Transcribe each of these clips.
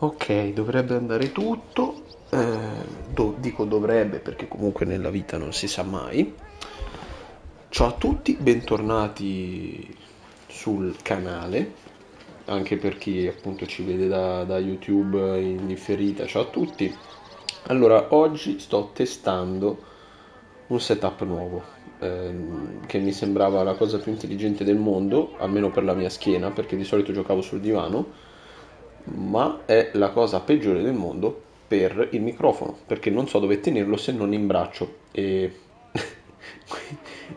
Ok, dovrebbe andare tutto. Dico dovrebbe perché comunque nella vita non si sa mai. Ciao a tutti, bentornati sul canale, anche per chi appunto ci vede da YouTube in differita. Ciao a tutti. Allora, oggi sto testando un setup nuovo, che mi sembrava la cosa più intelligente del mondo, almeno per la mia schiena, perché di solito giocavo sul divano, ma è la cosa peggiore del mondo per il microfono, perché non so dove tenerlo se non in braccio. E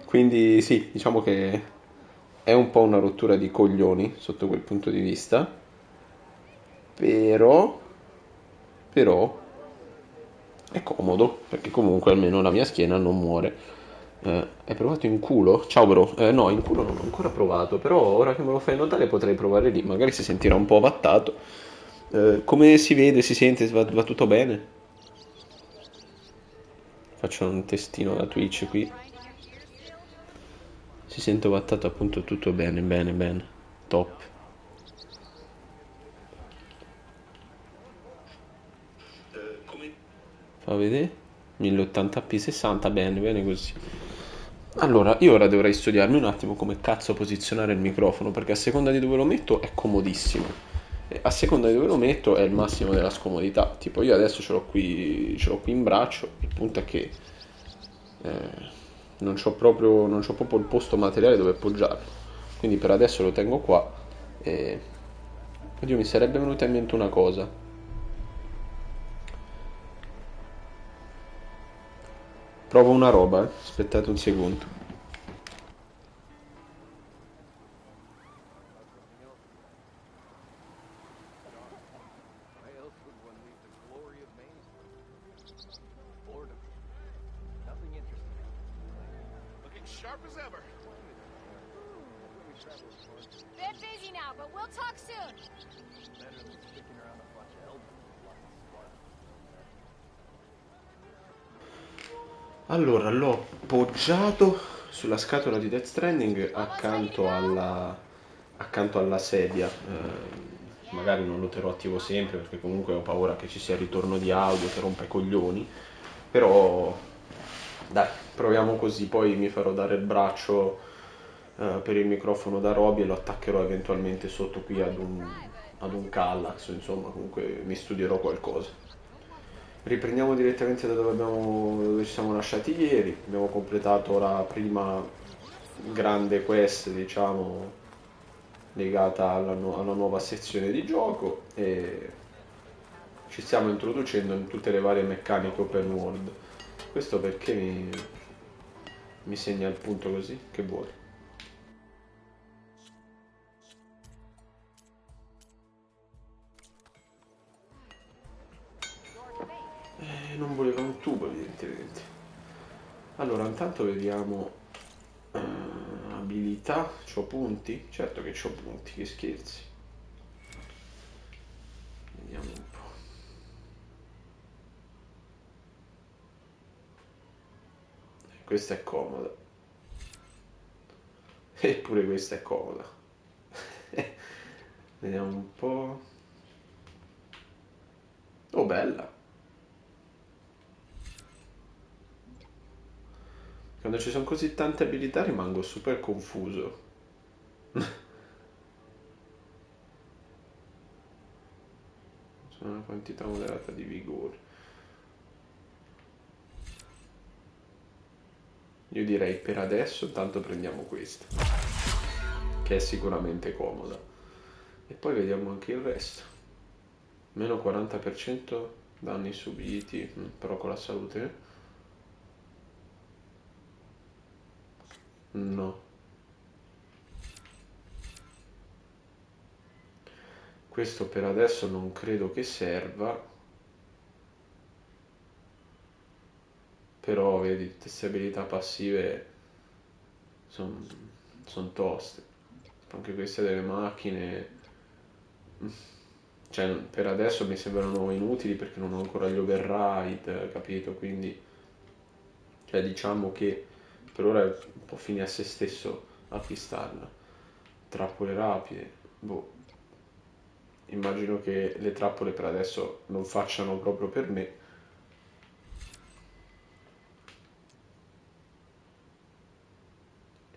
quindi sì, diciamo che è un po' una rottura di coglioni sotto quel punto di vista, però, però è comodo, perché comunque almeno la mia schiena non muore. Hai provato in culo? Ciao bro. No, in culo non ho ancora provato, però ora che me lo fai notare potrei provare lì, magari si sentirà un po' avattato. Come si vede, si sente, va tutto bene? Faccio un testino da Twitch qui. Si sente ovattato appunto tutto bene, bene, bene. Top. Fa vedere? 1080p 60, bene, bene così. Allora, io ora dovrei studiarmi un attimo come cazzo posizionare il microfono, perché a seconda di dove lo metto è comodissimo. E a seconda di dove lo metto è il massimo della scomodità. Tipo, io adesso ce l'ho qui in braccio, il punto è che non c'ho proprio il posto materiale dove appoggiarlo. Quindi per adesso lo tengo qua. E... Oddio, mi sarebbe venuta in mente una cosa. Provo una roba, aspettate un secondo. Bit busy now, but we'll talk soon. Allora, l'ho poggiato sulla scatola di Death Stranding accanto alla sedia. Magari non lo terrò attivo sempre perché comunque ho paura che ci sia il ritorno di audio che rompa i coglioni. Però dai, proviamo così. Poi mi farò dare il braccio per il microfono da Roby e lo attaccherò eventualmente sotto qui ad un Kallax. Insomma, comunque mi studierò qualcosa. Riprendiamo direttamente dove ci siamo lasciati ieri. Abbiamo completato la prima grande quest, diciamo, legata alla nuova sezione di gioco e ci stiamo introducendo in tutte le varie meccaniche open world. Questo perché mi segna il punto così? Che vuoi? Non voleva un tubo evidentemente. Allora, intanto vediamo abilità, c'ho punti? Certo che c'ho punti, che scherzi. Vediamo un po'. Questa è comoda. Eppure questa è comoda. Vediamo un po'. Oh, bella. Quando ci sono così tante abilità rimango super confuso. Sono una quantità moderata di vigore. Io direi per adesso intanto prendiamo questa, che è sicuramente comoda. E poi vediamo anche il resto. Meno 40% danni subiti, però con la salute no. Questo per adesso non credo che serva, però vedi, tutte queste abilità passive sono toste. Anche queste delle macchine, cioè per adesso mi sembrano inutili perché non ho ancora gli override, capito? Quindi, cioè diciamo che per ora è un po' fine a se stesso acquistarla. Trappole rapide, boh. immagino che le trappole per adesso non facciano proprio per me.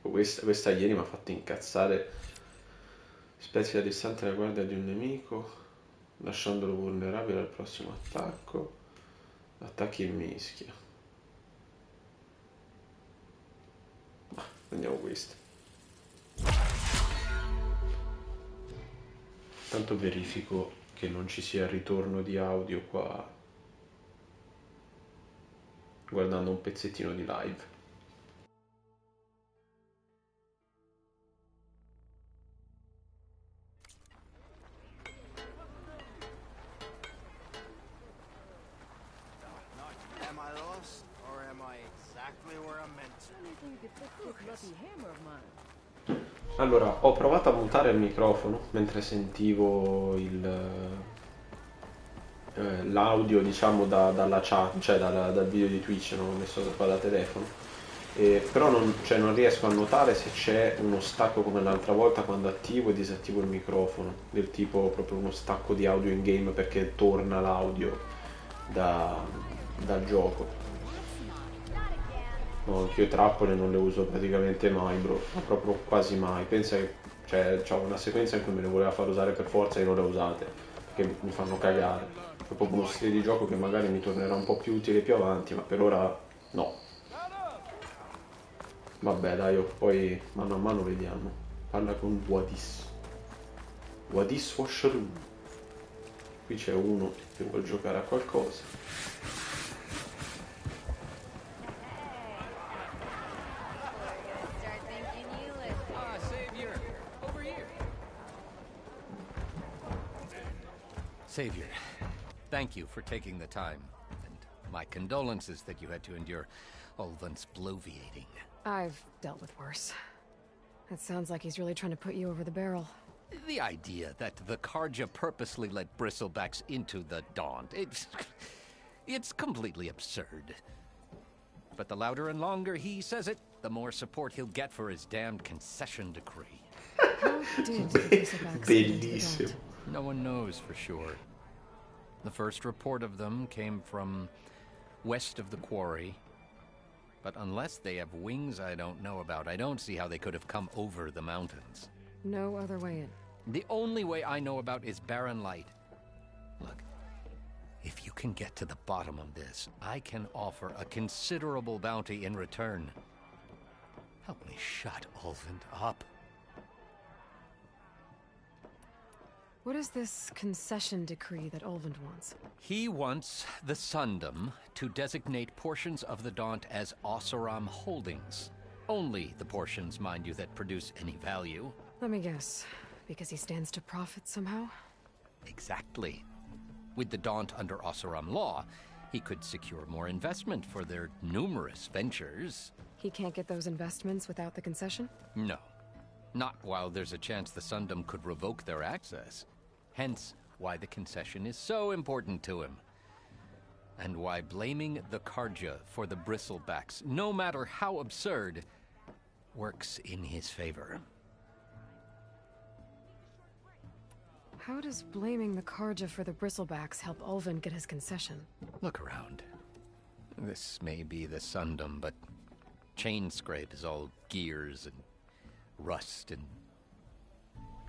Questa ieri mi ha fatto incazzare. Spezia distante la guardia di un nemico, lasciandolo vulnerabile al prossimo attacco. Attacchi e mischia. Prendiamo questo. Tanto verifico che non ci sia ritorno di audio qua, guardando un pezzettino di live. Am I lost, or am I exactly where I'm meant to be? Anything to fix this lucky hammer of mine. Allora, ho provato a mutare il microfono mentre sentivo l'audio, diciamo, dalla chat, cioè dal video di Twitch, non l'ho messo qua da telefono. Però non riesco a notare se c'è uno stacco come l'altra volta quando attivo e disattivo il microfono, del tipo proprio uno stacco di audio in game perché torna l'audio dal gioco. No, anch'io io trappole non le uso praticamente mai, bro, ma proprio quasi mai. Pensa che c'ho una sequenza in cui me le voleva far usare per forza e non le ho usate, perché mi fanno cagare. È proprio uno stile di gioco che magari mi tornerà un po' più utile più avanti, ma per ora no. Vabbè dai, poi mano a mano vediamo. Parla con Wadis. Wadis Washroom. Qui c'è uno che vuole giocare a qualcosa. Start thinking you live. Ah, Savior! Over here! Savior, thank you for taking the time. And my condolences that you had to endure Ulvan's bloviating. I've dealt with worse. It sounds like he's really trying to put you over the barrel. The idea that the Karja purposely let bristlebacks into the Daunt, it's completely absurd. But the louder and longer he says it, the more support he'll get for his damned concession decree. How did the Bristlebacks get into the Bellissimo. Daunt? No one knows for sure. The first report of them came from west of the quarry. But unless they have wings I don't know about, I don't see how they could have come over the mountains. No other way in. The only way I know about is barren light. Look, if you can get to the bottom of this, I can offer a considerable bounty in return. Help me shut Ulvund up. What is this concession decree that Ulvund wants? He wants the Sundom to designate portions of the Daunt as Oseram holdings. Only the portions, mind you, that produce any value. Let me guess. Because he stands to profit somehow? Exactly. With the Daunt under Oseram law, he could secure more investment for their numerous ventures. He can't get those investments without the concession? No. Not while there's a chance the Sundom could revoke their access. Hence, why the concession is so important to him. And why blaming the Karja for the bristlebacks, no matter how absurd, works in his favor. How does blaming the Karja for the Bristlebacks help Ulvund get his concession? Look around. This may be the Sundom, but Chain Scrape is all gears and rust and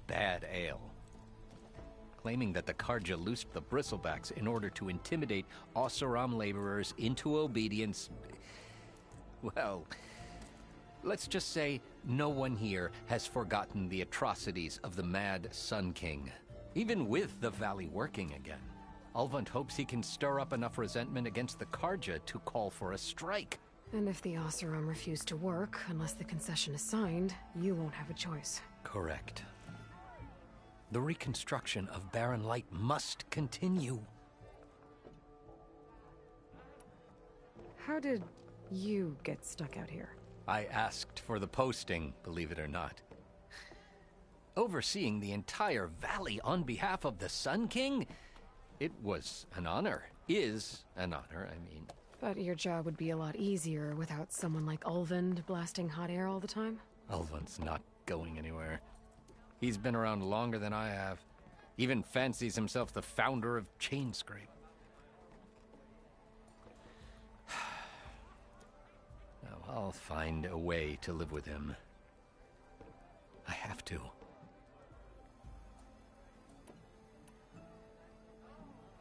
bad ale. Claiming that the Karja loosed the Bristlebacks in order to intimidate Oseram laborers into obedience. Well, let's just say no one here has forgotten the atrocities of the Mad Sun King. Even with the valley working again, Ulvund hopes he can stir up enough resentment against the Karja to call for a strike. And if the Oseram refuse to work, unless the concession is signed, you won't have a choice. Correct. The reconstruction of Barren Light must continue. How did you get stuck out here? I asked for the posting, believe it or not. Overseeing the entire valley on behalf of the Sun King? It was an honor. Is an honor, I mean. But your job would be a lot easier without someone like Ulvund blasting hot air all the time? Ulvund's not going anywhere. He's been around longer than I have. Even fancies himself the founder of Chainscrape. Now, I'll find a way to live with him. I have to.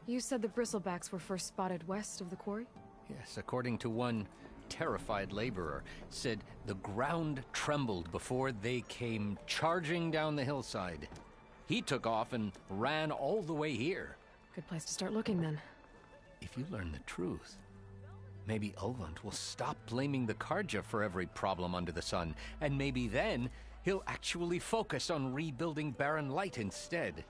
You said the bristlebacks were first spotted west of the quarry? Yes, according to one terrified laborer, said the ground trembled before they came charging down the hillside. He took off and ran all the way here. Good place to start looking, then. If you learn the truth, maybe Ulvund will stop blaming the Karja for every problem under the sun, and maybe then he'll actually focus on rebuilding Barren Light instead.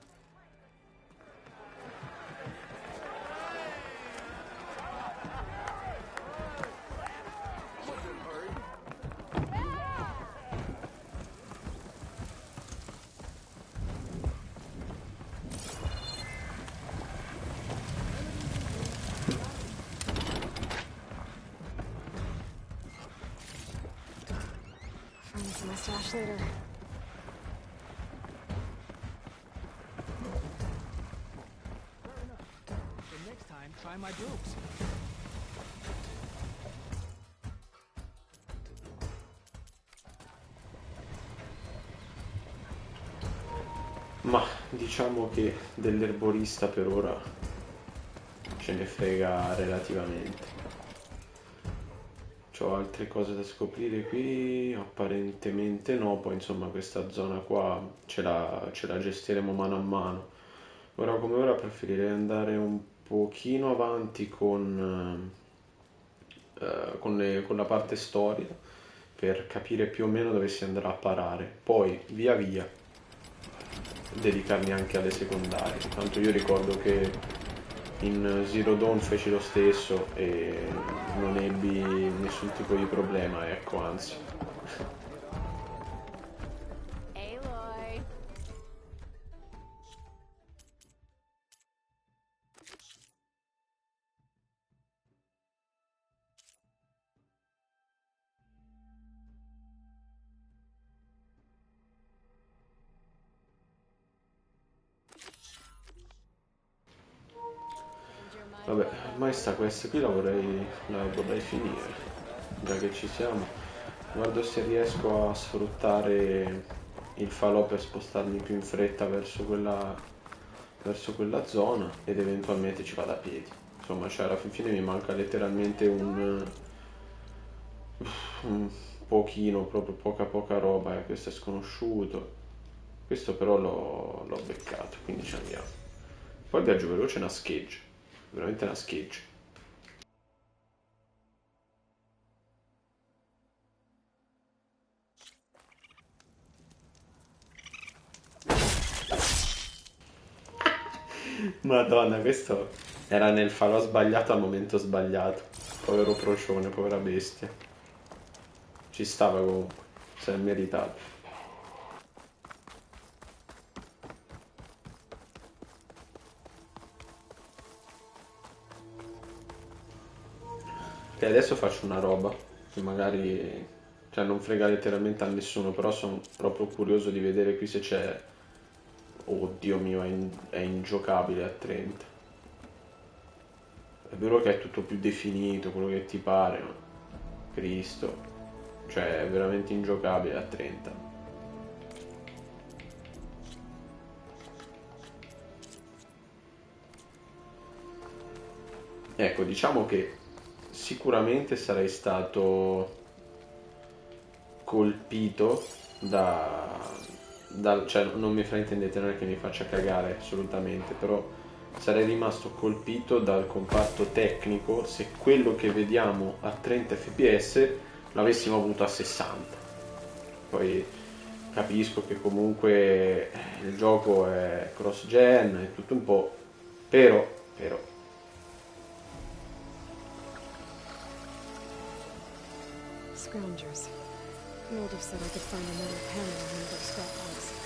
Find my stash later. The next time, try my ropes. Ma diciamo che dell'erborista per ora ce ne frega relativamente. C'ho altre cose da scoprire qui? Apparentemente no, poi insomma questa zona qua ce la gestiremo mano a mano. Ora come ora preferirei andare un pochino avanti con la parte storia per capire più o meno dove si andrà a parare. Poi via via dedicarmi anche alle secondarie. Tanto io ricordo che in Zero Dawn feci lo stesso e non ebbi nessun tipo di problema, ecco, anzi. Aloy. Vabbè, ormai sta quest qui la vorrei finire, già che ci siamo. Guardo se riesco a sfruttare il falò per spostarmi più in fretta verso quella zona ed eventualmente ci vado a piedi. Insomma, cioè alla fine mi manca letteralmente un pochino, proprio poca roba, questo è sconosciuto. Questo però l'ho beccato, quindi ci andiamo. Poi il viaggio veloce è una scheggia. Veramente una scheggia. Madonna, questo era nel falò sbagliato al momento sbagliato. Povero procione, povera bestia. Ci stava comunque, se l'è meritato. E adesso faccio una roba che magari, cioè, non frega letteralmente a nessuno, però sono proprio curioso di vedere qui se c'è. Oddio mio, è ingiocabile a 30. È vero che è tutto più definito, quello che ti pare, ma Cristo, cioè è veramente ingiocabile a 30. Ecco, diciamo che sicuramente sarei stato colpito cioè non mi fraintendete, non è che mi faccia cagare assolutamente, però sarei rimasto colpito dal comparto tecnico se quello che vediamo a 30 fps l'avessimo avuto a 60. Poi capisco che comunque il gioco è cross gen e tutto un po', però Scroungers. You would have said I could find a metal panel in one of those scrap box.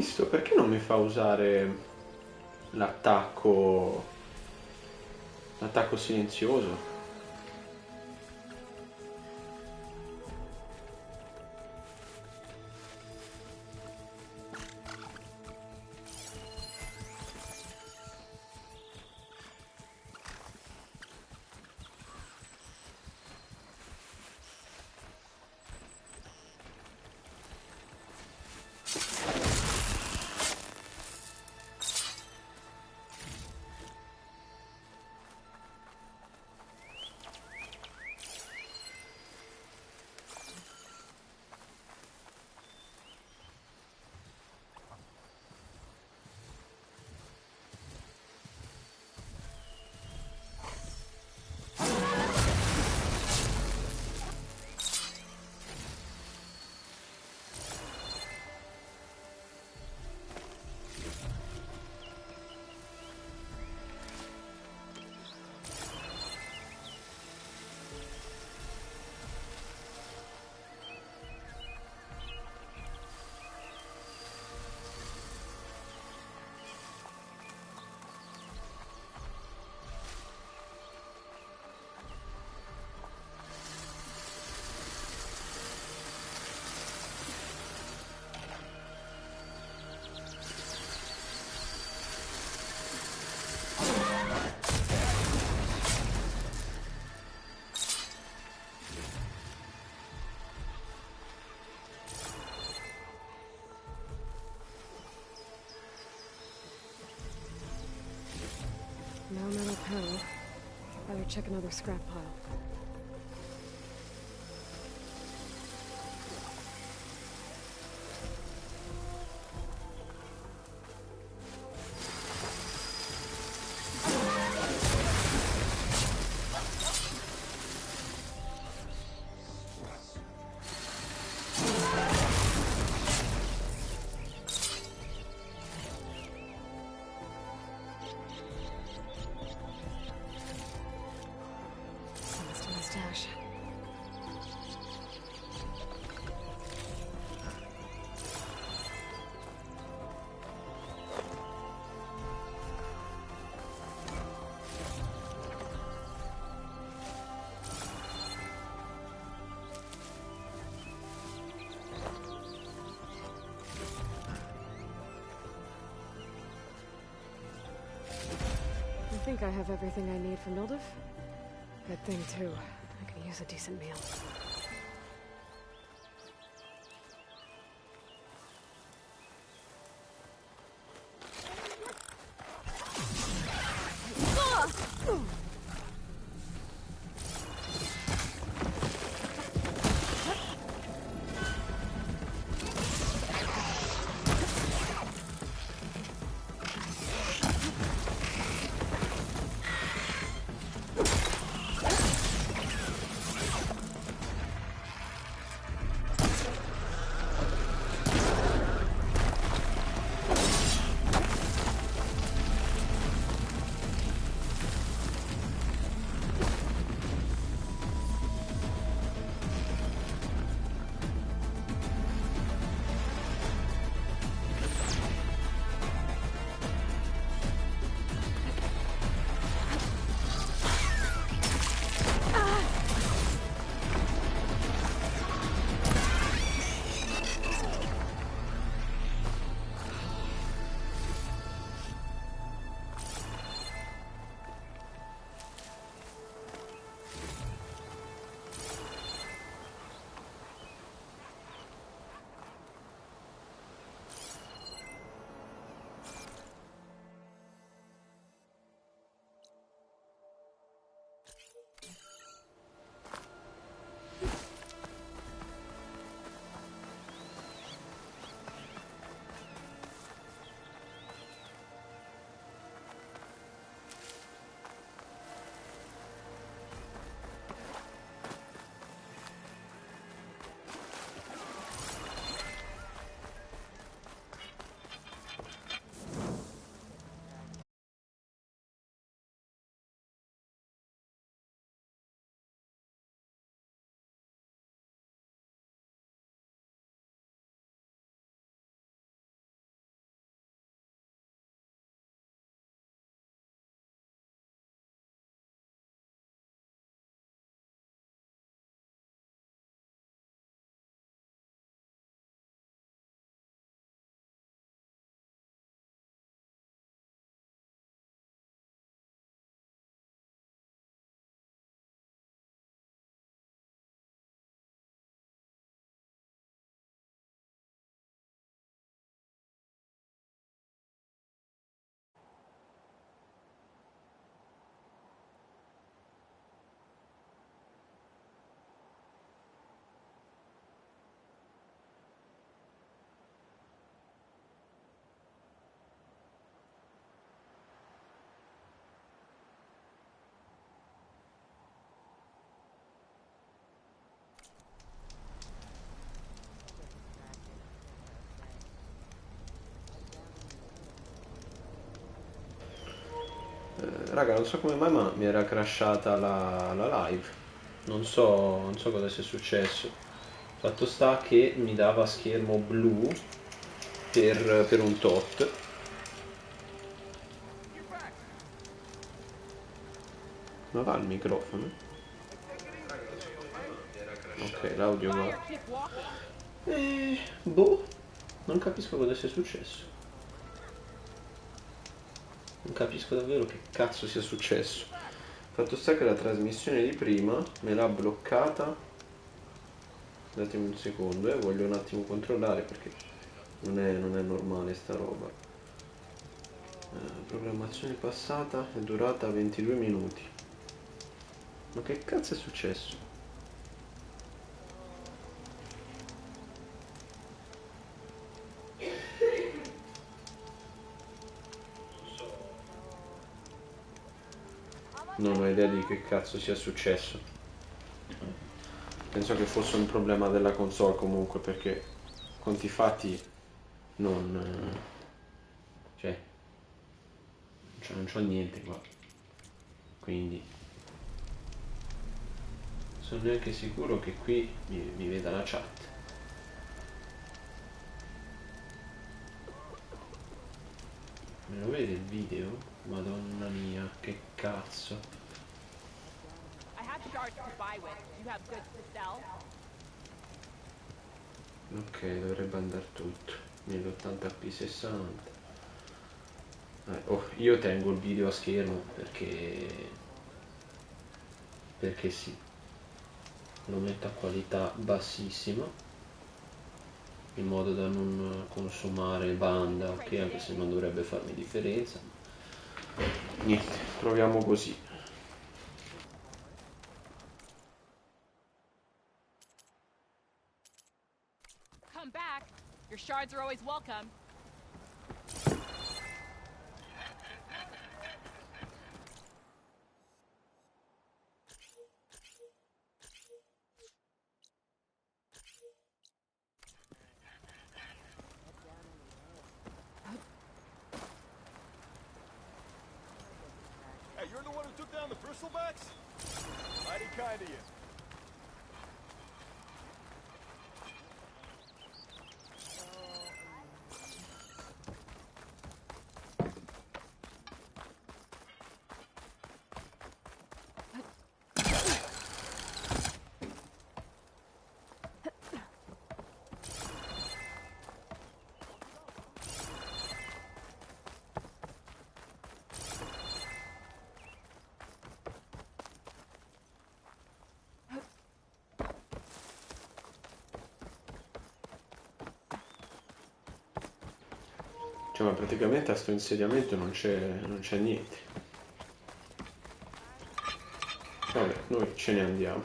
visto? Perché non mi fa usare l'attacco silenzioso? No metal panel. Better check another scrap pile. Stash. I think I have everything I need for Mildev. Good thing, too. I could use a decent meal. Raga, non so come mai, ma mi era crashata la live. Non so cosa sia successo. Fatto sta che mi dava schermo blu per un tot. Ma va il microfono? Ok, l'audio va. Boh, non capisco cosa sia successo. Non capisco davvero che cazzo sia successo. Fatto sta che la trasmissione di prima me l'ha bloccata. Datemi un secondo, voglio un attimo controllare perché non è normale sta roba. Programmazione passata è durata 22 minuti. Ma che cazzo è successo? Non ho idea di che cazzo sia successo. Penso che fosse un problema della console comunque, perché conti fatti non... cioè non c'ho niente qua. Quindi sono neanche sicuro che qui mi veda la chat. Me lo vede il video? Madonna mia, che cazzo. I have shards to buy with. You have goods to sell? Ok, dovrebbe andare tutto. 1080p 60. Io tengo il video a schermo perché sì. Lo metto a qualità bassissima in modo da non consumare banda, ok, anche se non dovrebbe farmi differenza. Niente, proviamo così. Come back. Your shards are always welcome. Hey, you're the one who took down the bristlebacks? Mighty kind of you. Cioè, ma praticamente a sto insediamento non c'è niente. Vabbè, noi ce ne andiamo.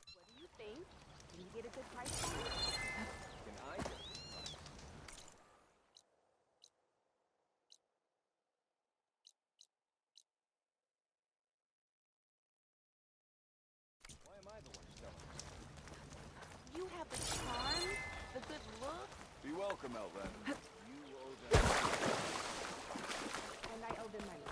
What do you think? Can you get a good price for it? Can I get... Why am I the one who's telling this? You have the charm, the good look, Be welcome, Outlander. You owe them... and I owe them money.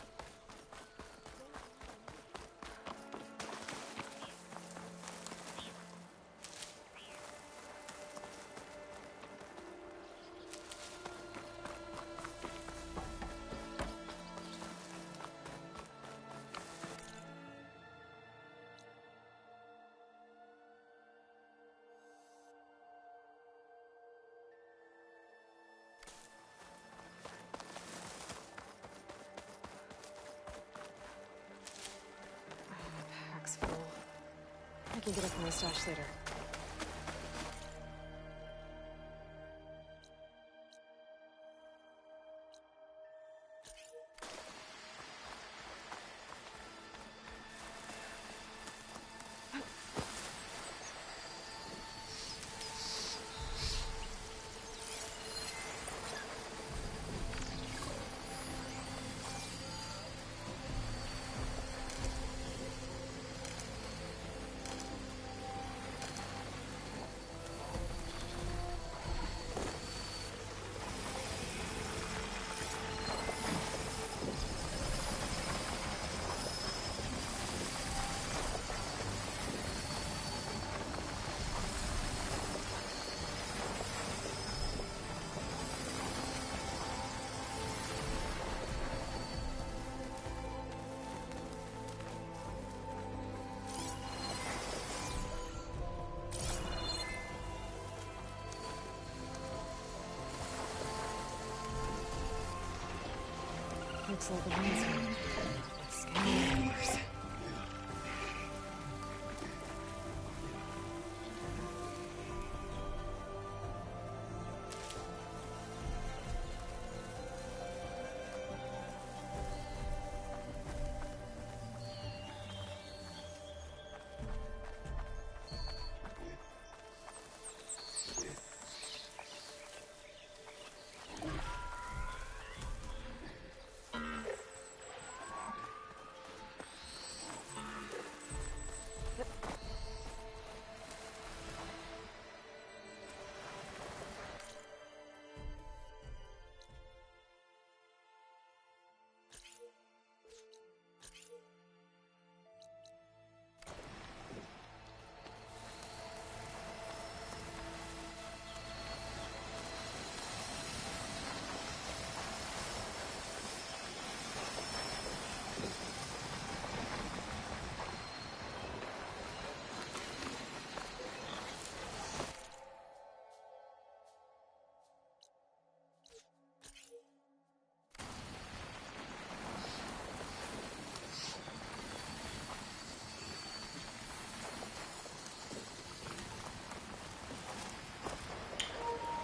Pack's full. I can get up my stash later. Looks like a landscape. Scanners.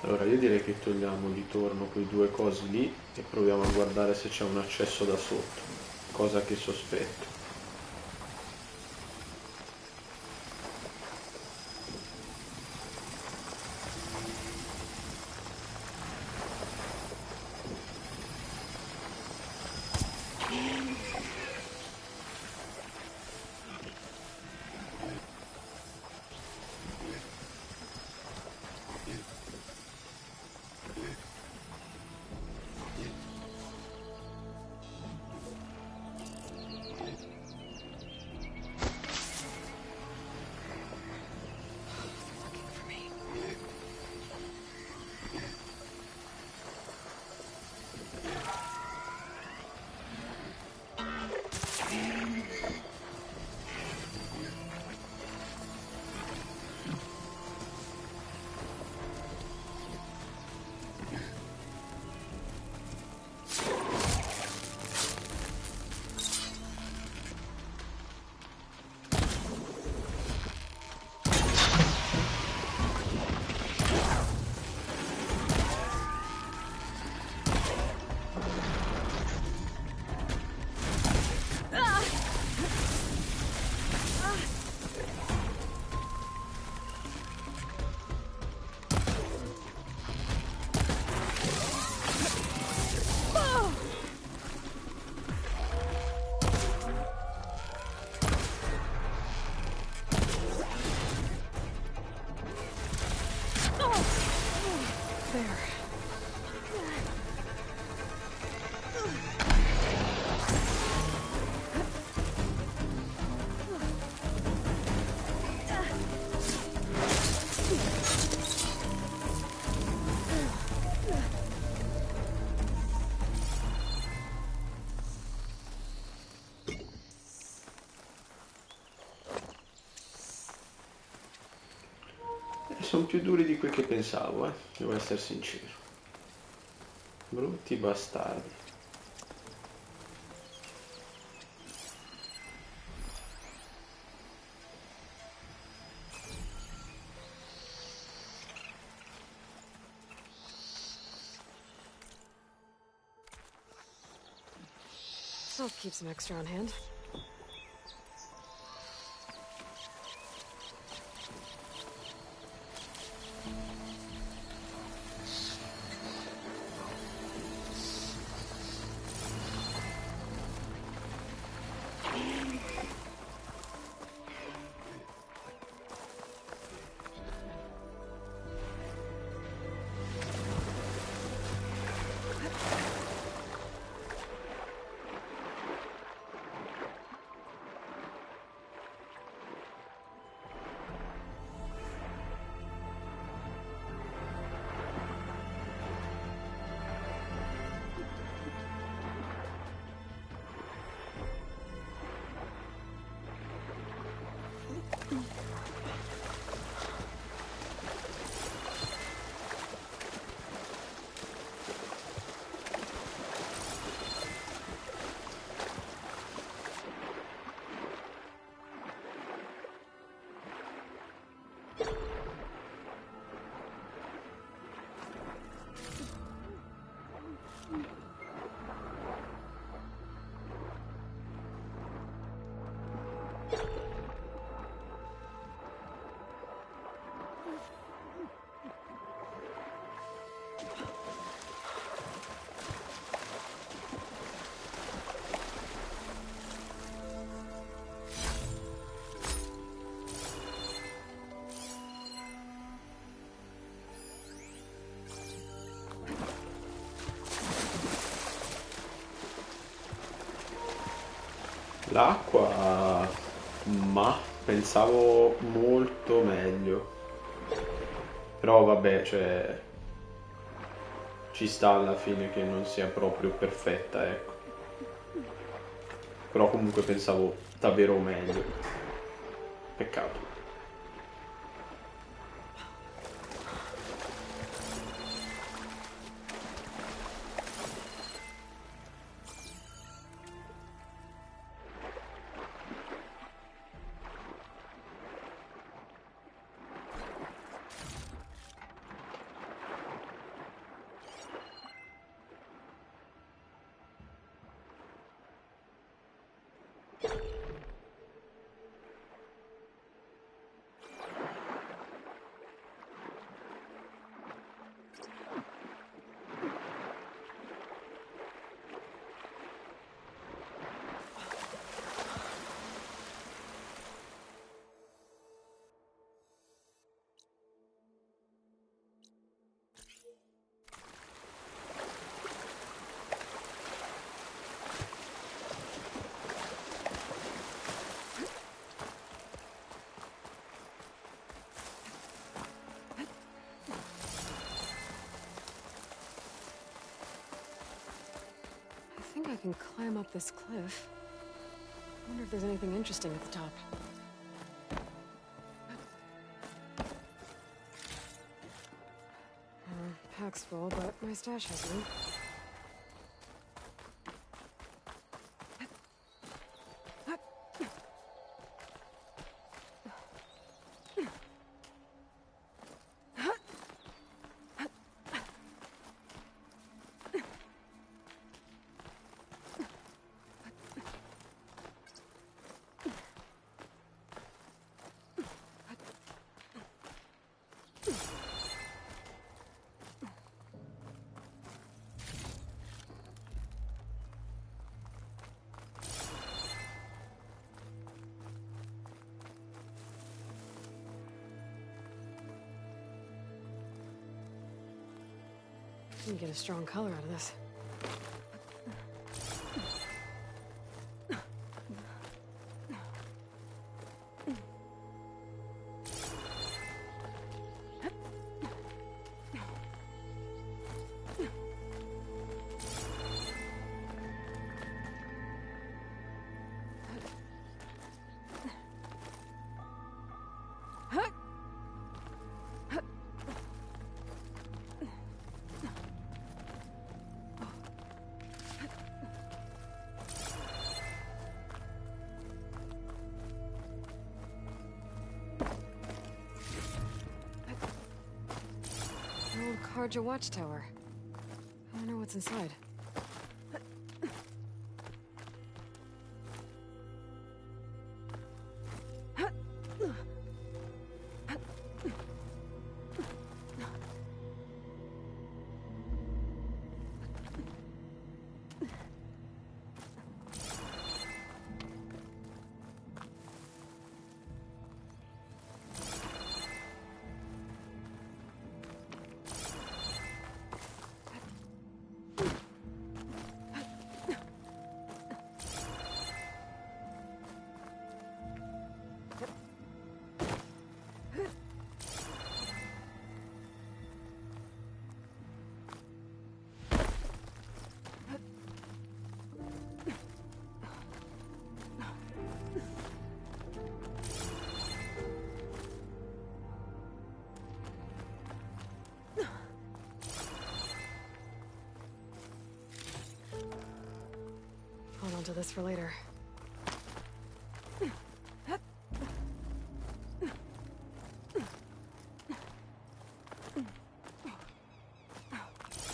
Allora io direi che togliamo di torno quei due cosi lì e proviamo a guardare se c'è un accesso da sotto, cosa che sospetto. Sono più duri di quel che pensavo, devo essere sincero. Brutti bastardi. I'll keep some extra on hand. L'acqua, ma pensavo molto meglio. Però vabbè, cioè, ci sta alla fine che non sia proprio perfetta, ecco. Però comunque pensavo davvero meglio. Peccato. I think I can climb up this cliff. I wonder if there's anything interesting at the top. Pack's full, but my stash has room. You can get a strong color out of this. An old Karja watchtower. I wonder what's inside. Hold on to this for later.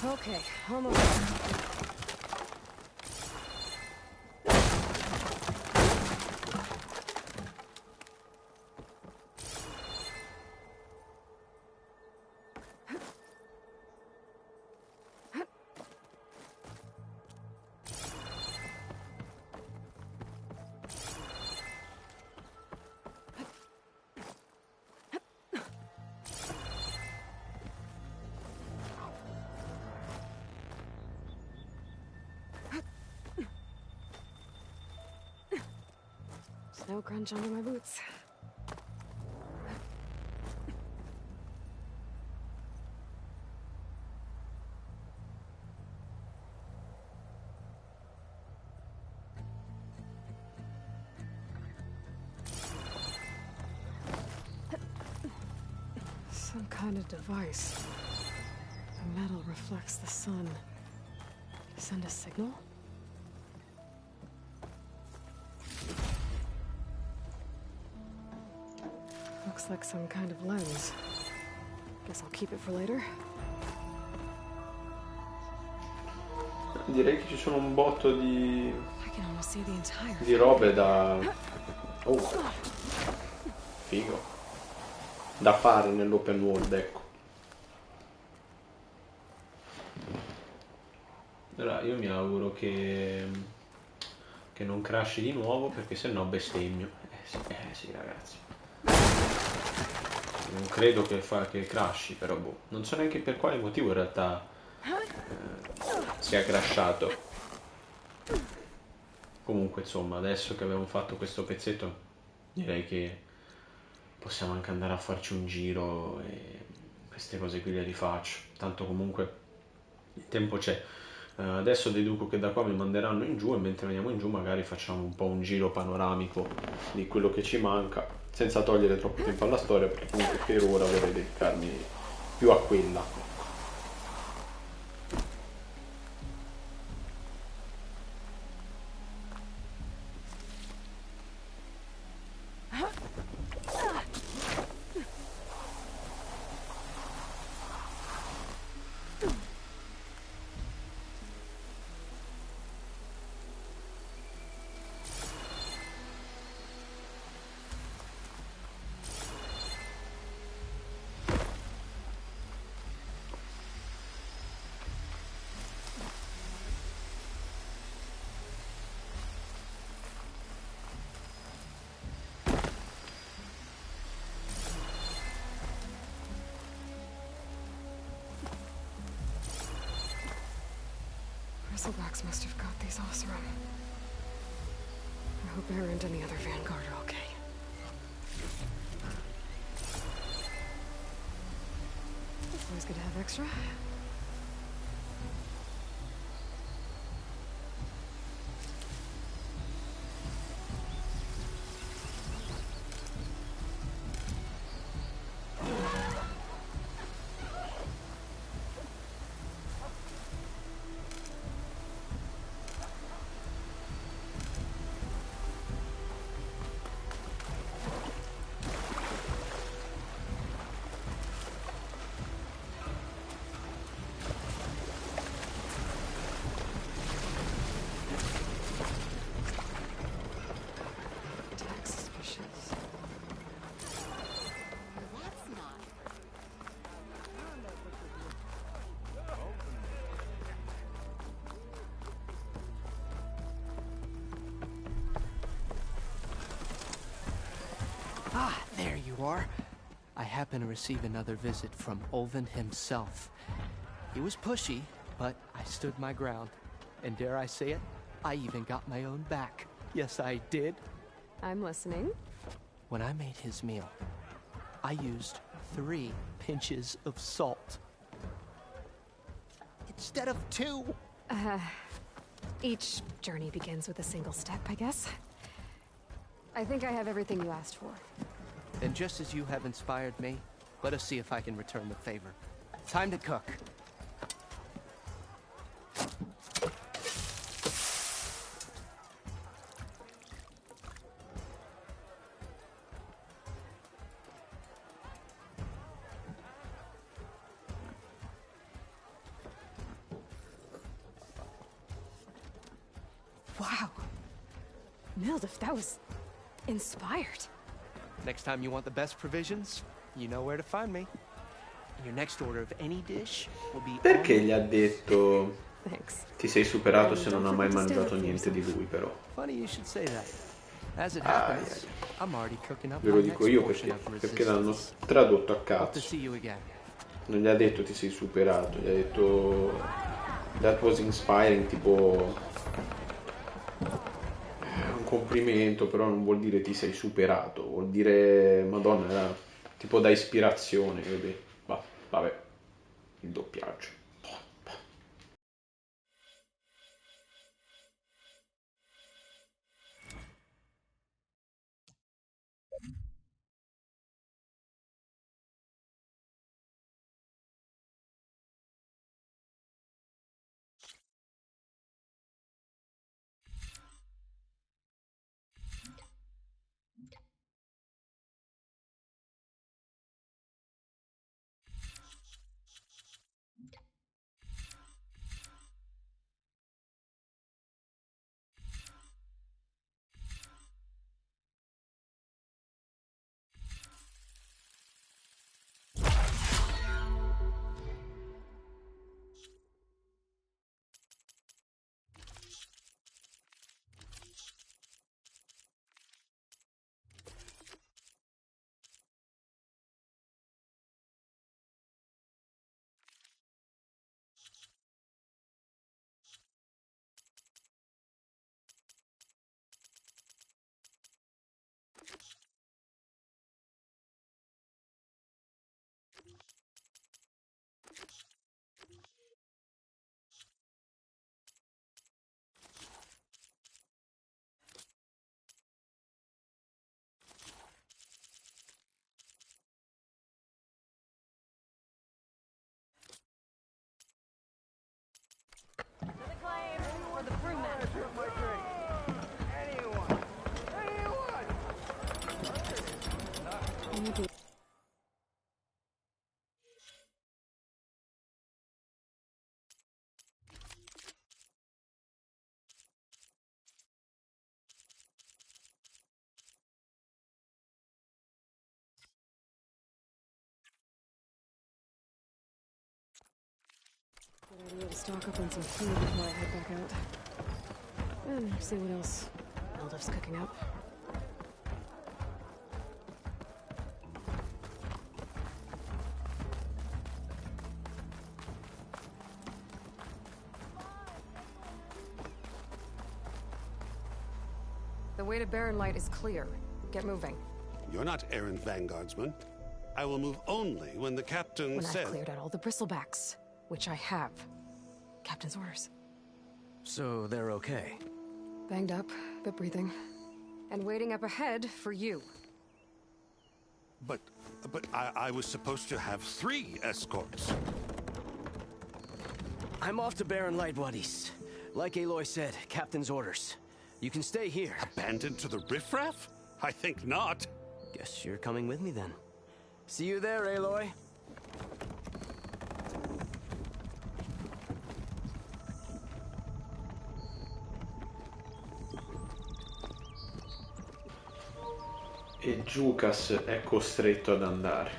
Okay, almost there. No crunch under my boots. Some kind of device. The metal reflects the sun. Send a signal? Looks like some kind of lens. Guess I'll keep it for later. Direi che ci sono un botto di I can almost see the entire robe da... Oh, figo. Da fare nell'open world, ecco. Allora, io mi auguro che non crashi di nuovo, perché sennò bestemmio. Sì, ragazzi. Non credo che crashi, però boh. Non so neanche per quale motivo in realtà sia crashato. Comunque, insomma, adesso che abbiamo fatto questo pezzetto, direi che possiamo anche andare a farci un giro e queste cose qui le rifaccio. Tanto comunque il tempo c'è. Adesso deduco che da qua mi manderanno in giù, e mentre andiamo in giù magari facciamo un po' un giro panoramico di quello che ci manca, senza togliere troppo tempo alla storia, perché comunque per ora vorrei dedicarmi più a quella. Bristleblacks must have got these Osram. I hope Errand and the other Vanguard are okay. It's always good to have extra. Ah, there you are. I happen to receive another visit from Olvin himself. He was pushy, but I stood my ground. And dare I say it, I even got my own back. Yes, I did. I'm listening. When I made his meal, I used 3 pinches of salt. Instead of 2. Each journey begins with a single step, I guess. I think I have everything you asked for. And just as you have inspired me, let us see if I can return the favor. Time to cook. Wow. Nildif, that was inspired. Next time you want the best provisions, you know where to find me. Your next order of any dish will be Perché gli ha detto Thanks. ti sei superato se non ha mai mangiato niente di lui, però? Funny you should say that. As it happens, I'm already cooking up Ve lo my dico next io portion perché of l'hanno resistance. tradotto a Hope to cazzo. see you again. Non gli ha detto ti sei superato, gli ha detto that was inspiring, tipo complimento, però non vuol dire ti sei superato, vuol dire, Madonna, tipo da ispirazione, vedi? Vabbè, il doppiaggio. For the crew member. Good idea to stock up on some food before I head back out. And see what else Aldous cooking up. The way to Barren Light is clear. Get moving. You're not errand vanguardsman. I will move only when the captain When says... I've cleared out all the bristlebacks, which I have. Captain's orders. So they're okay? Banged up, but breathing. And waiting up ahead for you. But I was supposed to have 3 escorts. I'm off to Barren Light, buddies. Like Aloy said, Captain's orders. You can stay here. Abandoned to the riffraff? I think not. Guess you're coming with me then. See you there, Aloy. E Jukas è costretto ad andare.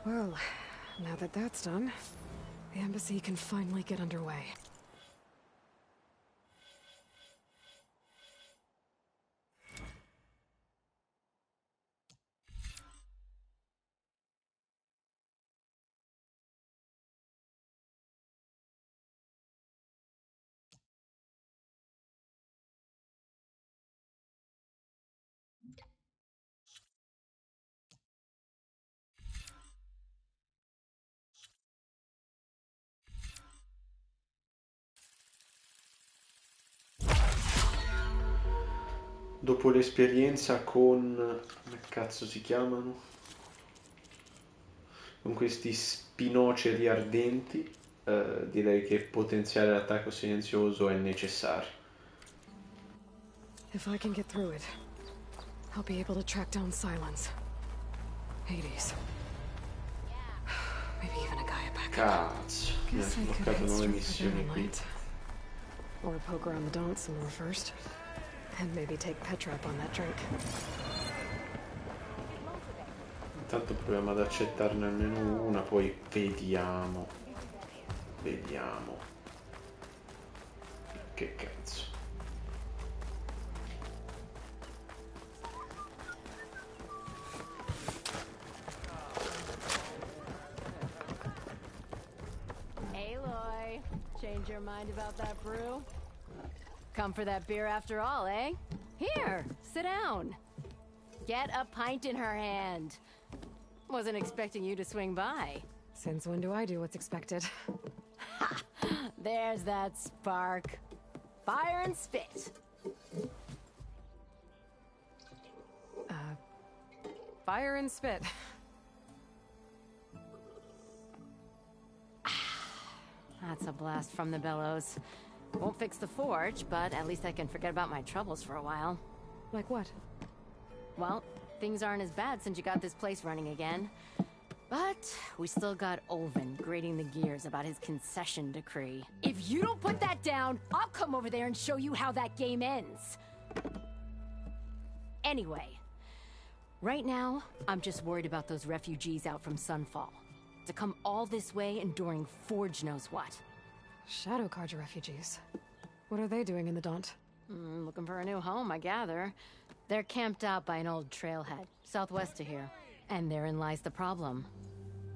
Well, now that that's done, the embassy can finally get underway. Dopo l'esperienza con... come cazzo si chiamano? Con questi spinoceri ardenti, direi che potenziare l'attacco silenzioso è necessario. If I can get through it, I'll be able to track down Silence. Hades. Maybe even a Gaia back. Cazzo, mi ha Guess I could sbloccato head 9 straight for missioni Barren qui. Light. Or poke around the dance some more first. And maybe take Petrap on that drink. Intanto proviamo ad accettarne almeno una, poi vediamo. Vediamo. Che cazzo. your mind about that brew? Come for that beer after all, eh? Here, sit down. Get a pint in her hand. Wasn't expecting you to swing by. Since when do I do what's expected? Ha! There's that spark. Fire and spit. Fire and spit. That's a blast from the bellows. Won't fix the forge, but at least I can forget about my troubles for a while. Like what? Well, things aren't as bad since you got this place running again. But we still got Olvin grating the gears about his concession decree. If you don't put that down, I'll come over there and show you how that game ends. Anyway, right now, I'm just worried about those refugees out from Sunfall. To come all this way enduring Forge knows what. Shadow Carja refugees. What are they doing in the Daunt? Looking for a new home, I gather. They're camped out by an old trailhead, southwest of here. And therein lies the problem.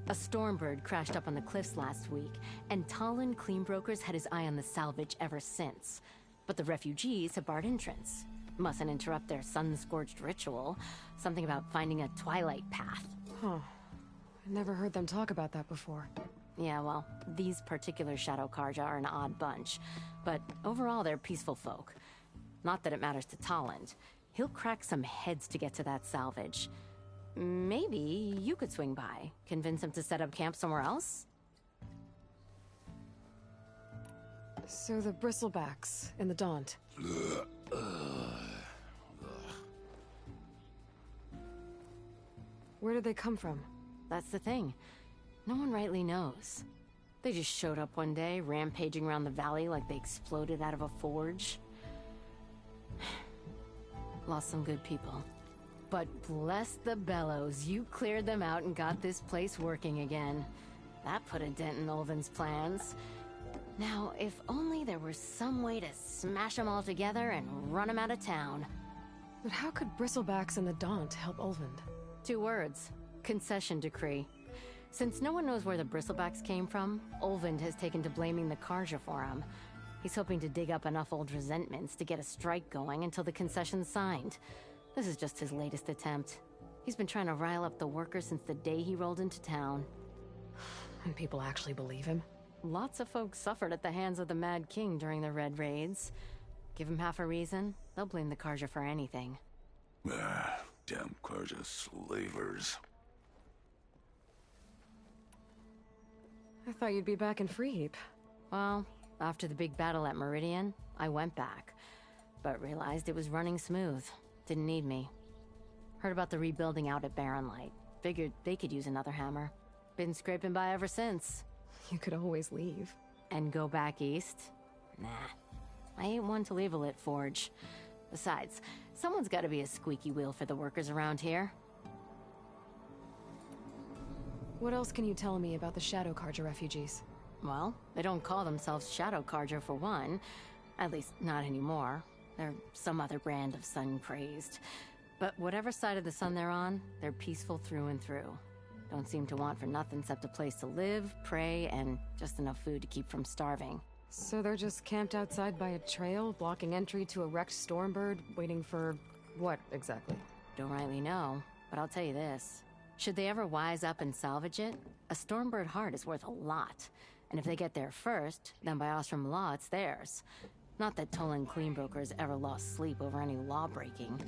A Stormbird crashed up on the cliffs last week, and Talon Cleanbrokers had his eye on the salvage ever since. But the refugees have barred entrance. Mustn't interrupt their sun-scorched ritual. Something about finding a twilight path. Huh. I never heard them talk about that before. Yeah, well, these particular Shadow Carja are an odd bunch. But overall, they're peaceful folk. Not that it matters to Talon. He'll crack some heads to get to that salvage. Maybe you could swing by, convince him to set up camp somewhere else? So the bristlebacks in the Daunt. Where did they come from? That's the thing. No one rightly knows. They just showed up one day, rampaging around the valley like they exploded out of a forge. Lost some good people. But bless the bellows, you cleared them out and got this place working again. That put a dent in Olvin's plans. Now, if only there were some way to smash them all together and run them out of town. But how could bristlebacks in the Daunt help Olvind? 2 words. Concession decree. Since no one knows where the bristlebacks came from, Olvind has taken to blaming the Carja for them. He's hoping to dig up enough old resentments to get a strike going until the concession's signed. This is just his latest attempt. He's been trying to rile up the workers since the day he rolled into town. And people actually believe him? Lots of folks suffered at the hands of the Mad King during the Red Raids. Give him half a reason, they'll blame the Carja for anything. Damn Carja slavers. I thought you'd be back in Freeheap. Well, after the big battle at Meridian, I went back. But realized it was running smooth. Didn't need me. Heard about the rebuilding out at Barren Light. Figured they could use another hammer. Been scraping by ever since. You could always leave. And go back east? Nah. I ain't one to leave a lit forge. Besides, someone's gotta be a squeaky wheel for the workers around here. What else can you tell me about the Shadow Carja refugees? Well, they don't call themselves Shadow Carja for one. At least, not anymore. They're some other brand of sun-crazed. But whatever side of the sun they're on, they're peaceful through and through. Don't seem to want for nothing except a place to live, pray, and just enough food to keep from starving. So they're just camped outside by a trail, blocking entry to a wrecked Stormbird, waiting for... what, exactly? Don't rightly know, but I'll tell you this. Should they ever wise up and salvage it, a Stormbird heart is worth a lot. And if they get there first, then by Ostrom law, it's theirs. Not that Tolan Cleanbrokers ever lost sleep over any law-breaking.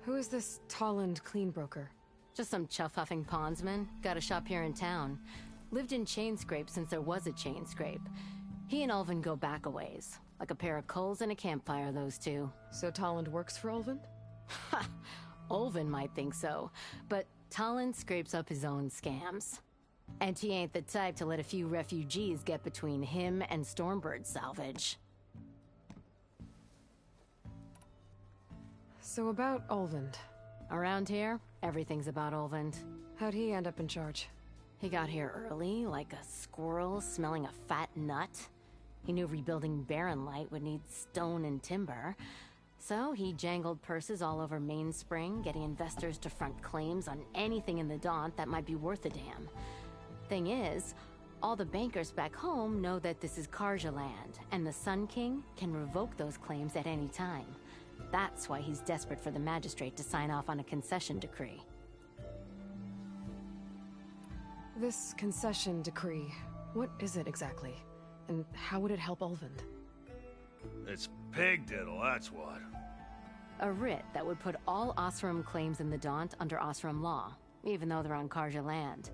Who is this Tolland Cleanbroker? Just some chuff-huffing pondsman. Got a shop here in town. Lived in Chainscrape since there was a Chainscrape. He and Ulvin go back a ways. Like a pair of coals and a campfire, those two. So Tolland works for Ulvin? Ha! Ulvin might think so, but Tolland scrapes up his own scams. And he ain't the type to let a few refugees get between him and Stormbird salvage. So about Ulvind. Around here, everything's about Ulvind. How'd he end up in charge? He got here early, like a squirrel smelling a fat nut. He knew rebuilding Barren Light would need stone and timber. So he jangled purses all over Mainspring, getting investors to front claims on anything in the Daunt that might be worth a damn. Thing is, All the bankers back home know that this is Karja land, and the Sun King can revoke those claims at any time. That's why he's desperate for the magistrate to sign off on a concession decree. This concession decree, what is it exactly? And how would it help Ulvund? It's pig diddle, that's what. A writ that would put all Osram claims in the Daunt under Osram law, even though they're on Karja land.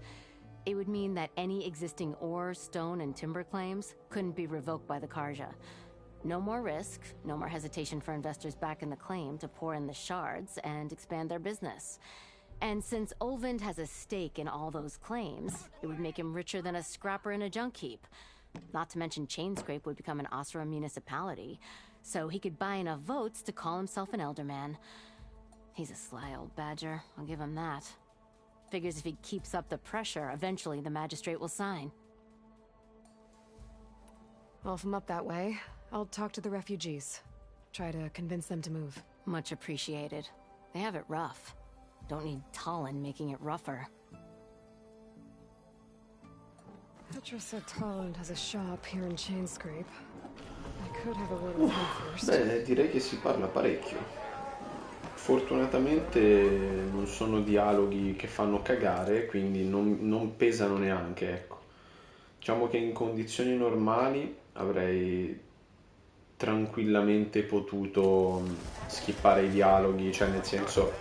It would mean that any existing ore, stone, and timber claims couldn't be revoked by the Karja. No more risk, no more hesitation for investors back in the claim to pour in the shards and expand their business. And since Ulvund has a stake in all those claims, it would make him richer than a scrapper in a junk heap. Not to mention Chainscrape would become an Osram municipality, so he could buy enough votes to call himself an elderman. He's a sly old badger, I'll give him that. Figures if he keeps up the pressure, eventually the magistrate will sign. Well, if I'm up that way, I'll talk to the refugees. Try to convince them to move. Much appreciated. They have it rough. Don't need Talon making it rougher. Petra said Talon has a shop here in Chainscrape. I could have a word with him first. Beh, direi che si parla parecchio. Fortunatamente non sono dialoghi che fanno cagare, quindi non pesano neanche, ecco. Diciamo che in condizioni normali avrei tranquillamente potuto skippare i dialoghi, cioè nel senso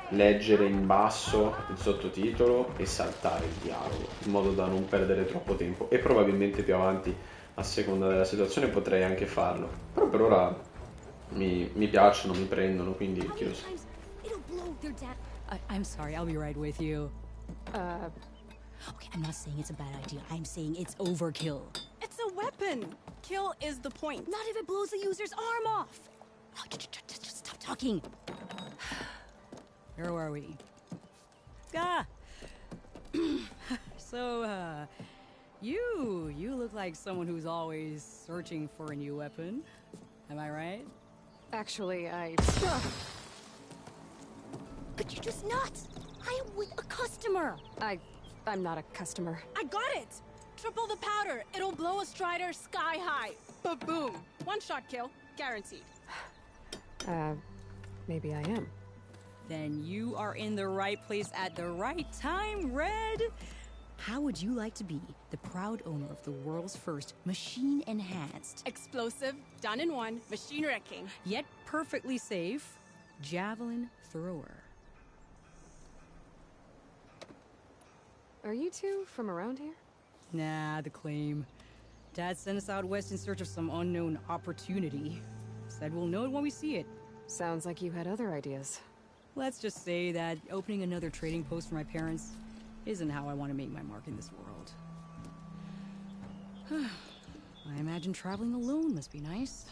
leggere in basso il sottotitolo e saltare il dialogo, in modo da non perdere troppo tempo, e probabilmente più avanti, a seconda della situazione, potrei anche farlo. Però per ora mi piacciono, mi prendono, quindi chi lo sa. I'm sorry, I'll be right with you. Okay, I'm not saying it's a bad idea. I'm saying it's overkill. It's a weapon. Kill is the point. Not if it blows the user's arm off. Oh, just stop talking. Where are we? So, you look like someone who's always searching for a new weapon. Am I right? Actually, But you're just nuts. I am with a customer. I'm not a customer. I got it. Triple the powder. It'll blow a Strider sky high. Ba-boom. One shot kill. Guaranteed. Maybe I am. Then you are in the right place at the right time, Red. How would you like to be the proud owner of the world's first machine-enhanced, explosive, done in one, machine wrecking, yet perfectly safe, javelin thrower? Are you two from around here? Nah, the claim. Dad sent us out west in search of some unknown opportunity. Said we'll know it when we see it. Sounds like you had other ideas. Let's just say that opening another trading post for my parents isn't how I want to make my mark in this world. I imagine traveling alone must be nice.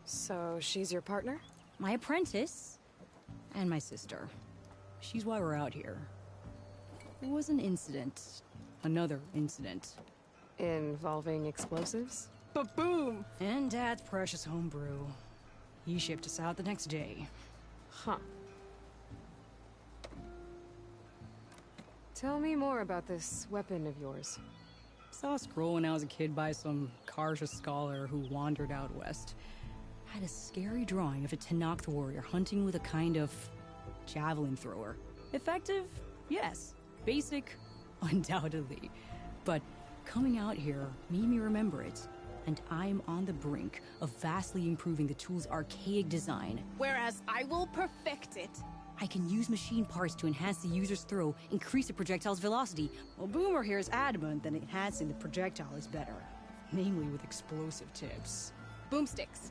So she's your partner? My apprentice. And my sister. She's why we're out here. There was an incident. Another incident. Involving explosives? Ba-boom! And Dad's precious homebrew. He shipped us out the next day. Huh. Tell me more about this weapon of yours. Saw a scroll when I was a kid by some Karja scholar who wandered out west. Had a scary drawing of a Tenakth warrior hunting with a kind of javelin thrower. Effective? Yes. Basic? Undoubtedly. But coming out here made me remember it. And I'm on the brink of vastly improving the tool's archaic design. Whereas I will perfect it. I can use machine parts to enhance the user's throw, increase the projectile's velocity. Well, Boomer here is adamant that enhancing the projectile is better. Namely with explosive tips. Boomsticks.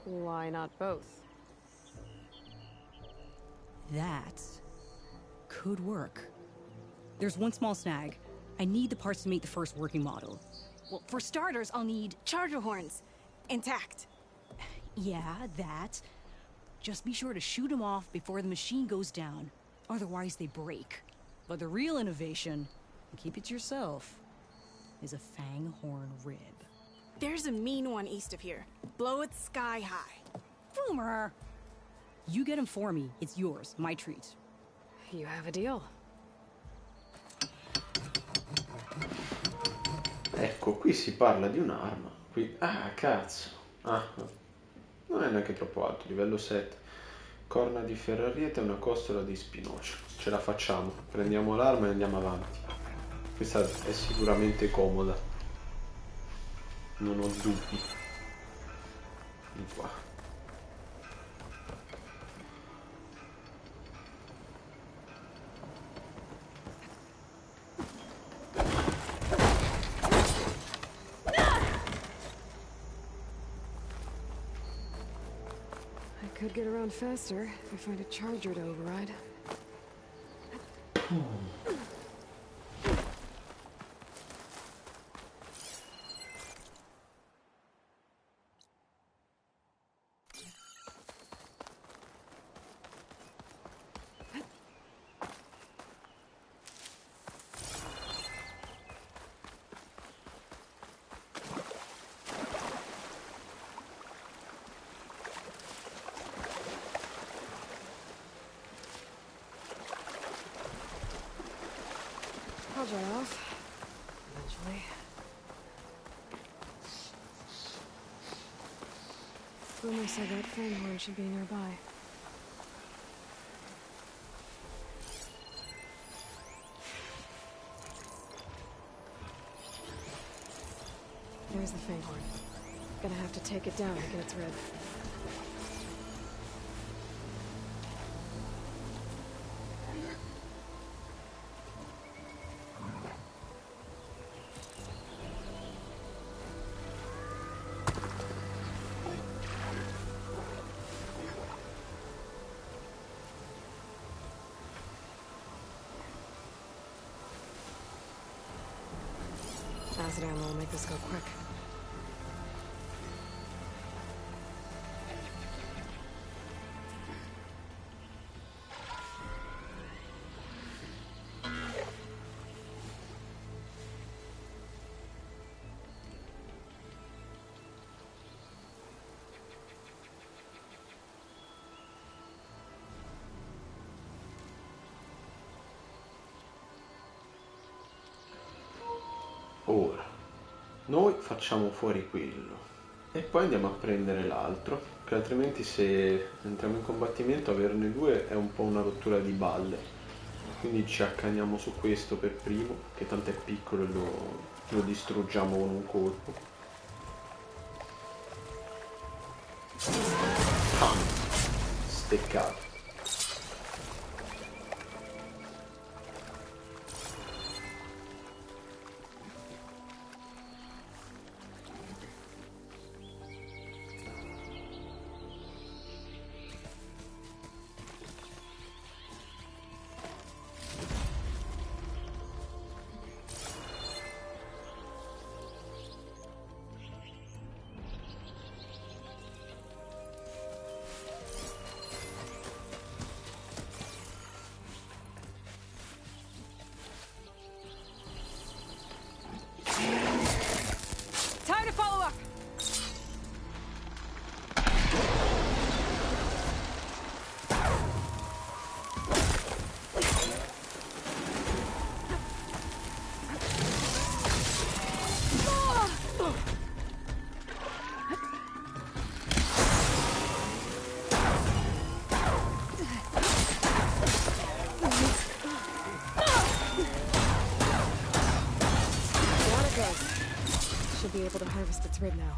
Why not both? That could work. There's one small snag. I need the parts to make the first working model. Well, for starters, I'll need charger horns. Intact. Yeah, that. Just be sure to shoot them off before the machine goes down. Otherwise, they break. But the real innovation, and keep it to yourself, is a fang horn rib. There's a mean one east of here. Blow it sky high. Boomer! You get him for me. It's yours. My treat. You have a deal. Ecco, qui si parla di un'arma. Qui... Ah, cazzo. Ah, non è neanche troppo alto, livello 7. Corna di ferrariete e una costola di spinocio. Ce la facciamo. Prendiamo l'arma e andiamo avanti. Questa è sicuramente comoda. Non ho dubbi. Di qua. Could get around faster if I find a charger to override. I'll dry off. Eventually. Boomer said that Fanghorn should be nearby. There's the Fanghorn. Gonna have to take it down to get its rib. Acid ammo will make this go quick. Ora, noi facciamo fuori quello e poi andiamo a prendere l'altro, che altrimenti se entriamo in combattimento averne due è un po' una rottura di balle. Quindi ci accaniamo su questo per primo, che tanto è piccolo e lo distruggiamo con un colpo. Steccato. Time to follow up. Should be able to harvest its rib now.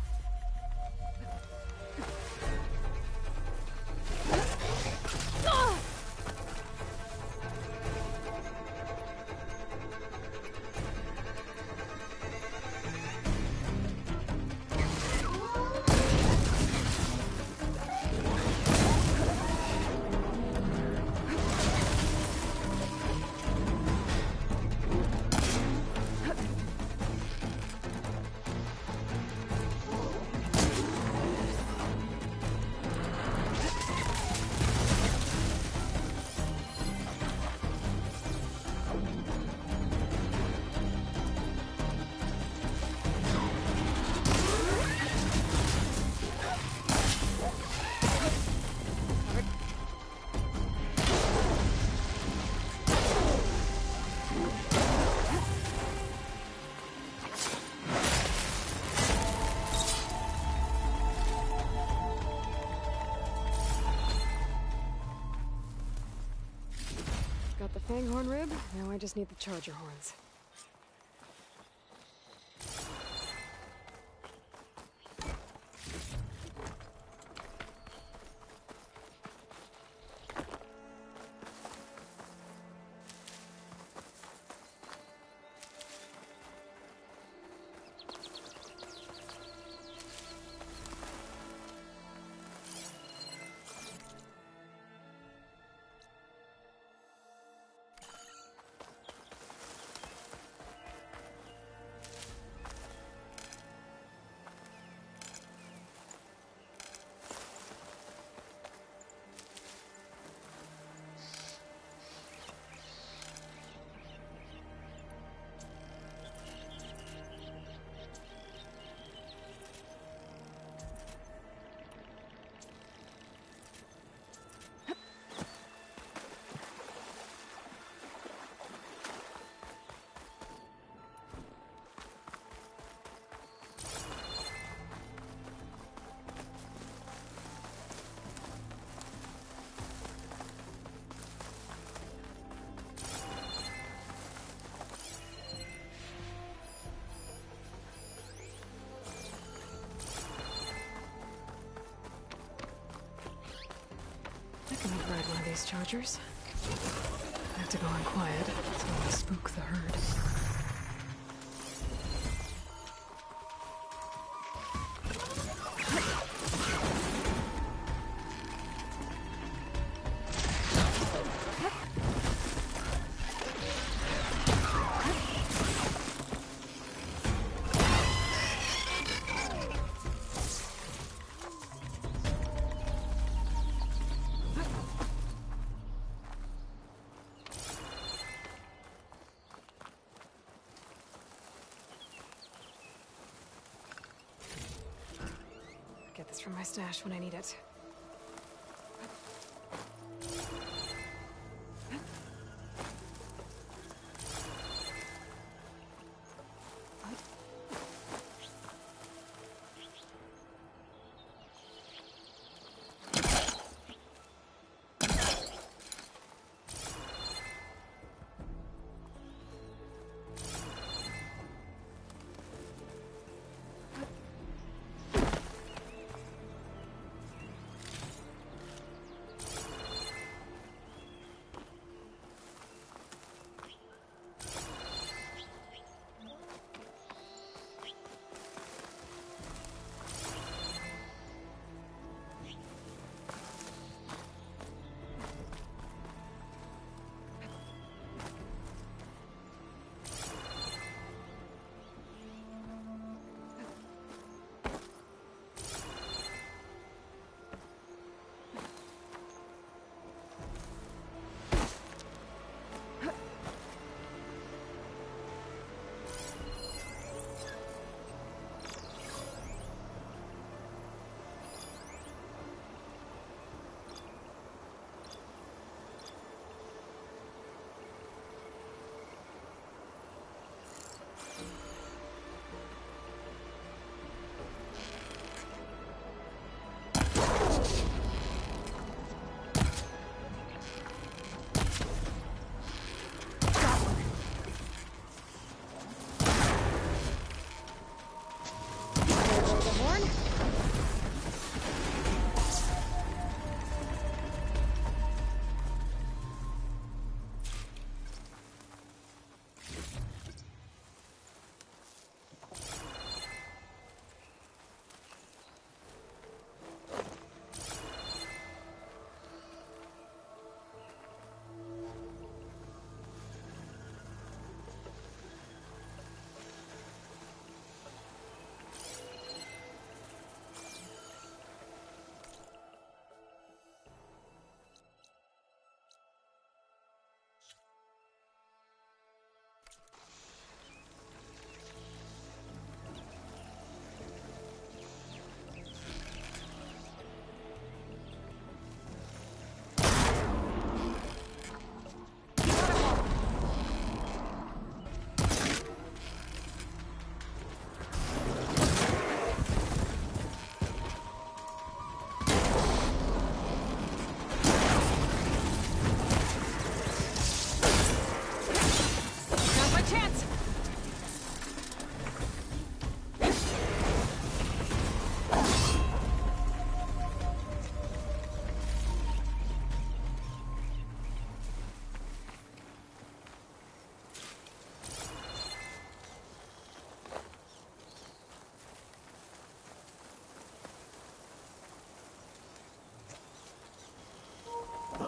Fanghorn rib, now I just need the charger horns. I can override one of these chargers. I have to go on quiet, so I'll spook the herd. Get this from my stash when I need it.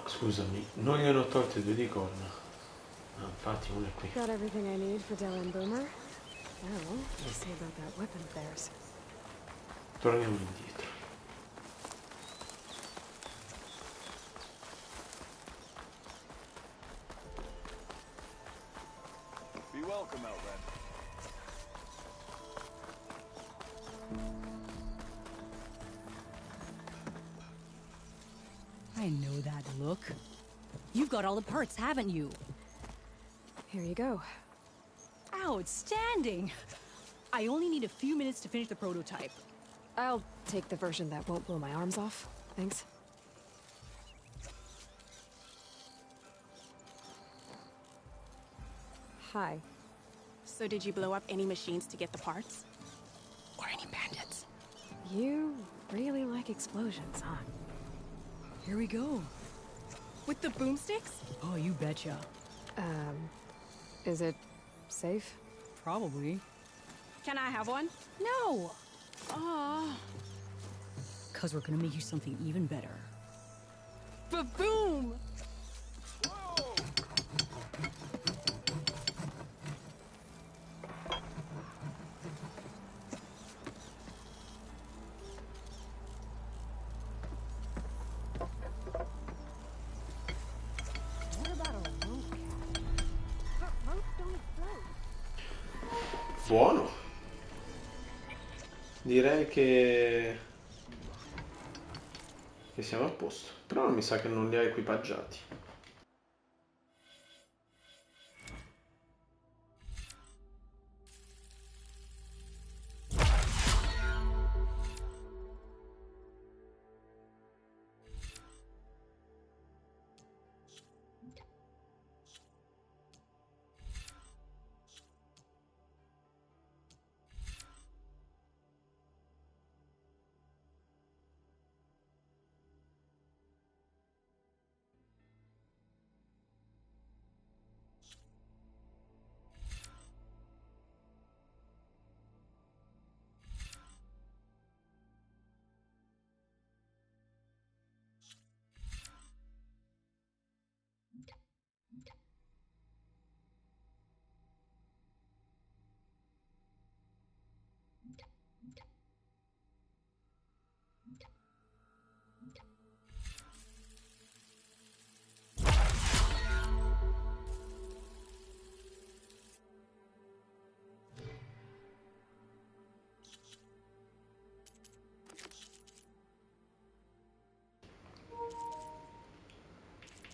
Scusami, non gliene ho tolte due di corna. Ah, infatti uno è qui. Got everything I need for Dell and Boomer? Now, we'll see about that weapon of theirs. Torniamo indietro. Be welcome, Outland. I know that look. You've got all the parts, haven't you? Here you go. Outstanding! I only need a few minutes to finish the prototype. I'll take the version that won't blow my arms off. Thanks. Hi. So did you blow up any machines to get the parts? Or any bandits? You really like explosions, huh? Here we go. With the boomsticks? Oh, you betcha. Is it safe? Probably. Can I have one? No! Aw. 'Cause we're gonna make you something even better. Ba-boom! Buono. Direi che siamo a posto. Però mi sa che non li ha equipaggiati.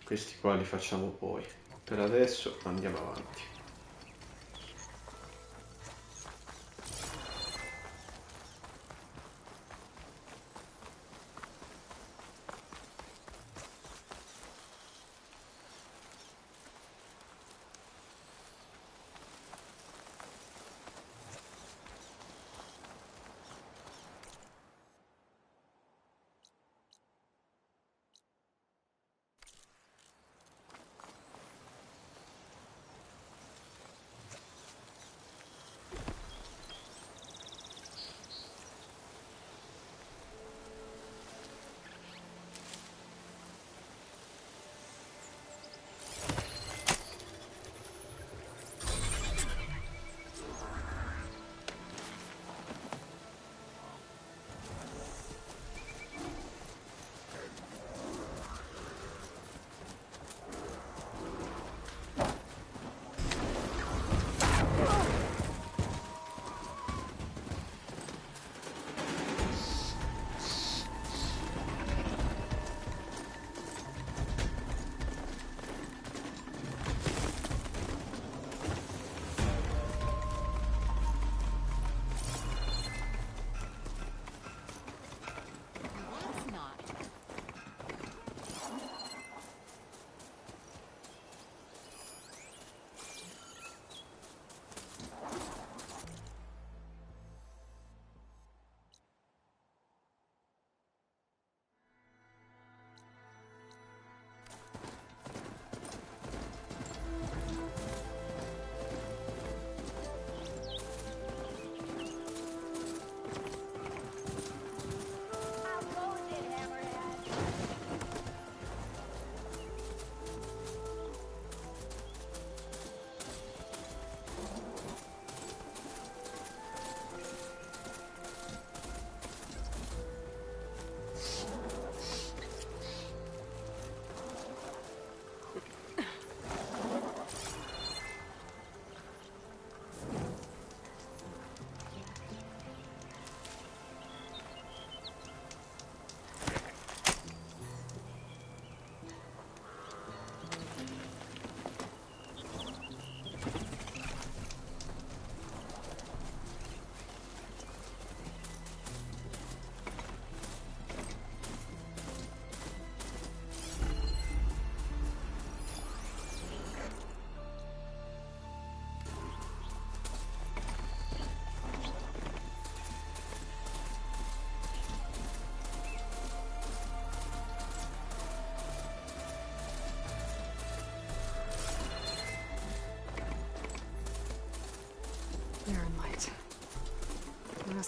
Questi qua li facciamo poi. Per adesso andiamo avanti.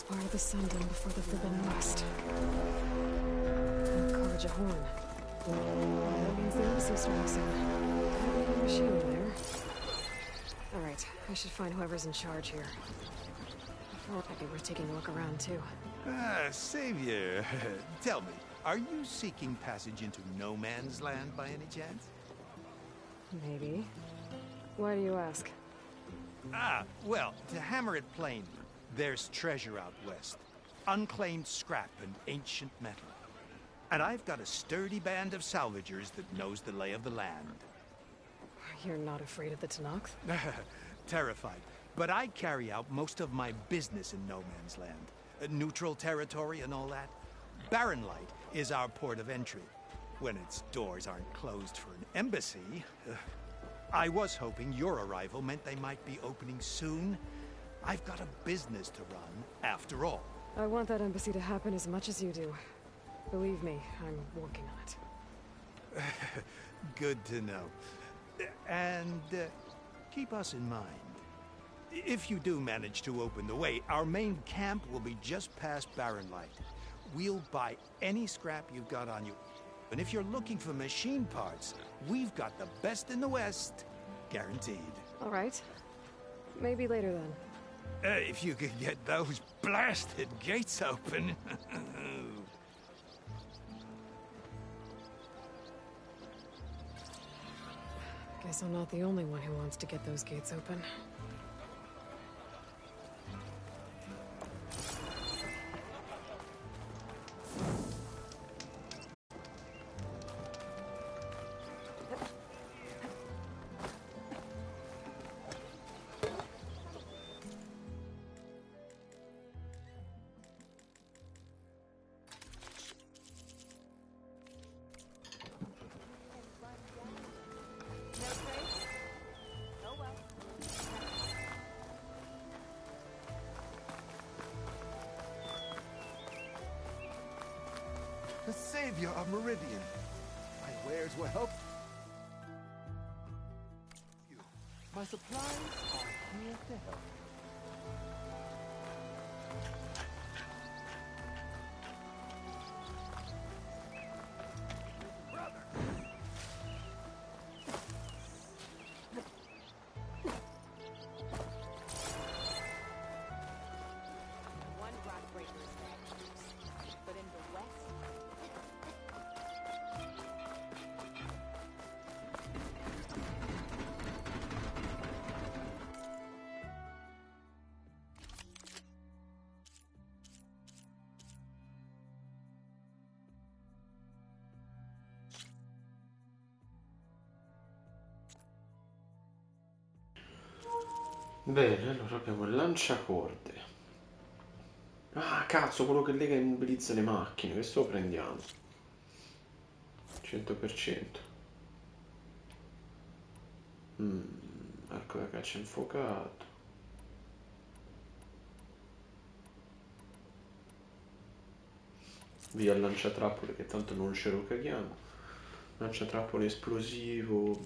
Part of the Sundom before the Forbidden West. Encourage a horn. That means the embassy storm soon. Maybe a machine there. Alright, I should find whoever's in charge here. Maybe we're taking a look around too. Savior, tell me, are you seeking passage into no man's land by any chance? Maybe. Why do you ask? Well, to hammer it plainly, there's treasure out west. Unclaimed scrap and ancient metal. And I've got a sturdy band of salvagers that knows the lay of the land. You're not afraid of the Tenakth? Terrified. But I carry out most of my business in no man's land. Neutral territory and all that. Barren Light is our port of entry. When its doors aren't closed for an embassy. I was hoping your arrival meant they might be opening soon. I've got a business to run, after all. I want that embassy to happen as much as you do. Believe me, I'm working on it. Good to know. And keep us in mind. If you do manage to open the way, our main camp will be just past Barren Light. We'll buy any scrap you've got on you. And if you're looking for machine parts, we've got the best in the West. Guaranteed. All right. Maybe later then. If you could get those blasted gates open. Guess I'm not the only one who wants to get those gates open. The savior of Meridian. My wares will help you. My supplies are here to help. One rockbreaker is bad, but in the west. Bene, allora abbiamo il lanciacorde. Ah, cazzo, quello che lega e immobilizza le macchine. Questo lo prendiamo. 100%. Arco da caccia infuocato. Via il lanciatrappole che tanto non ce lo caghiamo. Lanciatrappole esplosivo.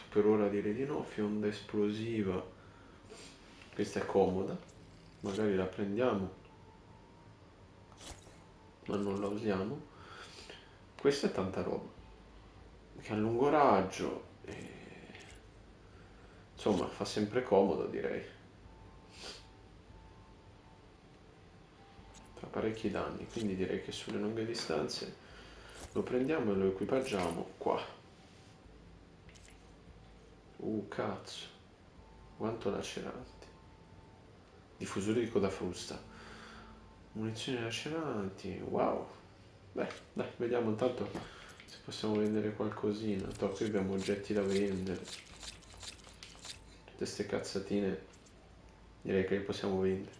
Per ora direi di no. Fionda esplosiva. Questa è comoda, magari la prendiamo, ma non la usiamo. Questa è tanta roba, che a lungo raggio, insomma fa sempre comodo direi. Fa parecchi danni, quindi direi che sulle lunghe distanze lo prendiamo e lo equipaggiamo qua. Cazzo, quanto lacerante. Diffusore di coda frusta, munizioni laceranti, wow. Beh, dai, vediamo intanto se possiamo vendere qualcosina. Qui abbiamo oggetti da vendere, tutte queste cazzatine direi che le possiamo vendere.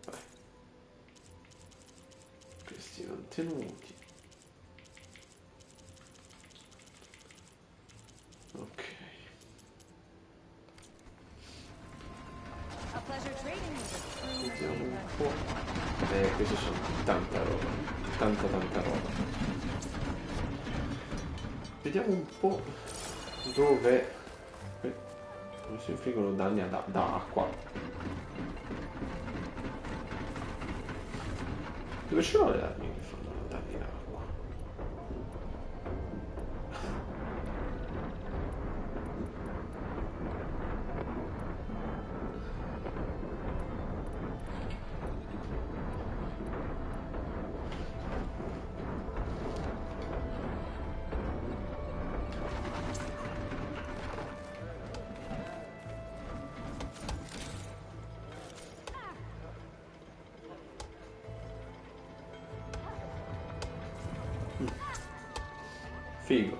Vai. Questi mantenuti. Ok. Vediamo un po'. Questi sono tanta roba. Tanta roba. Vediamo un po' dove Come si infliggono danni da acqua. Dove ci sono le armi che fanno danni da acqua? Figo.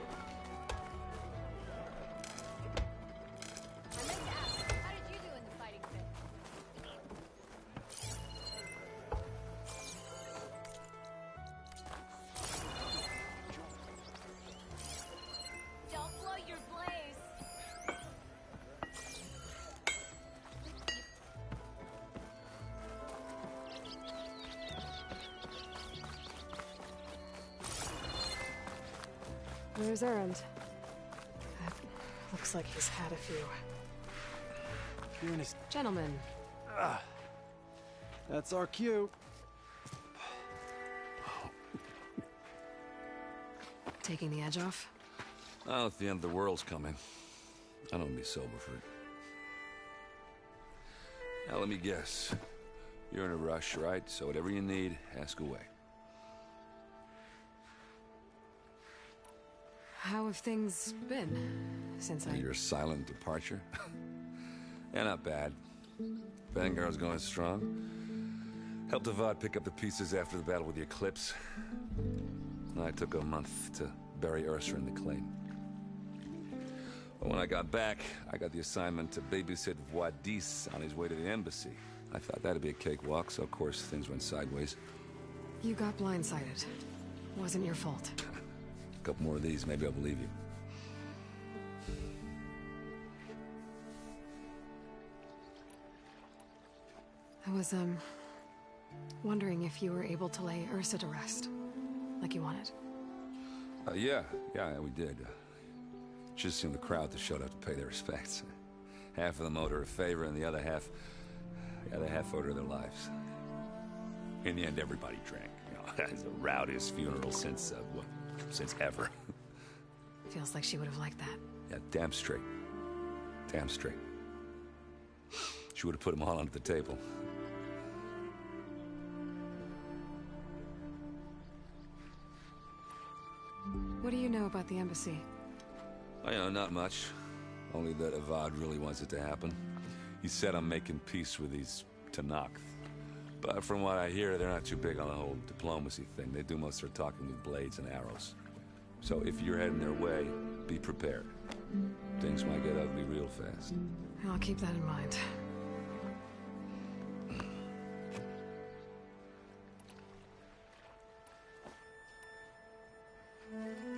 Where's Errand? Looks like he's had a few. Gentlemen. That's our cue. Taking the edge off? Oh, if the end of the world's coming, I don't be sober for it. Now, let me guess. You're in a rush, right? So whatever you need, ask away. How have things been since Your silent departure? Yeah, not bad. Vanguard's going strong. Helped Avad pick up the pieces after the battle with the Eclipse. I took a month to bury Ursa in the claim. But when I got back, I got the assignment to babysit Wadis on his way to the embassy. I thought that'd be a cakewalk, so of course things went sideways. You got blindsided. Wasn't your fault. A couple more of these, maybe I'll believe you. I was, wondering if you were able to lay Ursa to rest, like you wanted. Yeah, we did. Just seemed the crowd that showed up to pay their respects. Half of them owed her a favor, and the other half owed her their lives. In the end, everybody drank. It's the rowdiest funeral since ever. Feels like she would have liked that. Yeah, damn straight. Damn straight. She would have put them all onto the table. What do you know about the embassy? Oh, not much. Only that Avad really wants it to happen. He said I'm making peace with these Tanakh. But from what I hear, they're not too big on the whole diplomacy thing. They do most of their talking with blades and arrows. So if you're heading their way, be prepared. Things might get ugly real fast. I'll keep that in mind.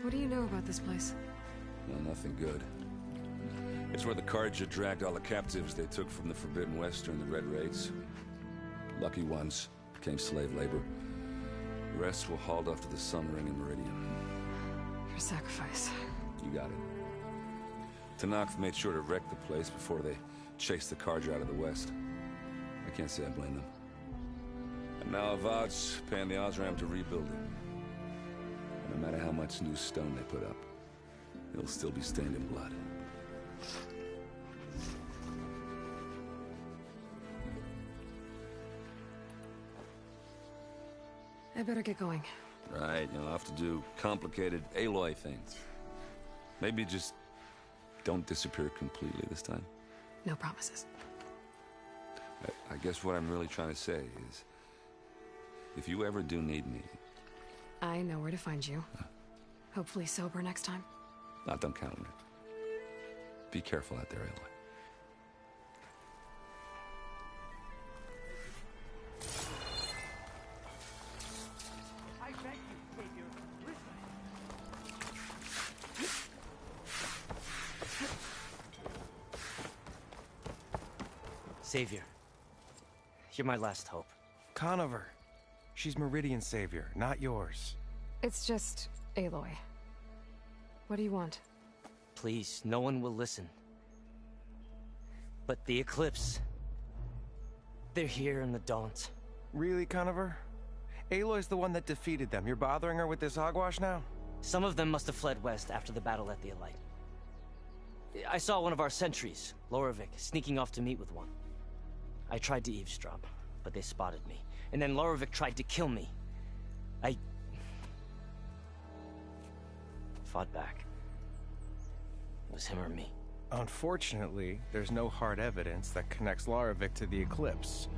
What do you know about this place? Well, nothing good. It's where the Carja dragged all the captives they took from the Forbidden West during the Red Raids. Lucky ones became slave labor. The rest were hauled off to the Sun Ring and Meridian. For sacrifice. You got it. Tanakh made sure to wreck the place before they chased the Carja out of the West. I can't say I blame them. And now Avad's paying the Osram to rebuild it. And no matter how much new stone they put up, it'll still be stained in blood. I better get going. Right, you'll have to do complicated Aloy things. Maybe just don't disappear completely this time. No promises. I guess what I'm really trying to say is, if you ever do need me... I know where to find you. Hopefully sober next time. Don't count on it. Be careful out there, Aloy. Savior, you're my last hope. Conover. She's Meridian's savior, not yours. It's just Aloy. What do you want? Please, no one will listen. But the Eclipse... they're here in the Daunt. Really, Conover? Aloy's the one that defeated them. You're bothering her with this hogwash now? Some of them must have fled west after the battle at the Elite. I saw one of our sentries, Lorovic, sneaking off to meet with one. I tried to eavesdrop, but they spotted me. And then Lorovic tried to kill me. I... fought back. It was him or me. Unfortunately, there's no hard evidence that connects Lorovic to the Eclipse.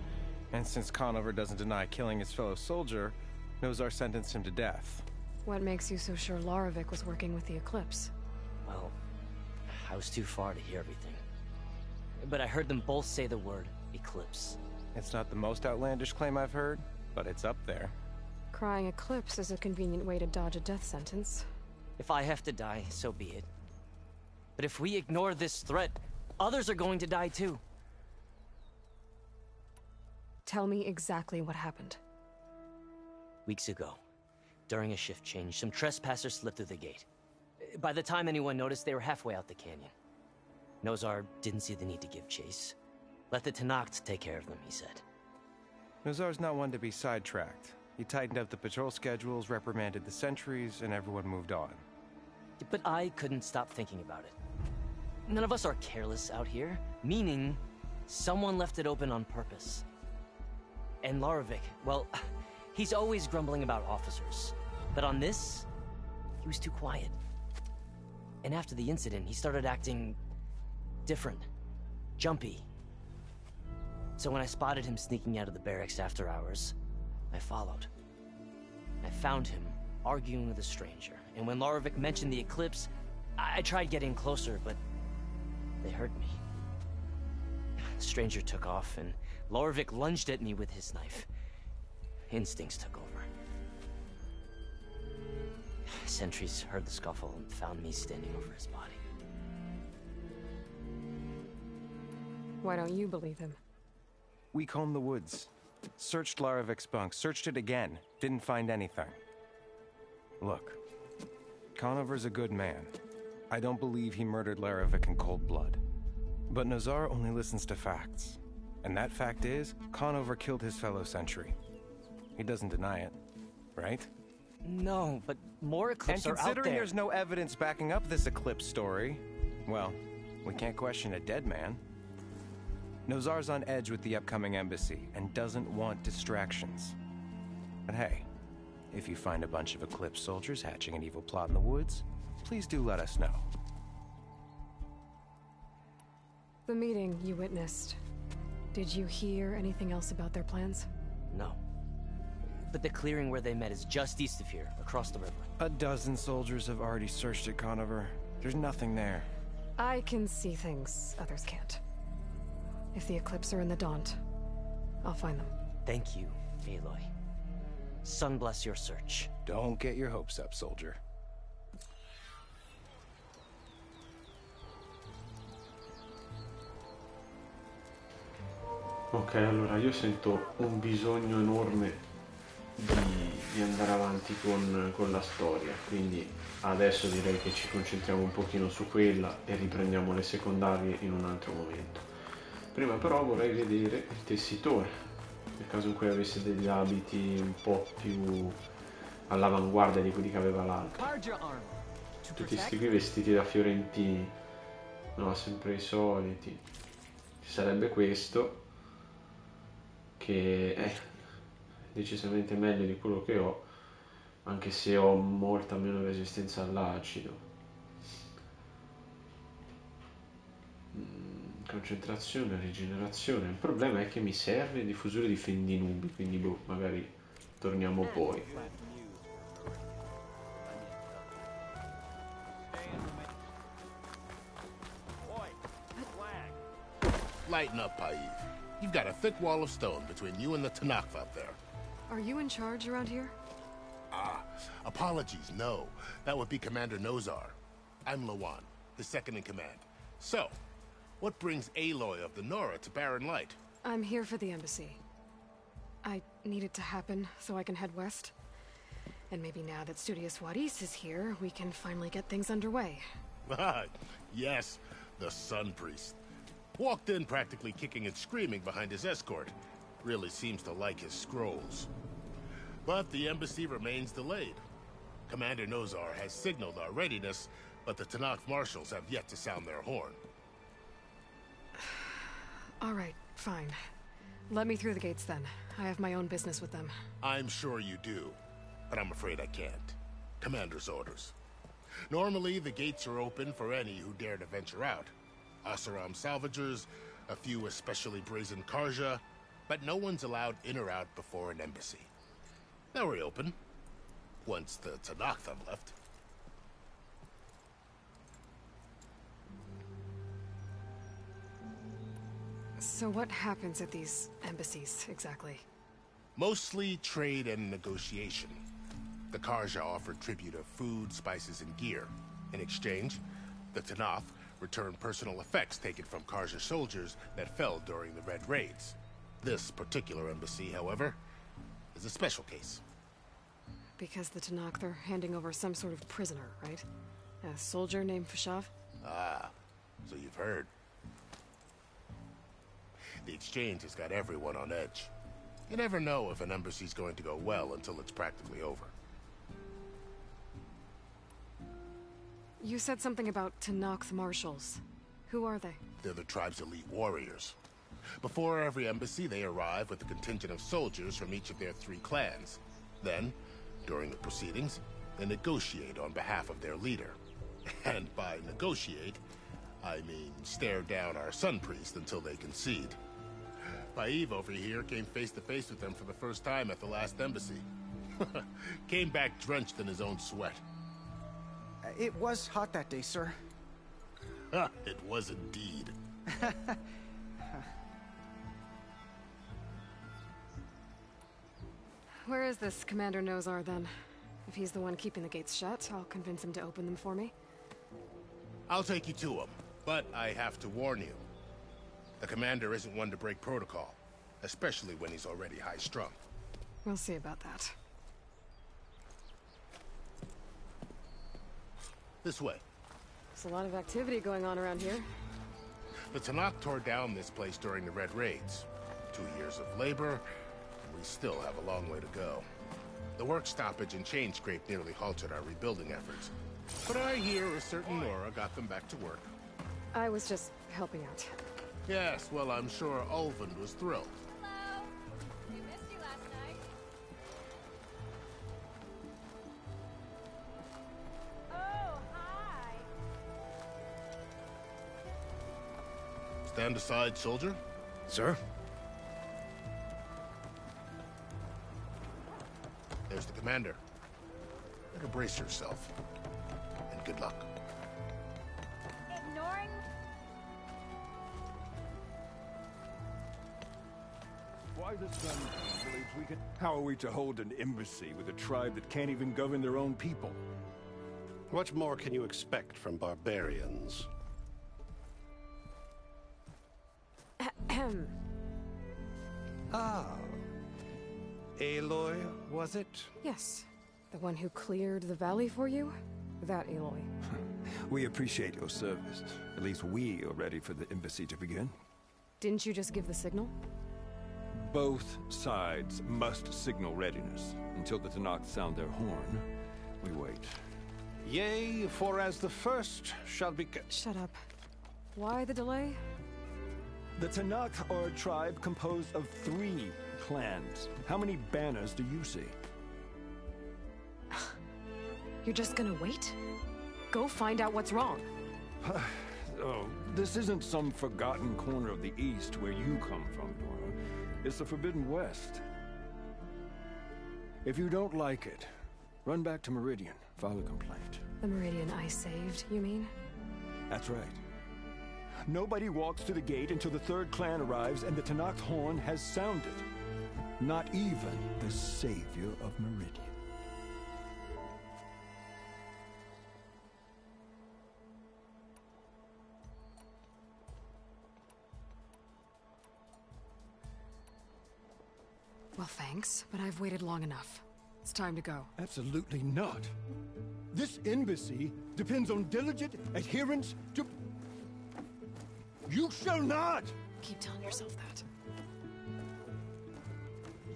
And since Conover doesn't deny killing his fellow soldier, Nozar sentenced him to death. What makes you so sure Lorovic was working with the Eclipse? Well, I was too far to hear everything. But I heard them both say the word Eclipse. It's not the most outlandish claim I've heard, but it's up there. Crying Eclipse is a convenient way to dodge a death sentence. If I have to die, so be it. But if we ignore this threat, others are going to die too. Tell me exactly what happened. Weeks ago, during a shift change, some trespassers slipped through the gate. By the time anyone noticed, they were halfway out the canyon. Nozar didn't see the need to give chase. Let the Tenakth take care of them, he said. Nozar's not one to be sidetracked. He tightened up the patrol schedules, reprimanded the sentries, and everyone moved on. But I couldn't stop thinking about it. None of us are careless out here, meaning someone left it open on purpose. And Lorovic, well, he's always grumbling about officers. But on this, he was too quiet. And after the incident, he started acting different, jumpy. So when I spotted him sneaking out of the barracks after hours, I followed. I found him arguing with a stranger. And when Lorovic mentioned the Eclipse, I tried getting closer, but they heard me. The stranger took off, and Lorovic lunged at me with his knife. Instincts took over. Sentries heard the scuffle and found me standing over his body. Why don't you believe him? We combed the woods. Searched Larovic's bunk. Searched it again. Didn't find anything. Look. Conover's a good man. I don't believe he murdered Larovic in cold blood. But Nozar only listens to facts. And that fact is, Conover killed his fellow sentry. He doesn't deny it, right? No, but more Eclipse are out there. And considering there's no evidence backing up this Eclipse story, well, we can't question a dead man. Nozar's on edge with the upcoming embassy and doesn't want distractions. But hey, if you find a bunch of Eclipse soldiers hatching an evil plot in the woods, please do let us know. The meeting you witnessed. Did you hear anything else about their plans? No. But the clearing where they met is just east of here, across the river. A dozen soldiers have already searched it, Conover. There's nothing there. I can see things others can't. If the Eclipse are in the Daunt, I'll find them. Thank you, Aloy. Sun bless your search. Don't get your hopes up, soldier. Ok, allora io sento un bisogno enorme di andare avanti con la storia, quindi adesso direi che ci concentriamo un pochino su quella e riprendiamo le secondarie in un altro momento. Prima però vorrei vedere il tessitore, nel caso in cui avesse degli abiti un po' più all'avanguardia di quelli che aveva l'altro. Tutti questi qui vestiti da fiorentini, no, sempre i soliti. Ci sarebbe questo, che è decisamente meglio di quello che ho, anche se ho molta meno resistenza all'acido. Concentrazione, rigenerazione. Il problema è che mi serve diffusore di fendinubi, quindi boh, magari torniamo poi. Lighten up, Paiv. You've got a thick wall of stone between you and the Tenakth up there. Are you in charge around here? Ah, apologies, no. That would be Commander Nozar. I'm Lawan, the second in command. So, what brings Aloy of the Nora to Barren Light? I'm here for the embassy. I need it to happen so I can head west. And maybe now that Studious Wadis is here, we can finally get things underway. Ah, yes, the Sun Priest. Walked in practically kicking and screaming behind his escort. Really seems to like his scrolls. But the embassy remains delayed. Commander Nozar has signaled our readiness, but the Tanakh marshals have yet to sound their horn. All right, fine. Let me through the gates then. I have my own business with them. I'm sure you do, but I'm afraid I can't. Commander's orders. Normally, the gates are open for any who dare to venture out. Asaram salvagers, a few especially brazen Karja, but no one's allowed in or out before an embassy. They'll reopen, once the Tanakh have left. So what happens at these embassies, exactly? Mostly trade and negotiation. The Karja offered tribute of food, spices, and gear. In exchange, the Tanakh returned personal effects taken from Karja soldiers that fell during the Red Raids. This particular embassy, however, is a special case. Because the Tanakh, they're handing over some sort of prisoner, right? A soldier named Fashav? Ah, so you've heard. The exchange has got everyone on edge. You never know if an embassy's going to go well until it's practically over. You said something about Tanakh marshals. Who are they? They're the tribe's elite warriors. Before every embassy, they arrive with a contingent of soldiers from each of their 3 clans. Then, during the proceedings, they negotiate on behalf of their leader. And by negotiate, I mean stare down our sun priest until they concede. Paiv over here came face to face with them for the first time at the last embassy. Came back drenched in his own sweat. It was hot that day, sir. It was indeed. Where is this Commander Nozar, then? If he's the one keeping the gates shut, I'll convince him to open them for me. I'll take you to him, but I have to warn you. The commander isn't one to break protocol, especially when he's already high-strung. We'll see about that. This way. There's a lot of activity going on around here. The Tanakh tore down this place during the Red Raids. 2 years of labor, and we still have a long way to go. The work stoppage and chain scrape nearly halted our rebuilding efforts. But I hear a certain Nora got them back to work. I was just helping out. Yes, well, I'm sure Ulvund was thrilled. Hello. We missed you last night. Oh, hi. Stand aside, soldier. Sir? There's the commander. Better brace yourself. And good luck. Ignoring... Why the sun believes we can... How are we to hold an embassy with a tribe that can't even govern their own people? What more can you expect from barbarians? Ahem. Ah. Aloy, was it? Yes. The one who cleared the valley for you? That Aloy. We appreciate your service. At least we are ready for the embassy to begin. Didn't you just give the signal? Both sides must signal readiness. Until the Tanakh sound their horn, we wait. Yea, for as the first shall be... Shut up. Why the delay? The Tanakh are a tribe composed of 3 clans. How many banners do you see? You're just gonna wait? Go find out what's wrong. Oh, this isn't some forgotten corner of the East where you come from, Nora. It's the Forbidden West. If you don't like it, run back to Meridian, file a complaint. The Meridian I saved, you mean? That's right. Nobody walks to the gate until the 3rd clan arrives and the Tanakh horn has sounded. Not even the savior of Meridian. Well, thanks, but I've waited long enough. It's time to go. Absolutely not. This embassy depends on diligent adherence to... You shall not! Keep telling yourself that.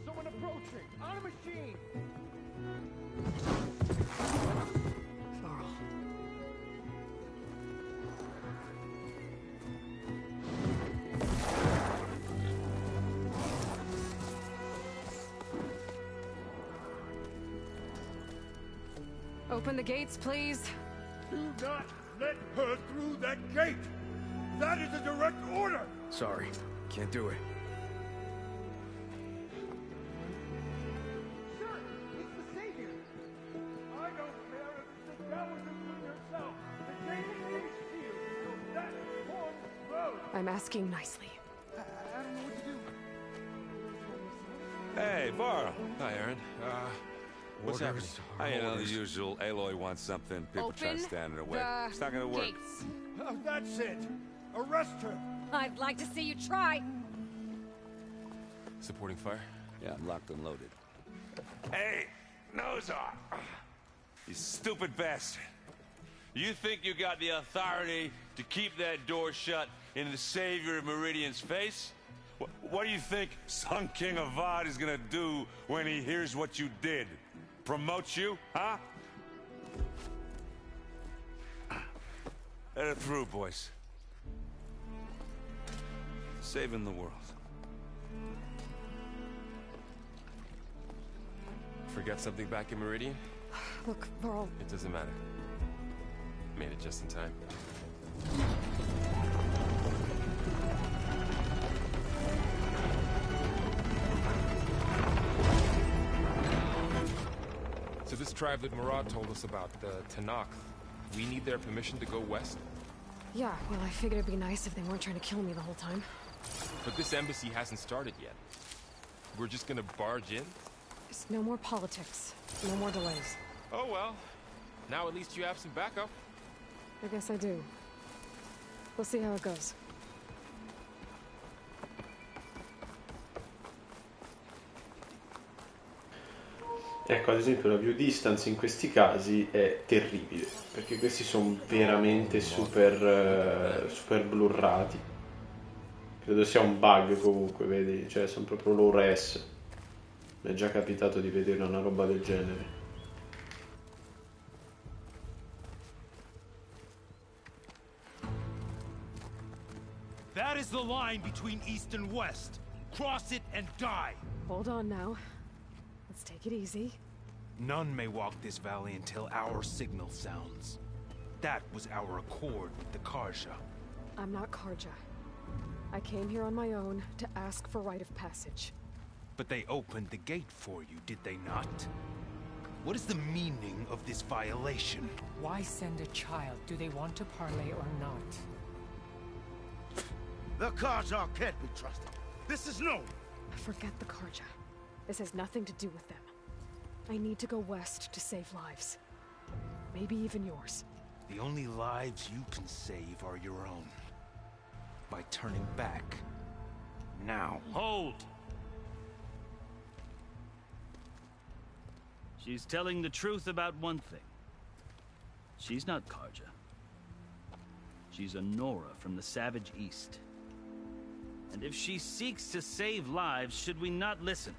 Someone approaching! On a machine! Varl. Open the gates, please. Do not let her through that gate! That is a direct order! Sorry, can't do it. Sir, it's the Savior! I don't care if it's the devil you yourself! The gate is sealed, so that one road! I'm asking nicely. I don't know what to do. Hey, Varl. Hi, Aaron. What's happening? I know the usual. Aloy wants something. People try to stand in her way. It's not gonna work. Gates. Oh, that's it! Arrest her! I'd like to see you try. Supporting fire? Yeah, I'm locked and loaded. Hey, nose off! You stupid bastard. You think you got the authority to keep that door shut in the Savior of Meridian's face? What do you think Sun King Avad is gonna do when he hears what you did? Promote you, huh? Let it through, boys. Saving the world. Forget something back in Meridian? Look, Varl. It doesn't matter. Made it just in time. So this tribe that Murad told us about, the Tanakh, we need their permission to go west? Yeah, well, I figured it'd be nice if they weren't trying to kill me the whole time. But this embassy hasn't started yet. We're just gonna barge in? It's no more politics. No more delays. Oh well. Now at least you have some backup. I guess I do. We'll see how it goes. Ecco, ad esempio la view distance in questi casi è terribile, perché questi sono veramente super blurrati. Credo sia un bug comunque, vedi? Cioè sono proprio low res. Mi è già capitato di vedere una roba del genere. That is the line between east and west. Cross it and die. Hold on now. Let's take it easy. None may walk this valley until our signal sounds. That was our accord with the Karja. I'm not Karja. I came here on my own to ask for rite of passage. But they opened the gate for you, did they not? What is the meaning of this violation? Why send a child? Do they want to parley or not? The Karja can't be trusted. This is known. Forget the Karja. This has nothing to do with them. I need to go west to save lives. Maybe even yours. The only lives you can save are your own. By turning back. Now. Hold! She's telling the truth about one thing. She's not Karja. She's a Nora from the Savage East. And if she seeks to save lives, should we not listen?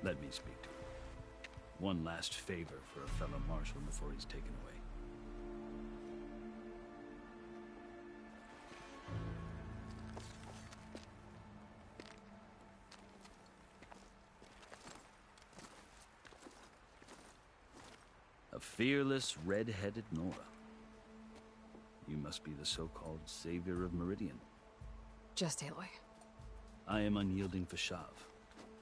Let me speak to her. One last favor for a fellow marshal before he's taken away. A fearless, red-headed Nora. You must be the so-called savior of Meridian. Just Aloy. I am unyielding Fashav.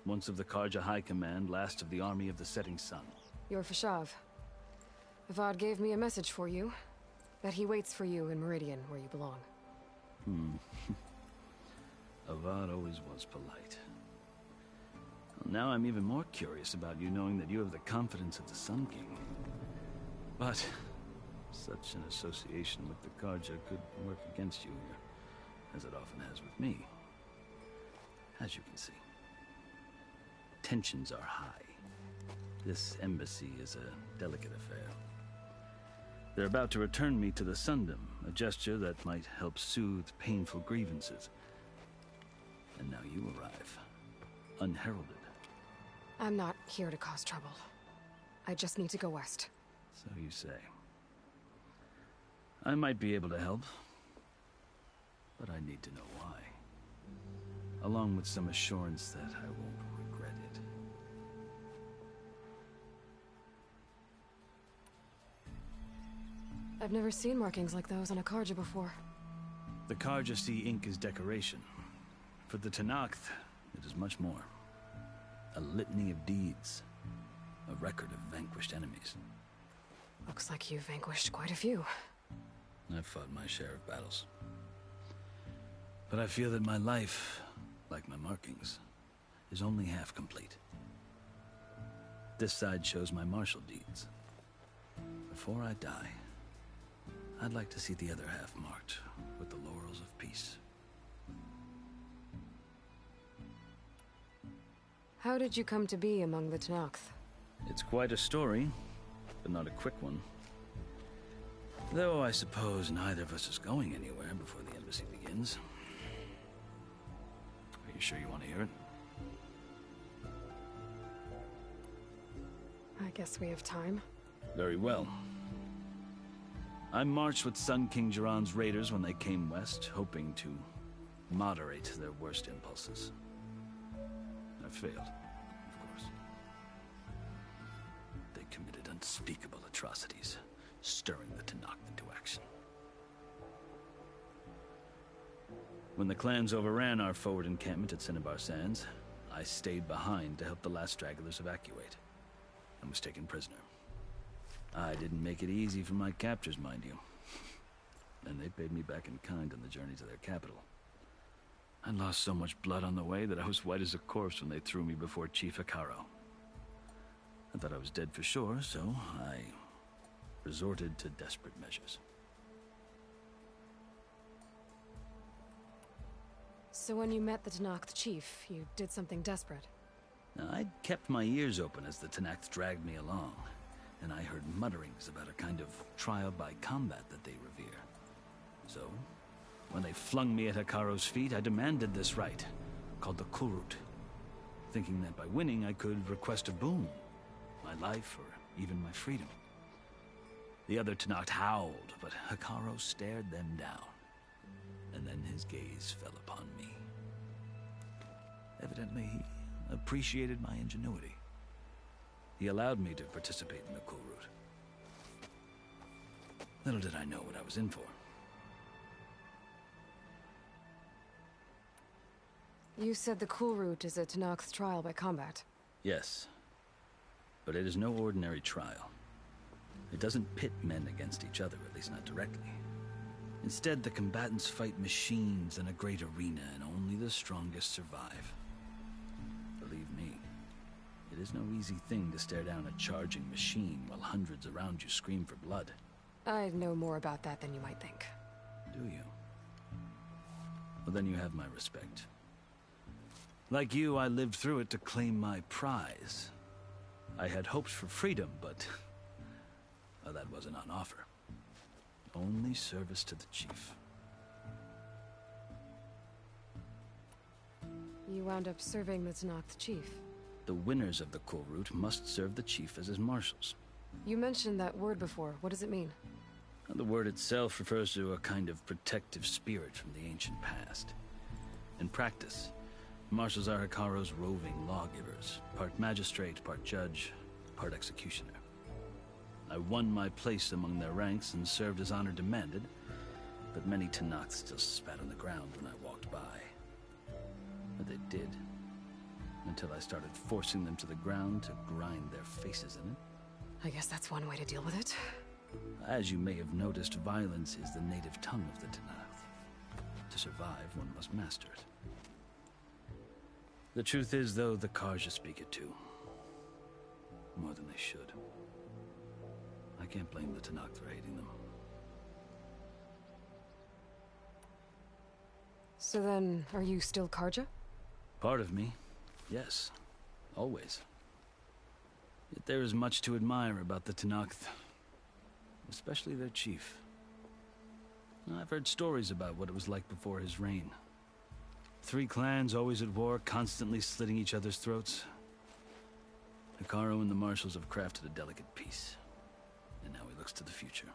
Once of the Karja High Command, last of the army of the setting sun. You're Fashav. Avad gave me a message for you. That he waits for you in Meridian, where you belong. Avad always was polite. Well, now I'm even more curious about you, knowing that you have the confidence of the Sun King. But such an association with the Karja could work against you here, as it often has with me. As you can see. Tensions are high. This embassy is a delicate affair. They're about to return me to the Sundom, a gesture that might help soothe painful grievances. And now you arrive, unheralded. I'm not here to cause trouble. I just need to go west. So you say. I might be able to help, but I need to know why. Along with some assurance that I won't regret it. I've never seen markings like those on a Karja before. The Karja see ink as decoration. For the Tenakth, it is much more. A litany of deeds. A record of vanquished enemies. Looks like you've vanquished quite a few. I've fought my share of battles. But I feel that my life, like my markings, is only half complete. This side shows my martial deeds. Before I die, I'd like to see the other half marked with the laurels of peace. How did you come to be among the Tenakth? It's quite a story, but not a quick one. Though I suppose neither of us is going anywhere before the embassy begins. Are you sure you want to hear it? I guess we have time. Very well. I marched with Sun King Jiran's raiders when they came west, hoping to moderate their worst impulses. I failed, of course. They committed unspeakable atrocities, stirring the Tenakth into action. When the clans overran our forward encampment at Cinnabar Sands, I stayed behind to help the last stragglers evacuate, and was taken prisoner. I didn't make it easy for my captors, mind you. And they paid me back in kind on the journey to their capital. I lost so much blood on the way that I was white as a corpse when they threw me before Chief Hikaro. I thought I was dead for sure, so I resorted to desperate measures. So when you met the Tenakth chief, you did something desperate? Now, I'd kept my ears open as the Tenakth dragged me along, and I heard mutterings about a kind of trial by combat that they revere. So, when they flung me at Hikaro's feet, I demanded this right, called the Kurut, thinking that by winning I could request a boon, my life or even my freedom. The other Tenakth howled, but Hikaro stared them down, and then his gaze fell upon me. Evidently, he appreciated my ingenuity. He allowed me to participate in the Kurut. Little did I know what I was in for. You said the Kurut is a Tenakth trial by combat. Yes, but it is no ordinary trial. It doesn't pit men against each other, at least not directly. Instead, the combatants fight machines in a great arena, and only the strongest survive. Believe me, it is no easy thing to stare down a charging machine while hundreds around you scream for blood. I know more about that than you might think. Do you? Well, then you have my respect. Like you, I lived through it to claim my prize. I had hoped for freedom, but well, that wasn't on offer. Only service to the chief. You wound up serving the Tenakth chief. The winners of the Kurut must serve the chief as his marshals. You mentioned that word before. What does it mean? The word itself refers to a kind of protective spirit from the ancient past. In practice, marshals are Hikaro's roving lawgivers, part magistrate, part judge, part executioner. I won my place among their ranks and served as honor demanded, but many Tenakth still spat on the ground when I walked by. But they did, until I started forcing them to the ground to grind their faces in it. I guess that's one way to deal with it. As you may have noticed, violence is the native tongue of the Tenakth. To survive, one must master it. The truth is, though, the Karja speak it too. More than they should. I can't blame the Tenakth for hating them. So then, are you still Karja? Part of me, yes. Always. Yet there is much to admire about the Tenakth. especially their chief. I've heard stories about what it was like before his reign. 3 clans always at war, constantly slitting each other's throats. Hekarro and the Marshals have crafted a delicate peace, and now he looks to the future.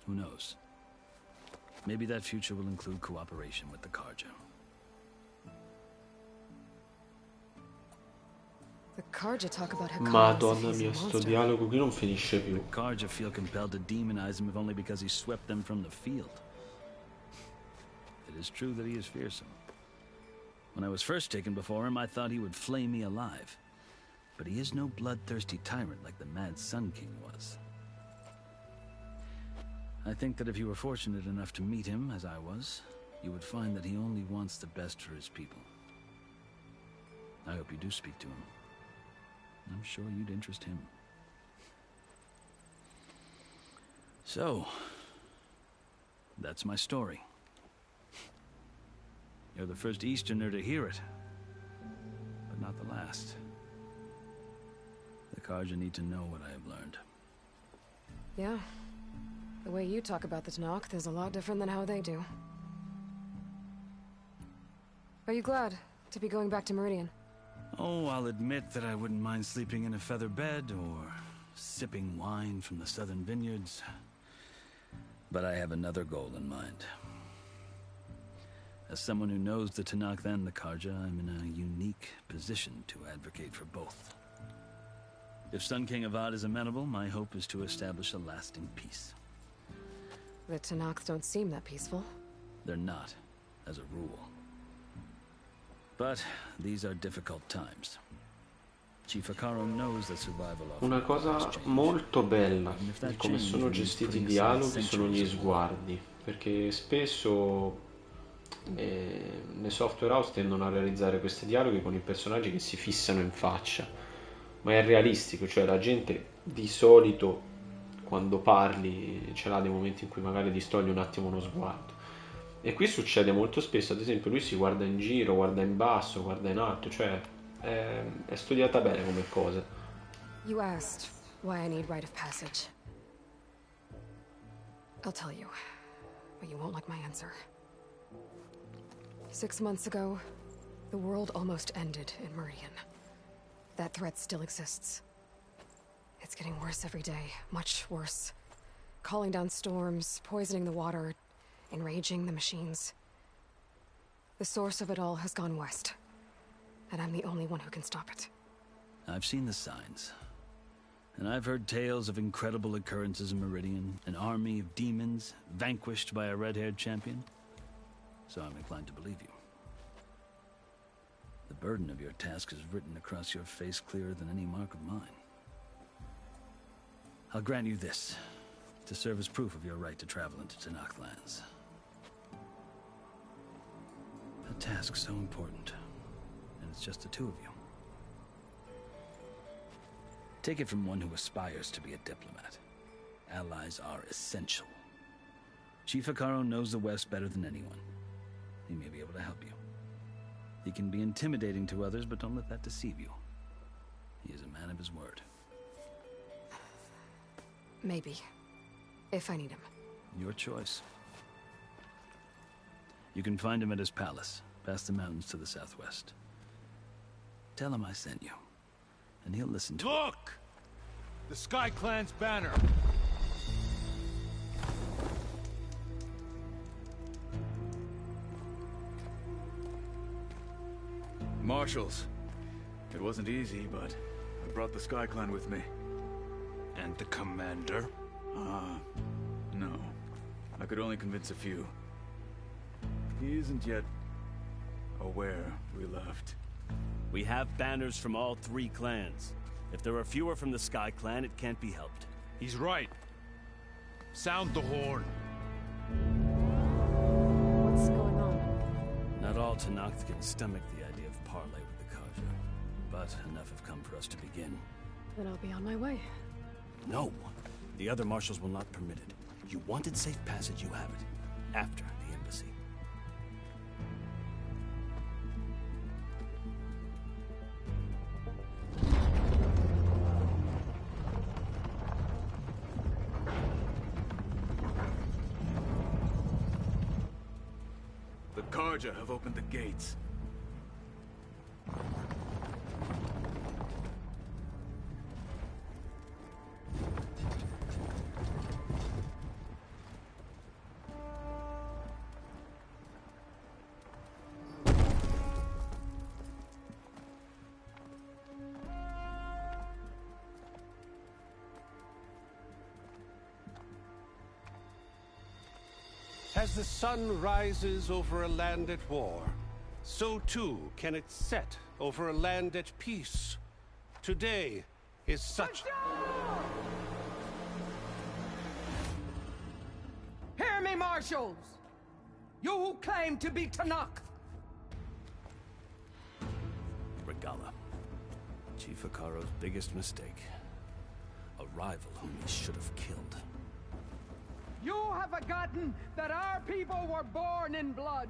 Who knows? Maybe that future will include cooperation with the Carja. The Carja talk about Hekarro. Madonna mia, sto dialogo qui non finisce più. The Carja feel compelled to demonize him if only because he swept them from the field. It is true that he is fearsome. When I was first taken before him, I thought he would flay me alive. But he is no bloodthirsty tyrant like the Mad Sun King was. I think that if you were fortunate enough to meet him, as I was, you would find that he only wants the best for his people. I hope you do speak to him. I'm sure you'd interest him. So, that's my story. You're the first Easterner to hear it, but not the last. The Carja need to know what I have learned. Yeah. The way you talk about the Tanakh is a lot different than how they do. Are you glad to be going back to Meridian? Oh, I'll admit that I wouldn't mind sleeping in a feather bed or sipping wine from the southern vineyards. But I have another goal in mind. As someone who knows the Tanakh and the Carja, I'm in a unique position to advocate for both. If Sun King Avad is amenable, my hope is to establish a lasting peace. The Tanakh don't seem that peaceful. They're not, as a rule. But these are difficult times. Chief Hekarro knows that survival often Una cosa molto bella di come sono gestiti i dialoghi sono gli sguardi, perché spesso le software house tendono a realizzare questi dialoghi con i personaggi che si fissano in faccia, ma è realistico, cioè la gente di solito quando parli ce l'ha dei momenti in cui magari distoglie un attimo uno sguardo, e qui succede molto spesso. Ad esempio lui si guarda in giro, guarda in basso, guarda in alto, cioè è studiata bene come cosa. You asked why I need rite of passage. I'll tell you, but you won't like my answer. 6 months ago, the world almost ended in Meridian. That threat still exists. It's getting worse every day, much worse. Calling down storms, poisoning the water, enraging the machines. The source of it all has gone west, and I'm the only one who can stop it. I've seen the signs. And I've heard tales of incredible occurrences in Meridian, an army of demons vanquished by a red-haired champion. So I'm inclined to believe you. The burden of your task is written across your face clearer than any mark of mine. I'll grant you this, to serve as proof of your right to travel into Tanakh lands. A task so important, and it's just the two of you. Take it from one who aspires to be a diplomat. Allies are essential. Chief Hekarro knows the West better than anyone. He may be able to help you. He can be intimidating to others, but don't let that deceive you. He is a man of his word. Maybe. If I need him. Your choice. You can find him at his palace, past the mountains to the southwest. Tell him I sent you, and he'll listen to Look! The Sky Clan's banner! Marshals. It wasn't easy, but I brought the Sky Clan with me. And the commander? No. I could only convince a few. He isn't yet aware we left. We have banners from all 3 clans. If there are fewer from the Sky Clan, it can't be helped. He's right. Sound the horn. What's going on? Not all Tanakh can stomach the idea of parley with the Carja, but enough have come for us to begin. Then I'll be on my way. No. The other marshals will not permit it. You wanted safe passage, you have it. After the embassy. Karja have opened the gates. As the sun rises over a land at war, so too can it set over a land at peace. Today is such... Hear me, marshals! You who claim to be Tanakh! Regala. Chief Hikaro's biggest mistake. A rival whom he should have killed. You have forgotten that our people were born in blood.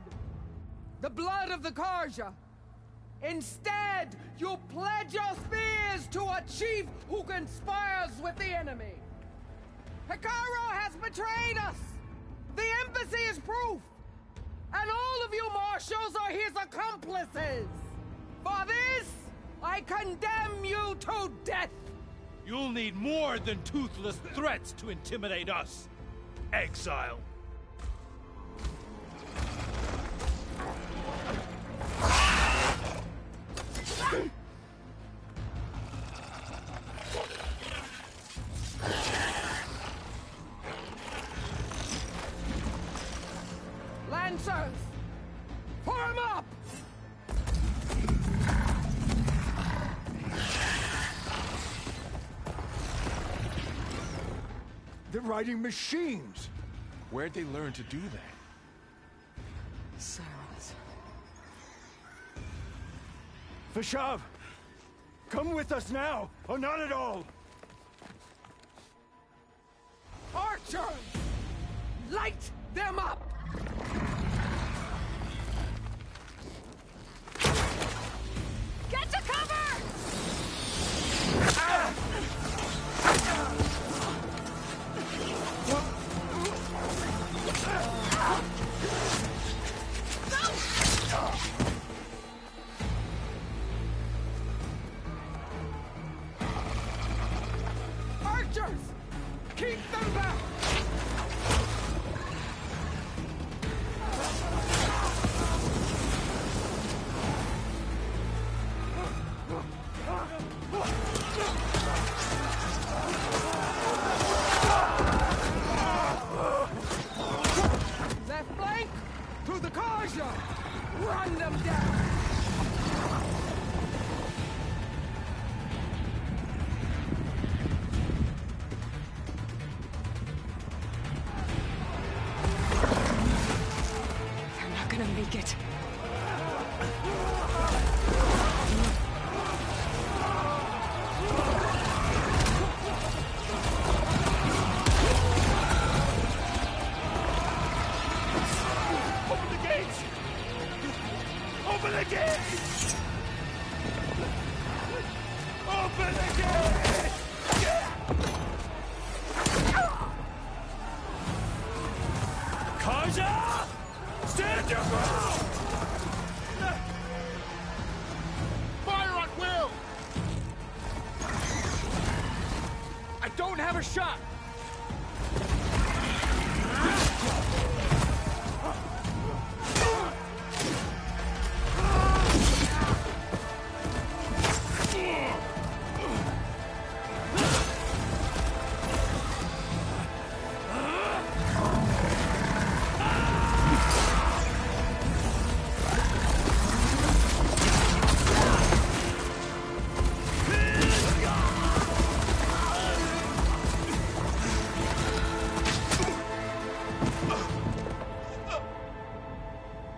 The blood of the Karja. Instead, you pledge your spears to a chief who conspires with the enemy. Hikaro has betrayed us. The embassy is proof. And all of you marshals are his accomplices. For this, I condemn you to death. You'll need more than toothless threats to intimidate us. Exile. Lancers, form up! They're riding machines. Where'd they learn to do that? Silence. Vashav! Come with us now, or not at all! Archers! Light them up! Get to cover! Archers! Keep them back! Left flank! To the Karja! Run them down! They're not gonna make it. Open the gates! Open the gates! Open the gates! Karja! Stand your ground! Fire at will! I don't have a shot!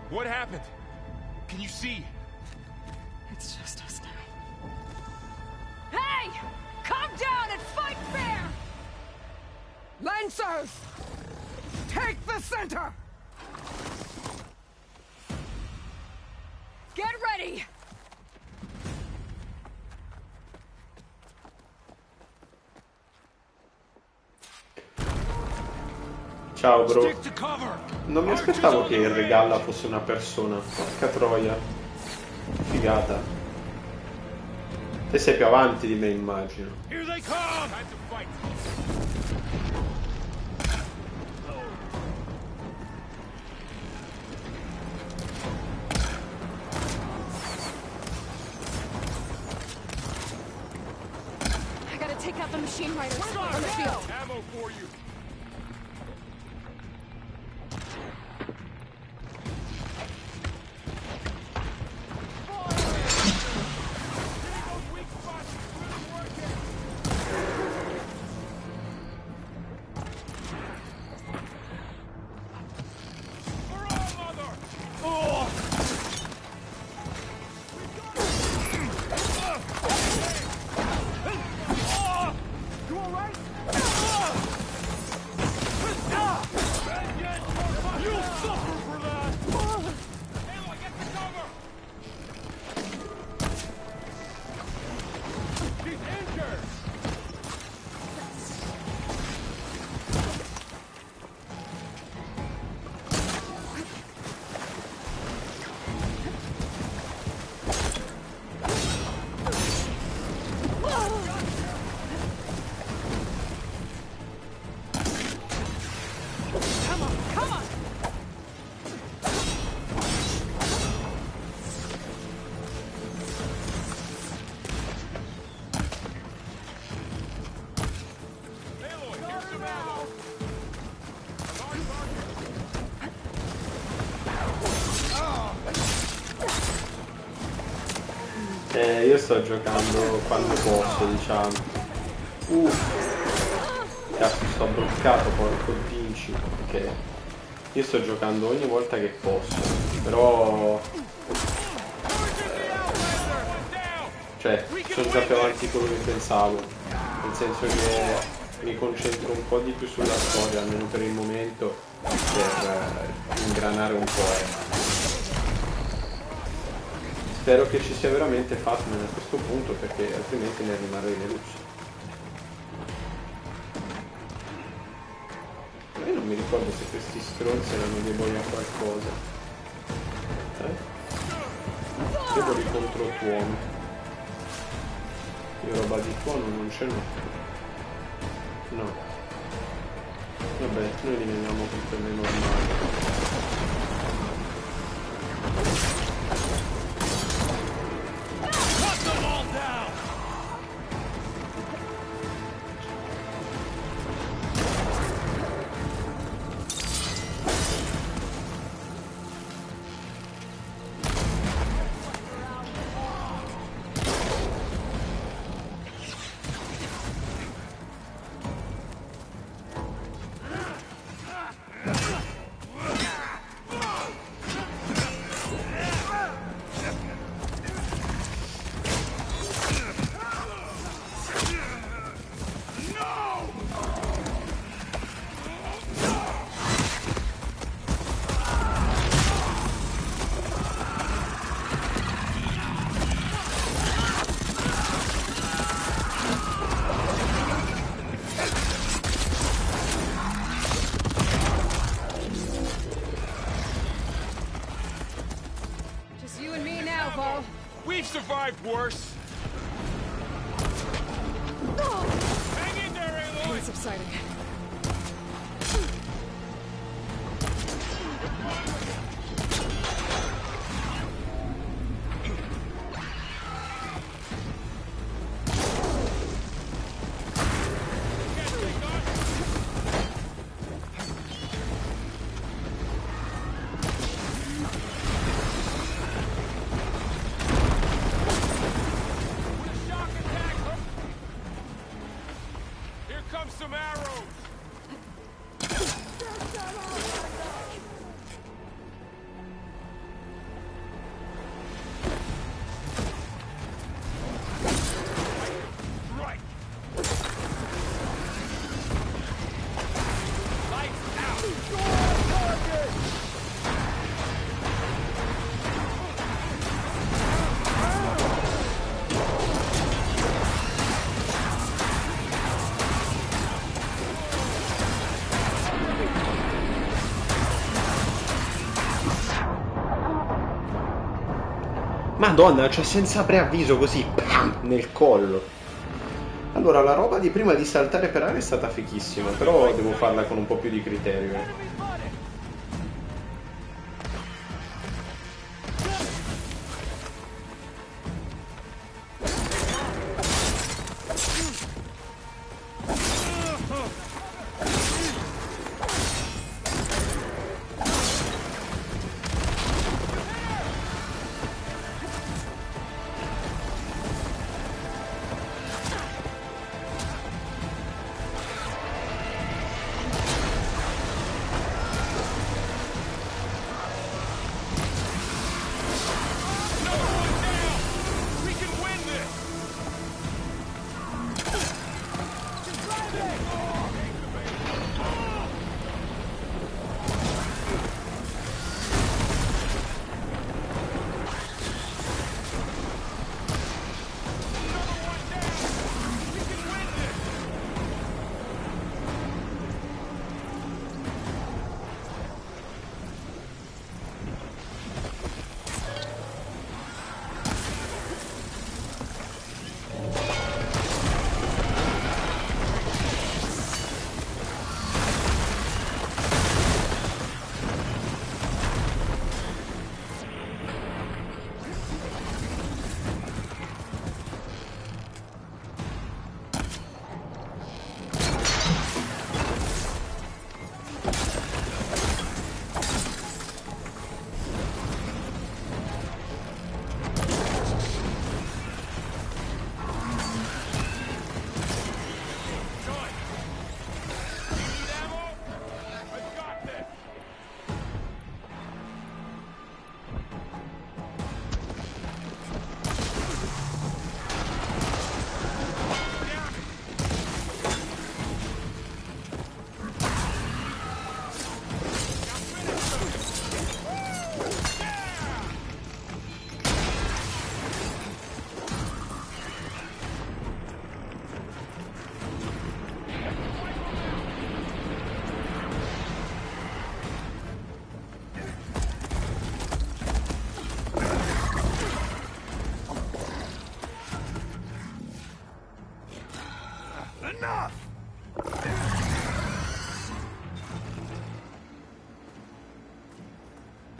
What happened? Can you see? It's just us now. Hey! Calm down and fight fair! Lancers! Take the center! Get ready! Ciao bro. Non mi aspettavo che il regalla fosse una persona. Porca troia. Figata. Te sei più avanti di me, immagino. Here they come! Time to fight. I gotta take out the machine riders on the field. Ammo for you. Io sto giocando quando posso, diciamo. Cazzo, sto bloccato, porco dinci. Ok. Io sto giocando ogni volta che posso. Però... cioè, sono già più avanti di quello che pensavo. Nel senso che mi concentro un po' di più sulla storia, almeno per il momento, per ingranare un po'. Spero che ci sia veramente Fatman a questo punto, perché altrimenti ne rimarrei deluso. Io non mi ricordo se questi stronzi erano deboli a qualcosa. Deboli contro tuono. Io roba di tuono non ce l'ho. No. Vabbè, noi rimaniamo con quelle normali. We've survived worse. Hang in there, Aloy! It's subsiding. Some arrows! Madonna, cioè senza preavviso così, pam, nel collo. Allora, la roba di prima di saltare per aria è stata fichissima, però devo farla con un po' più di criterio.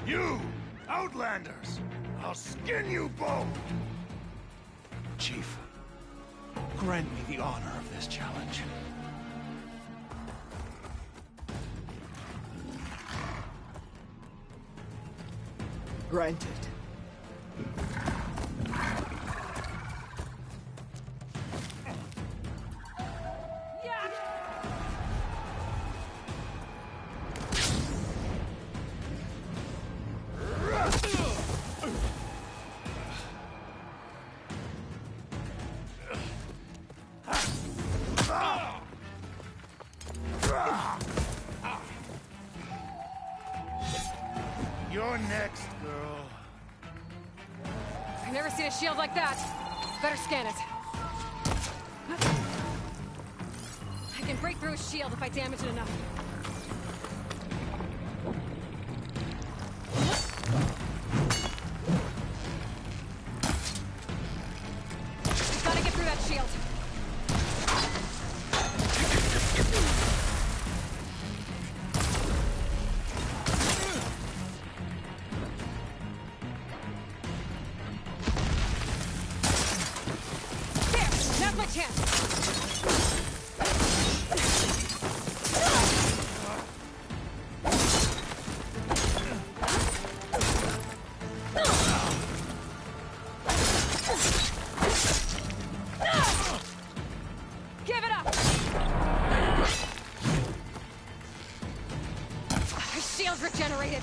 You, Outlanders! I'll skin you both! Chief, grant me the honor of this challenge. Granted. You're next, girl. I've never seen a shield like that. Better scan it. I can break through a shield if I damage it enough. I've gotta get through that shield. Now's my chance! Give it up! My shield's regenerated!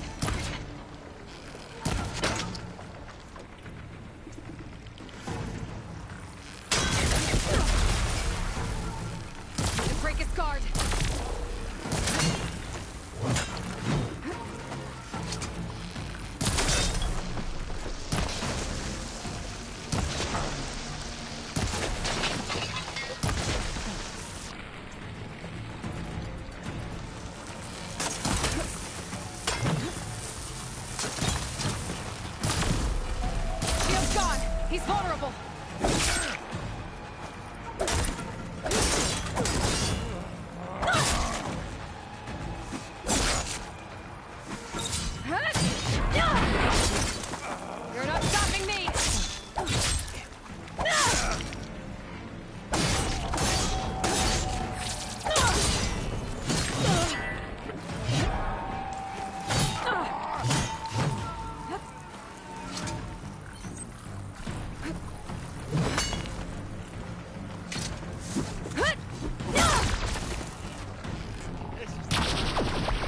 gone! He's vulnerable! You're not stopping me!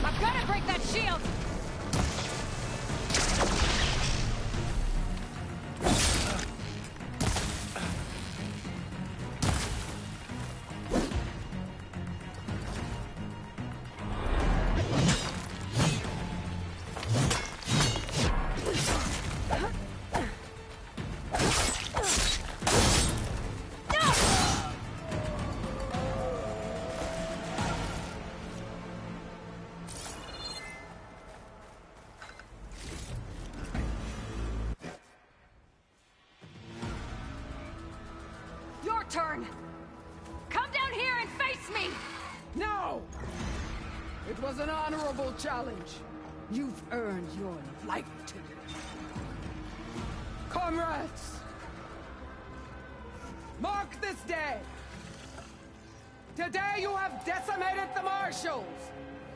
I've got to break that shield! Your turn! Come down here and face me! No! It was an honorable challenge. You've earned your life today. Comrades! Mark this day! Today you have decimated the marshals!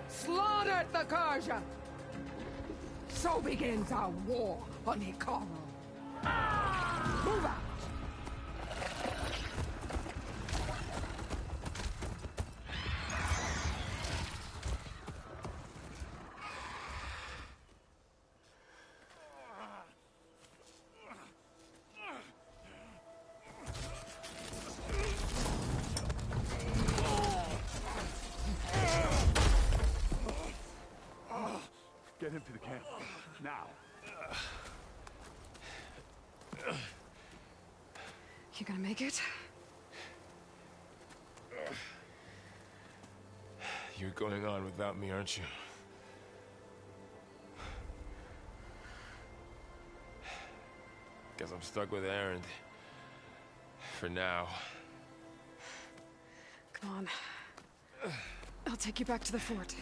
Slaughtered the Karja! So begins our war on Hikaru. Move out! Get him to the camp. Now. You gonna make it? You're going on without me, aren't you? Guess I'm stuck with Erend. For now. Come on. I'll take you back to the fort.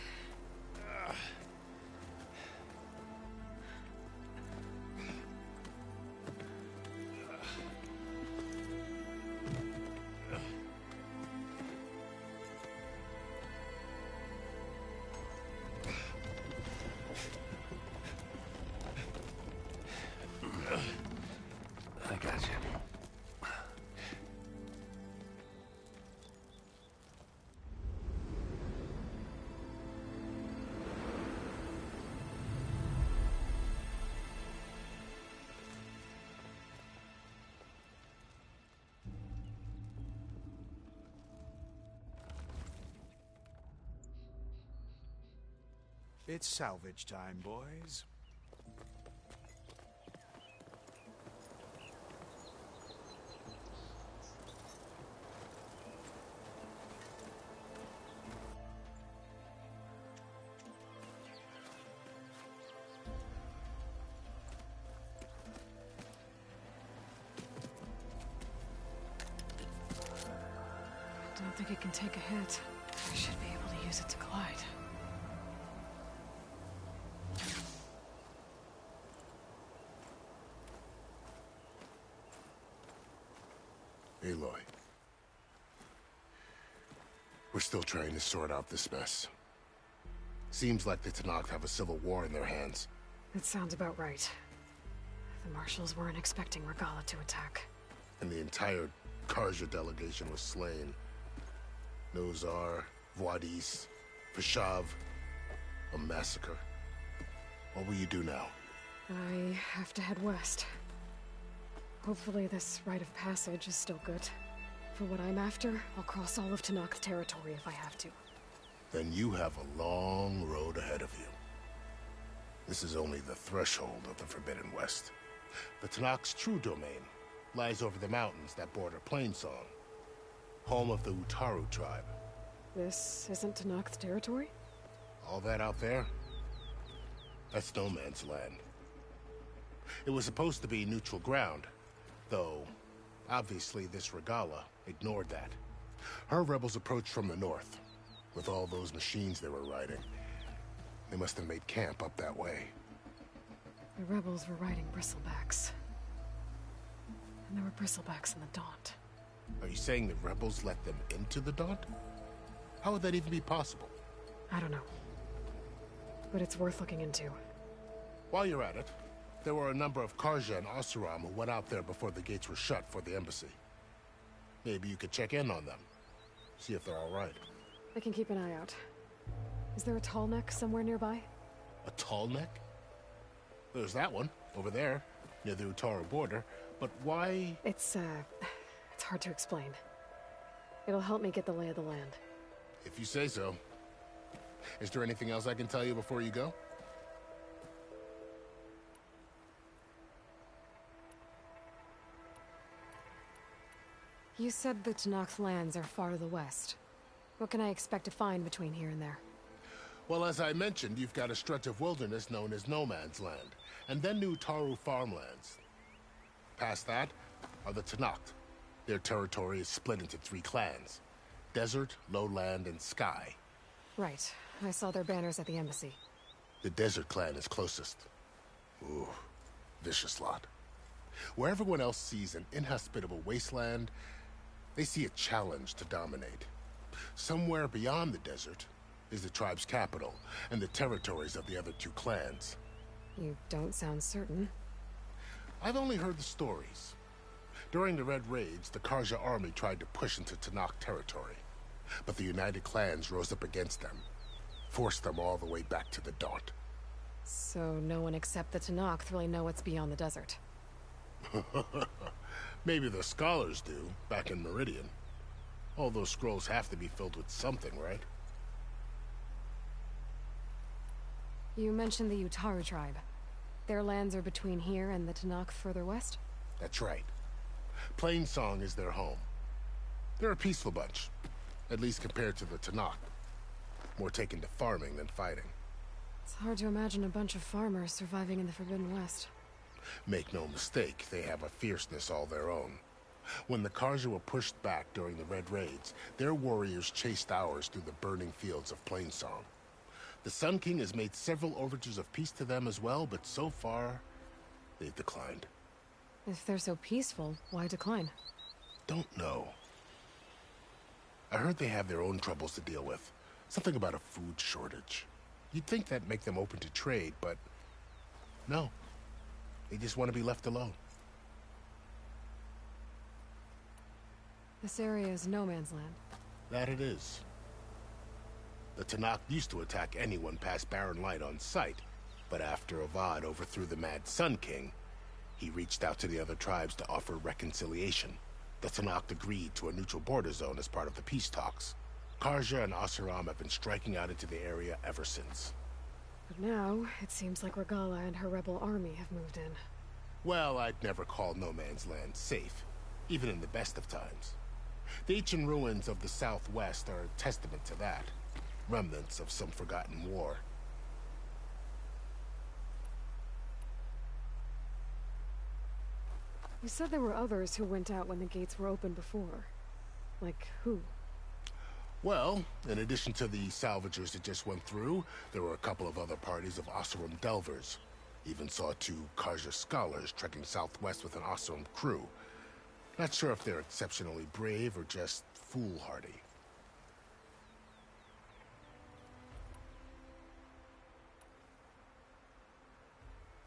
I got you. It's salvage time, boys. I don't think it can take a hit. I should be able to use it to glide. Aloy. We're still trying to sort out this mess. Seems like the Tenakth have a civil war in their hands. That sounds about right. The marshals weren't expecting Regala to attack. And the entire Karja delegation was slain. Nozar, Voidis, Vashav. A massacre. What will you do now? I have to head west. Hopefully this rite of passage is still good. For what I'm after, I'll cross all of Tenakth territory if I have to. Then you have a long road ahead of you. This is only the threshold of the Forbidden West. The Tenakth's true domain lies over the mountains that border Plainsong, home of the Utaru tribe. This isn't Tenakth territory? All that out there? That's no man's land. It was supposed to be neutral ground, Though, obviously this Regala ignored that. Her rebels approached from the north, with all those machines they were riding. They must have made camp up that way. The rebels were riding bristlebacks. And there were bristlebacks in the Daunt. Are you saying the rebels let them into the Daunt? How would that even be possible? I don't know. But it's worth looking into. While you're at it, there were a number of Karja and Oseram who went out there before the gates were shut for the embassy. Maybe you could check in on them. See if they're all right. I can keep an eye out. Is there a tall neck somewhere nearby? A tall neck? There's that one, over there, near the Utaru border. But why? It's hard to explain. It'll help me get the lay of the land. If you say so. Is there anything else I can tell you before you go? You said the Tenakth lands are far to the west. What can I expect to find between here and there? Well, as I mentioned, you've got a stretch of wilderness known as No Man's Land, and then new Utaru farmlands. Past that are the Tenakth. Their territory is split into 3 clans: Desert, Lowland, and Sky. Right. I saw their banners at the embassy. The Desert clan is closest. Ooh, vicious lot. Where everyone else sees an inhospitable wasteland, they see a challenge to dominate. Somewhere beyond the desert is the tribe's capital and the territories of the other 2 clans. You don't sound certain. I've only heard the stories. During the Red Raids, the Karja army tried to push into Tenakth territory, but the United Clans rose up against them, forced them all the way back to the Daunt. So no one except the Tenakth really know what's beyond the desert. Maybe the scholars do, back in Meridian. All those scrolls have to be filled with something, right? You mentioned the Utaru tribe. Their lands are between here and the Tenakth further west? That's right. Plainsong is their home. They're a peaceful bunch, at least compared to the Tenakth. More taken to farming than fighting. It's hard to imagine a bunch of farmers surviving in the Forbidden West. Make no mistake, they have a fierceness all their own. When the Karja were pushed back during the Red Raids, their warriors chased ours through the burning fields of Plainsong. The Sun King has made several overtures of peace to them as well, but so far, they've declined. If they're so peaceful, why decline? Don't know. I heard they have their own troubles to deal with. Something about a food shortage. You'd think that'd make them open to trade, but no. They just want to be left alone. This area is no man's land. That it is. The Tenakth used to attack anyone past Barren Light on sight, but after Avad overthrew the Mad Sun King, he reached out to the other tribes to offer reconciliation. The Tenakth agreed to a neutral border zone as part of the peace talks. Karja and Oseram have been striking out into the area ever since. But now, it seems like Regala and her rebel army have moved in. Well, I'd never call No Man's Land safe, even in the best of times. The ancient ruins of the Southwest are a testament to that. Remnants of some forgotten war. You said there were others who went out when the gates were open before. Like who? Well, in addition to the salvagers that just went through, there were a couple of other parties of Oseram delvers. Even saw 2 Karja scholars trekking southwest with an Oseram crew. Not sure if they're exceptionally brave or just foolhardy.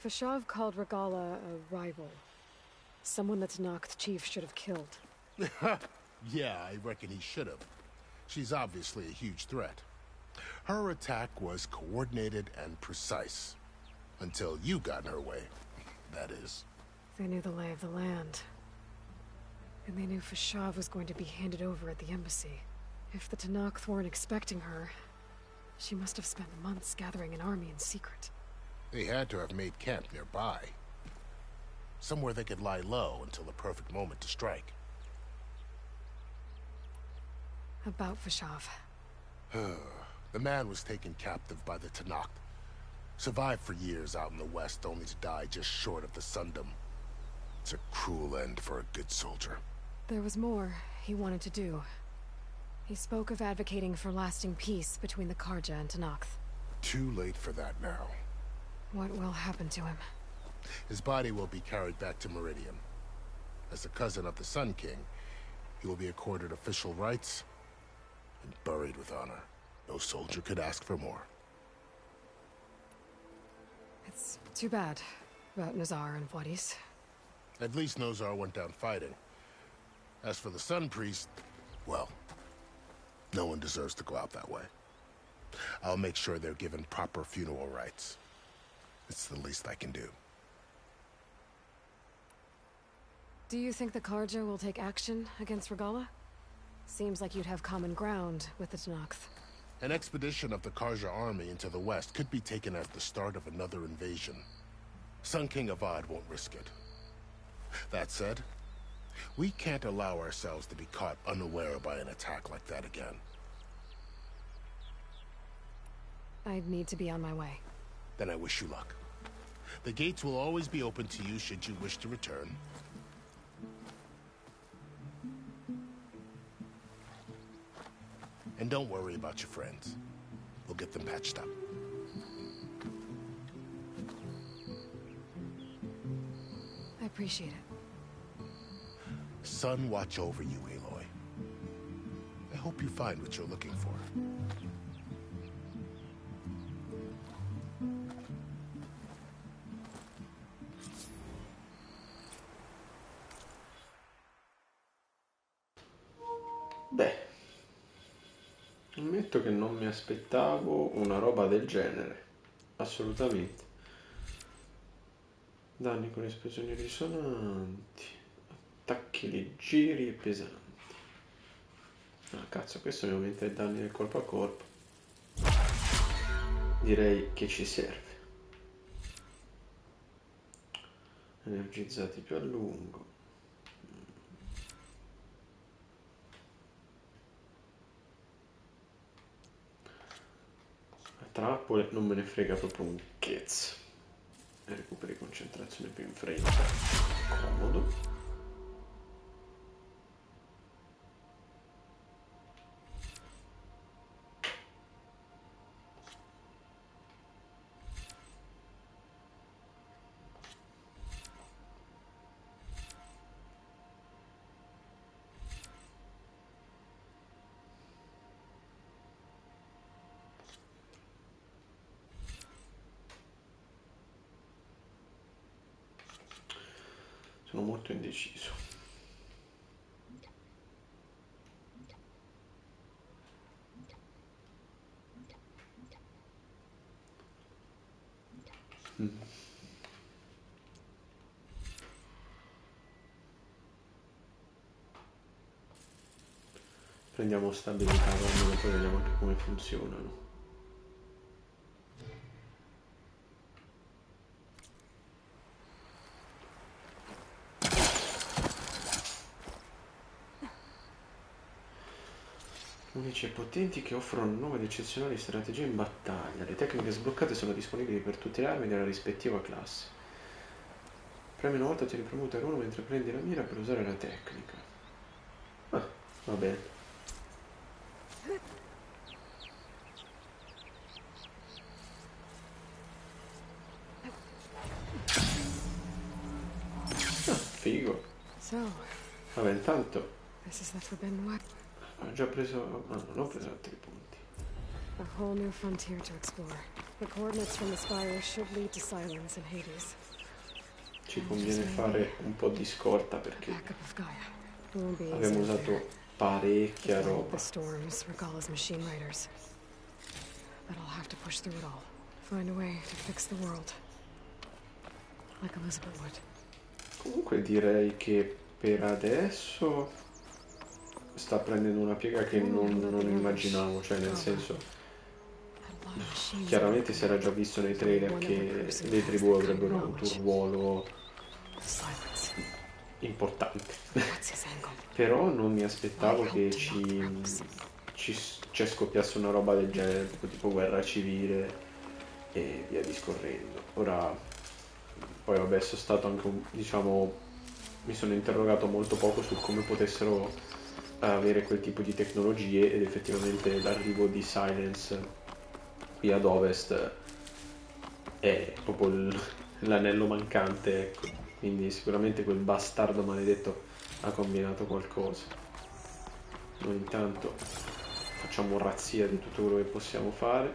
Fashav called Regala a rival. Someone the Tenakth chief should have killed. Yeah, I reckon he should have. She's obviously a huge threat. Her attack was coordinated and precise. Until you got in her way, that is. They knew the lay of the land. And they knew Fashav was going to be handed over at the embassy. If the Tenakth weren't expecting her, she must have spent months gathering an army in secret. They had to have made camp nearby. Somewhere they could lie low until the perfect moment to strike. About Fashav. The man was taken captive by the Tenakth. Survived for years out in the west, only to die just short of the Sundom. It's a cruel end for a good soldier. There was more he wanted to do. He spoke of advocating for lasting peace between the Karja and Tenakth. Too late for that now. What will happen to him? His body will be carried back to Meridian. As a cousin of the Sun King, he will be accorded official rights and buried with honor. No soldier could ask for more. It's too bad about Nazar and Wadis. At least Nozar went down fighting. As for the Sun Priest, well, no one deserves to go out that way. I'll make sure they're given proper funeral rites. It's the least I can do. Do you think the Karja will take action against Regala? Seems like you'd have common ground with the Tenakth. An expedition of the Karja army into the west could be taken as the start of another invasion. Sun King Avad won't risk it. That said, we can't allow ourselves to be caught unaware by an attack like that again. I'd need to be on my way. Then I wish you luck. The gates will always be open to you should you wish to return. And don't worry about your friends. We'll get them patched up. I appreciate it. Sun watch over you, Aloy. I hope you find what you're looking for. Beh, ammetto che non mi aspettavo una roba del genere, assolutamente. Danni con esplosioni risonanti, attacchi leggeri e pesanti. Ah, cazzo, questo mi aumenta i danni del corpo a corpo. Direi che ci serve. Energizzati più a lungo. Trappole non me ne frega proprio un cazzo. Recuperi concentrazione più in fretta. Comodo. Sono molto indeciso. Prendiamo stabilità, almeno poi vediamo anche come funzionano. Unici e potenti che offrono nuove ed eccezionali strategie in battaglia. Le tecniche sbloccate sono disponibili per tutte le armi della rispettiva classe. Premi una volta, tieni premuto R1 mentre prendi la mira per usare la tecnica. Ah, va bene. Ah, figo. Vabbè, intanto This is the forbidden way. ho già preso... Ah, non ho preso altri punti. A whole new frontier to explore. The coordinates from the spire should lead to Silence and Hades. Ci conviene fare un po' di scorta perché abbiamo usato parecchia roba. The storms, Regala's machine riders. But I'll have to push through it all. Find a way to fix the world. Like Elizabeth would. Comunque direi che per adesso sta prendendo una piega che non immaginavo, cioè nel senso, chiaramente si era già visto nei trailer che le tribù avrebbero avuto un ruolo importante, però non mi aspettavo che ci scoppiasse una roba del genere, tipo guerra civile e via discorrendo. Ora, poi vabbè, sono stato anche diciamo mi sono interrogato molto poco su come potessero avere quel tipo di tecnologie, ed effettivamente l'arrivo di Silence qui ad Ovest è proprio l'anello mancante, ecco. Quindi sicuramente quel bastardo maledetto ha combinato qualcosa. Noi intanto facciamo razzia di tutto quello che possiamo fare,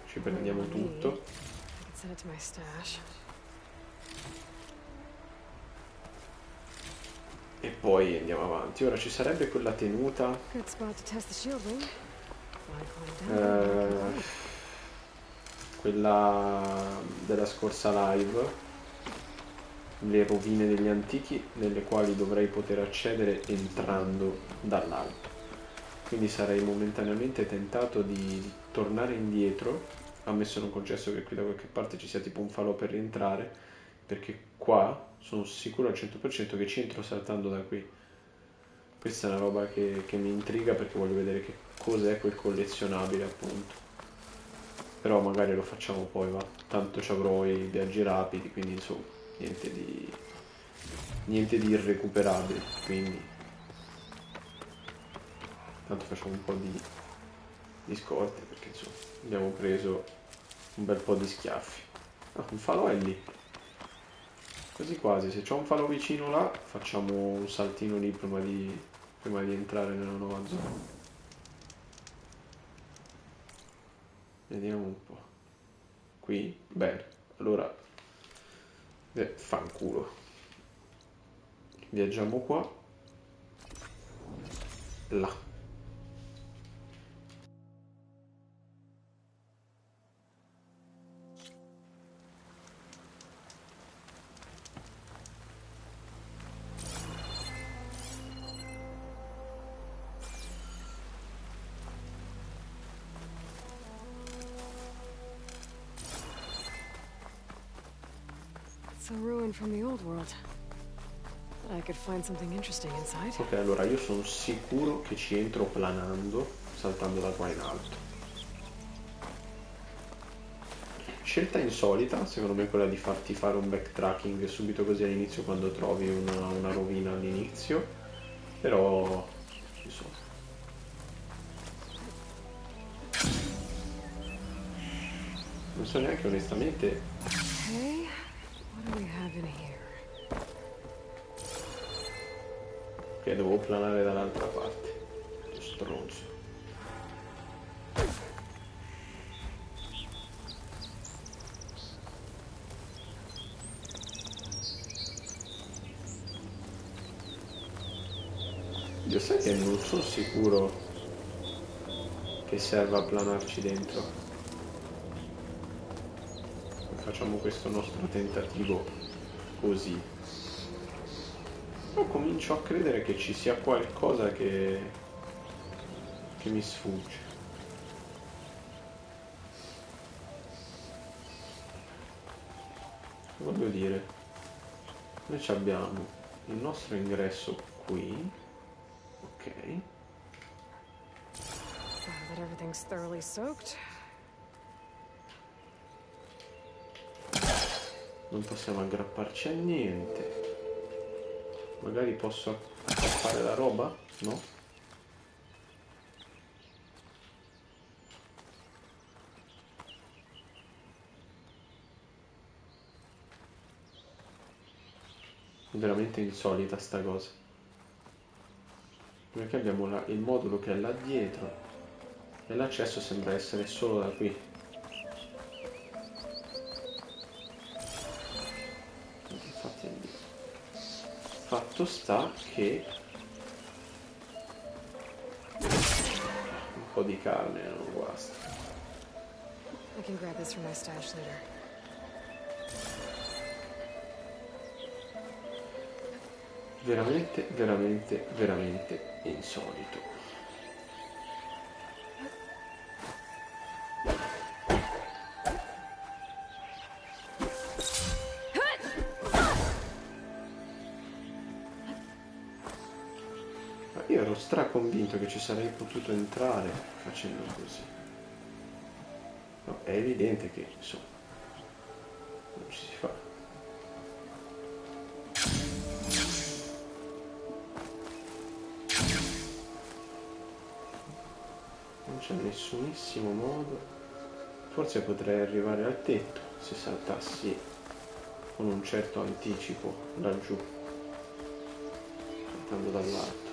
ci prendiamo tutto. E poi andiamo avanti. Ora ci sarebbe quella tenuta quella della scorsa live, le rovine degli antichi, nelle quali dovrei poter accedere entrando dall'alto. Quindi sarei momentaneamente tentato di tornare indietro, ammesso non concesso che qui da qualche parte ci sia tipo un falò per rientrare, perché qua sono sicuro al 100% che ci entro saltando da qui. Questa è una roba che mi intriga, perché voglio vedere che cos'è quel collezionabile, appunto. Però magari lo facciamo poi, va. Tanto ci avrò i viaggi rapidi, quindi insomma niente di irrecuperabile, quindi tanto facciamo un po' di scorte, perché insomma abbiamo preso un bel po' di schiaffi. Ah, un falò è lì, quasi quasi. Se c'ho un falò vicino là facciamo un saltino lì prima di entrare nella nuova zona. Vediamo un po'. Qui? Bene, allora fanculo. Viaggiamo qua, là. It's a ruin from the old world. I could find something interesting inside. Ok, allora io sono sicuro che ci entro planando, saltando da qua in alto. Scelta insolita, secondo me, quella di farti fare un backtracking subito così all'inizio, quando trovi una rovina all'inizio. Però, insomma. Non so neanche onestamente. Okay, what do we have in here? Ok, devo planare dall'altra parte. Che stronzo. Io sai che non sono sicuro che serva planarci dentro. Facciamo questo nostro tentativo così. Però comincio a credere che ci sia qualcosa che mi sfugge. Voglio dire, noi abbiamo il nostro ingresso qui, ok. That everything's thoroughly soaked. Non possiamo aggrapparci a niente. Magari posso fare la roba? No? È veramente insolita sta cosa. Perché abbiamo il modulo che è là dietro e l'accesso sembra essere solo da qui. Infatti è lì. Fatto sta che un po' di carne non guasta. I can grab this from my stash later. Veramente, veramente, veramente insolito. Io ero straconvinto che ci sarei potuto entrare facendo così. No, è evidente che, insomma, non ci si fa. c'è nessunissimo modo. Forse potrei arrivare al tetto se saltassi con un certo anticipo laggiù, saltando dall'alto.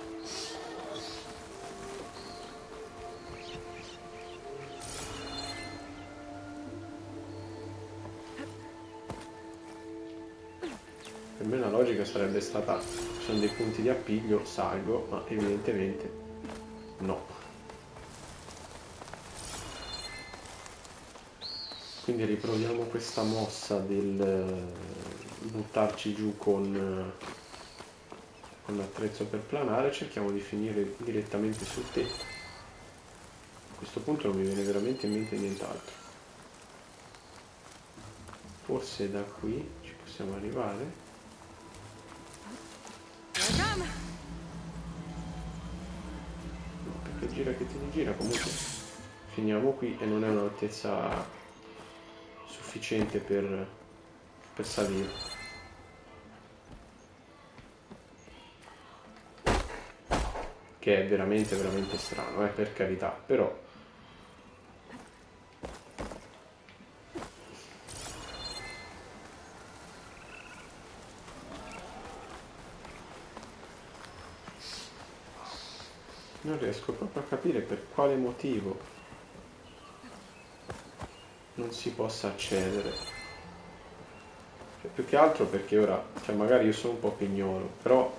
Per me la logica sarebbe stata: ci sono dei punti di appiglio, salgo, ma evidentemente no. Quindi riproviamo questa mossa del buttarci giù con l'attrezzo per planare, cerchiamo di finire direttamente sul tetto. A questo punto non mi viene veramente in mente nient'altro. Forse da qui ci possiamo arrivare. No, perché gira che ti rigira, comunque finiamo qui e non è un'altezza sufficiente per salire. Che è veramente veramente strano, per carità, però non riesco proprio a capire per quale motivo non si possa accedere. Cioè, più che altro perché ora, cioè magari io sono un po' pignolo, però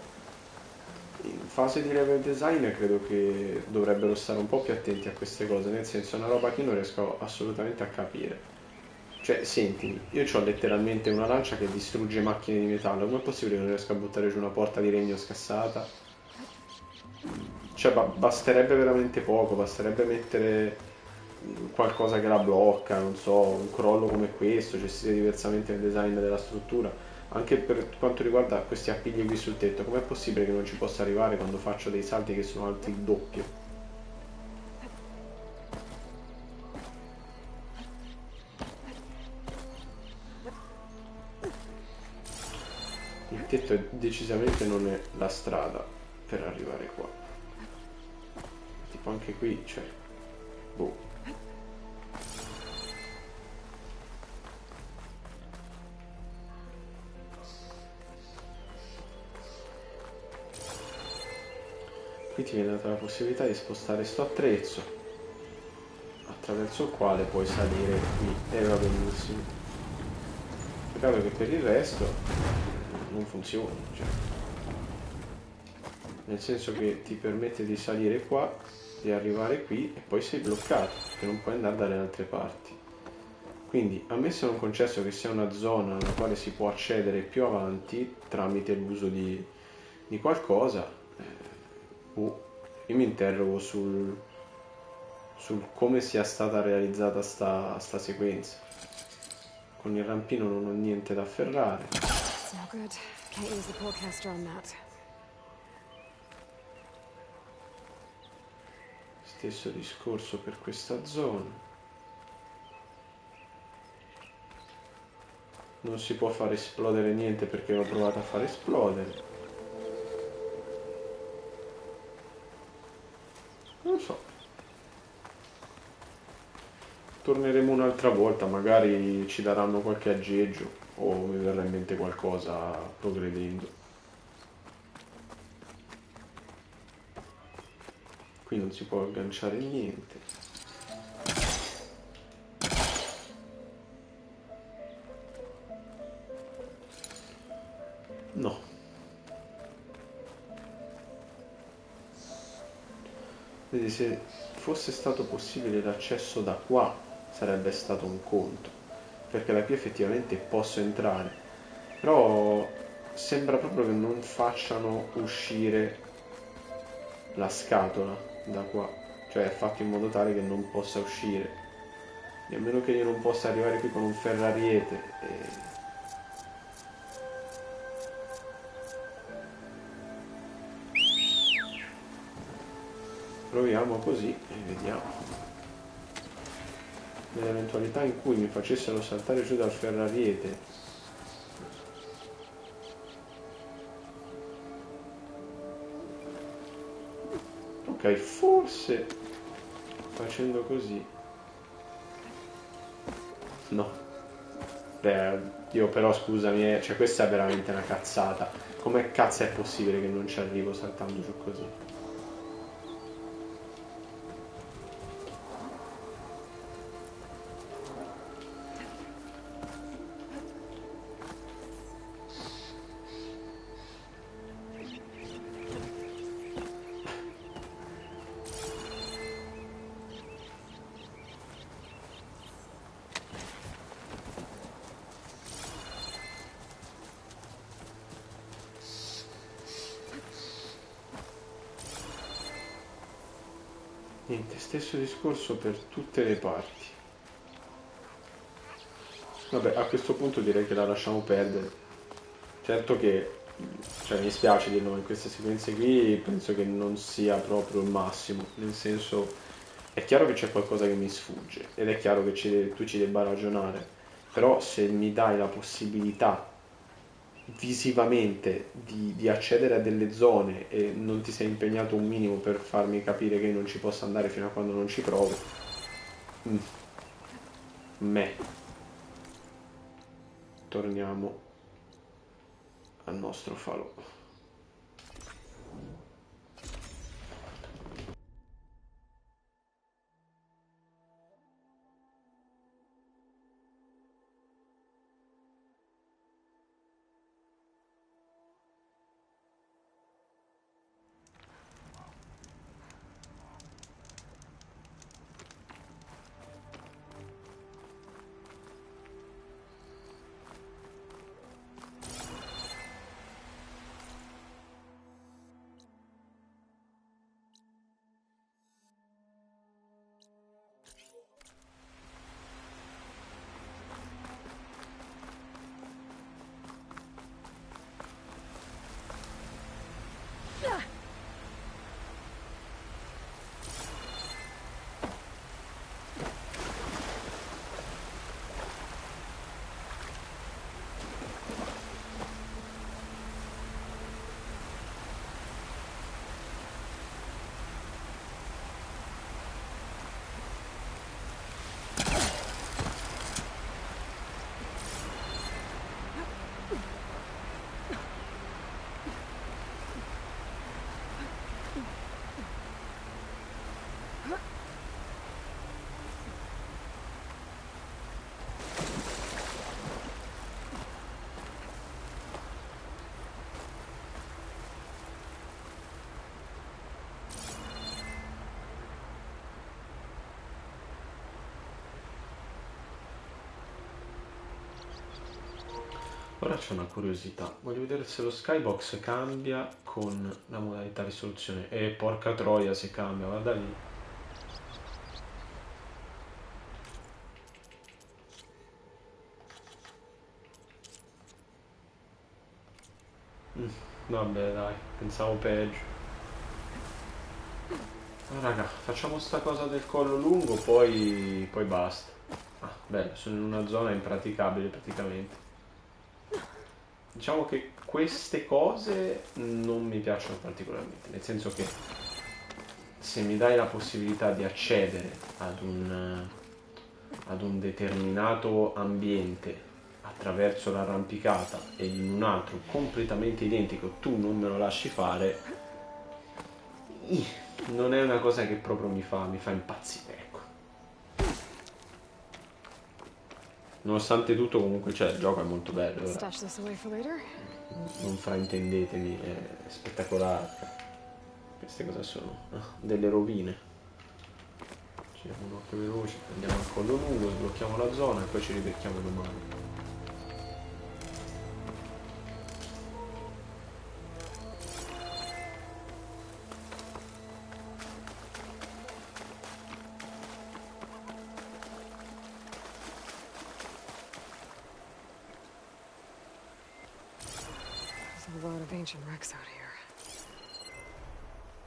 in fase di level design credo che dovrebbero stare un po' più attenti a queste cose, nel senso è una roba che io non riesco assolutamente a capire. Cioè, sentimi, io ho letteralmente una lancia che distrugge macchine di metallo, com'è possibile che non riesco a buttare giù una porta di legno scassata? Cioè, basterebbe veramente poco, basterebbe mettere qualcosa che la blocca, non so, un crollo come questo, gestire diversamente il design della struttura. Anche per quanto riguarda questi appigli qui sul tetto, com'è possibile che non ci possa arrivare quando faccio dei salti che sono alti il doppio? Il tetto decisamente non è la strada per arrivare qua. Tipo anche qui, cioè, boh. Qui ti viene data la possibilità di spostare sto attrezzo attraverso il quale puoi salire qui e va benissimo. Peccato che per il resto non funziona, cioè. Nel senso che ti permette di salire qua, di arrivare qui e poi sei bloccato perché non puoi andare dalle altre parti. Quindi, ammesso non concesso che sia una zona nella quale si può accedere più avanti tramite l'uso di qualcosa, io mi interrogo sul come sia stata realizzata sta sequenza. Con il rampino non ho niente da afferrare. It's no good. Can't use the pullcaster on that. Stesso discorso per questa zona. Non si può far esplodere niente perché l'ho provato a far esplodere. Non so. Torneremo un'altra volta, magari ci daranno qualche aggeggio o mi verrà in mente qualcosa progredendo. Qui non si può agganciare niente. No. Vedi, se fosse stato possibile l'accesso da qua sarebbe stato un conto, perché da qui effettivamente posso entrare, però sembra proprio che non facciano uscire la scatola da qua, cioè è fatto in modo tale che non possa uscire, e a meno che io non possa arrivare qui con un ferrariete proviamo così e vediamo. Nell'eventualità in cui mi facessero saltare giù dal ferrariete, ok, forse facendo così. No. Beh, io però scusami, cioè questa è veramente una cazzata. Come cazzo è possibile che non ci arrivo saltando giù così? Niente, stesso discorso per tutte le parti. Vabbè, a questo punto direi che la lasciamo perdere. Certo che, cioè, mi spiace dirlo, ma in queste sequenze qui penso che non sia proprio il massimo. Nel senso, è chiaro che c'è qualcosa che mi sfugge ed è chiaro che tu ci debba ragionare. Però se mi dai la possibilità visivamente di accedere a delle zone e non ti sei impegnato un minimo per farmi capire che io non ci posso andare fino a quando non ci provo, torniamo al nostro falò. Ora c'è una curiosità, voglio vedere se lo skybox cambia con la modalità risoluzione. E porca troia se cambia, guarda lì. Vabbè dai, pensavo peggio. Raga, facciamo sta cosa del collo lungo, poi basta. Beh, sono in una zona impraticabile praticamente. Diciamo che queste cose non mi piacciono particolarmente, nel senso che se mi dai la possibilità di accedere ad un determinato ambiente attraverso l'arrampicata e in un altro completamente identico tu non me lo lasci fare, non è una cosa che proprio mi fa impazzire, ecco. Nonostante tutto comunque il gioco è molto bello, non fraintendetemi, è spettacolare. Queste cosa sono? Delle rovine. Ci diamo un occhio veloce, andiamo al collo lungo, sblocchiamo la zona e poi ci ribecchiamo domani. A lot of ancient wrecks out here.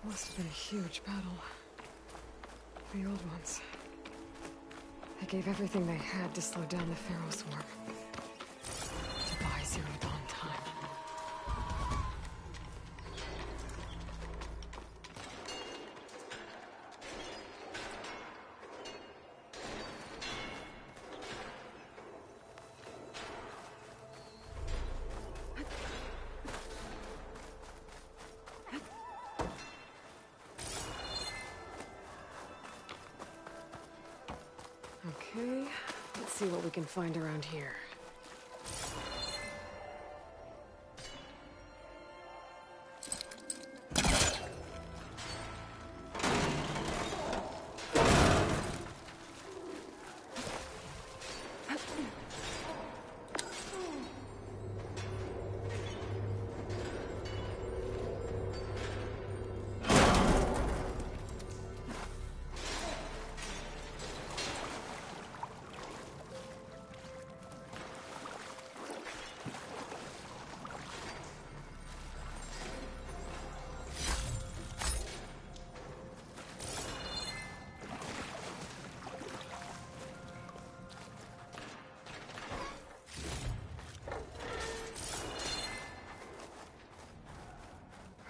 Must have been a huge battle. The old ones. They gave everything they had to slow down the Pharaoh swarm. To buy Zero Dawn time. see what we can find around here.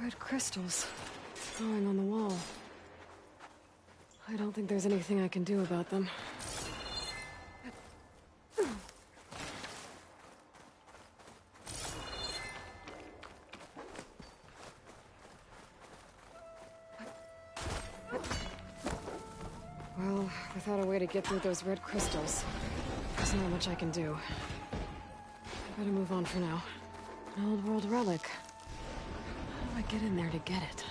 Red crystals growing on the wall. I don't think there's anything I can do about them. Well, without a way to get through those red crystals, there's not much I can do. I better move on for now. An old world relic. How do I get in there to get it?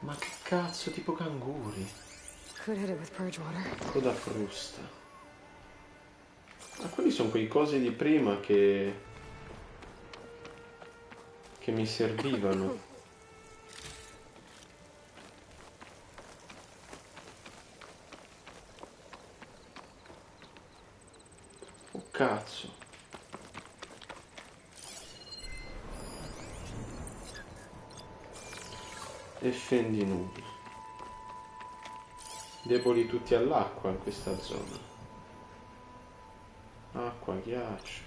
Ma che cazzo, tipo canguri. Could hit it with purge water. Coda frusta. Ma quelli sono quei cosi di prima che mi servivano. Oh cazzo. E fendi nubi. Deboli tutti all'acqua in questa zona. Acqua, ghiaccio.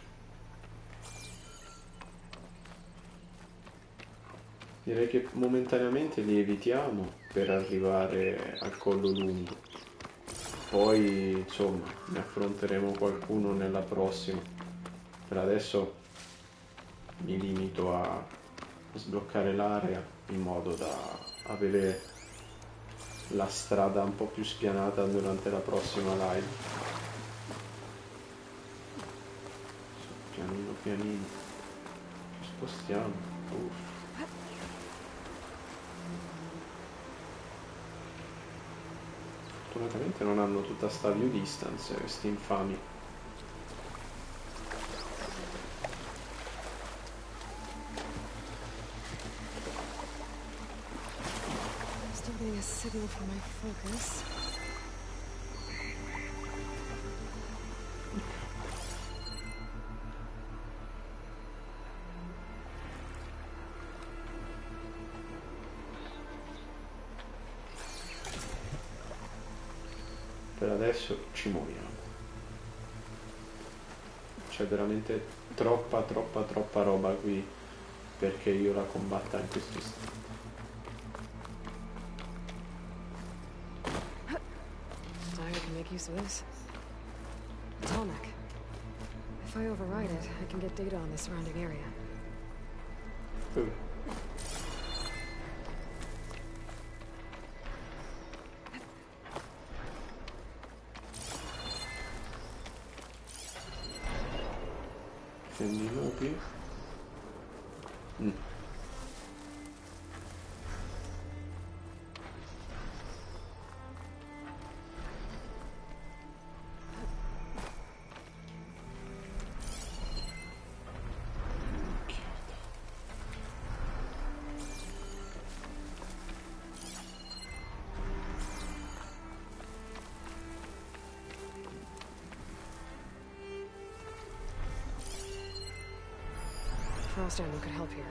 Direi che momentaneamente li evitiamo per arrivare al collo lungo. Poi, insomma, ne affronteremo qualcuno nella prossima. Per adesso mi limito a sbloccare l'area in modo da avere la strada un po' più spianata durante la prossima live. Pianino pianino ci spostiamo. Fortunatamente non hanno tutta sta view distance questi infami. A signal for my focus. Per adesso ci muoviamo. C'è veramente troppa roba qui perché io la combatta in questo istante. Make use of this. Atomic. If I override it, I can get data on the surrounding area. Ooh. Scendi nubi. Frost ammo could help here.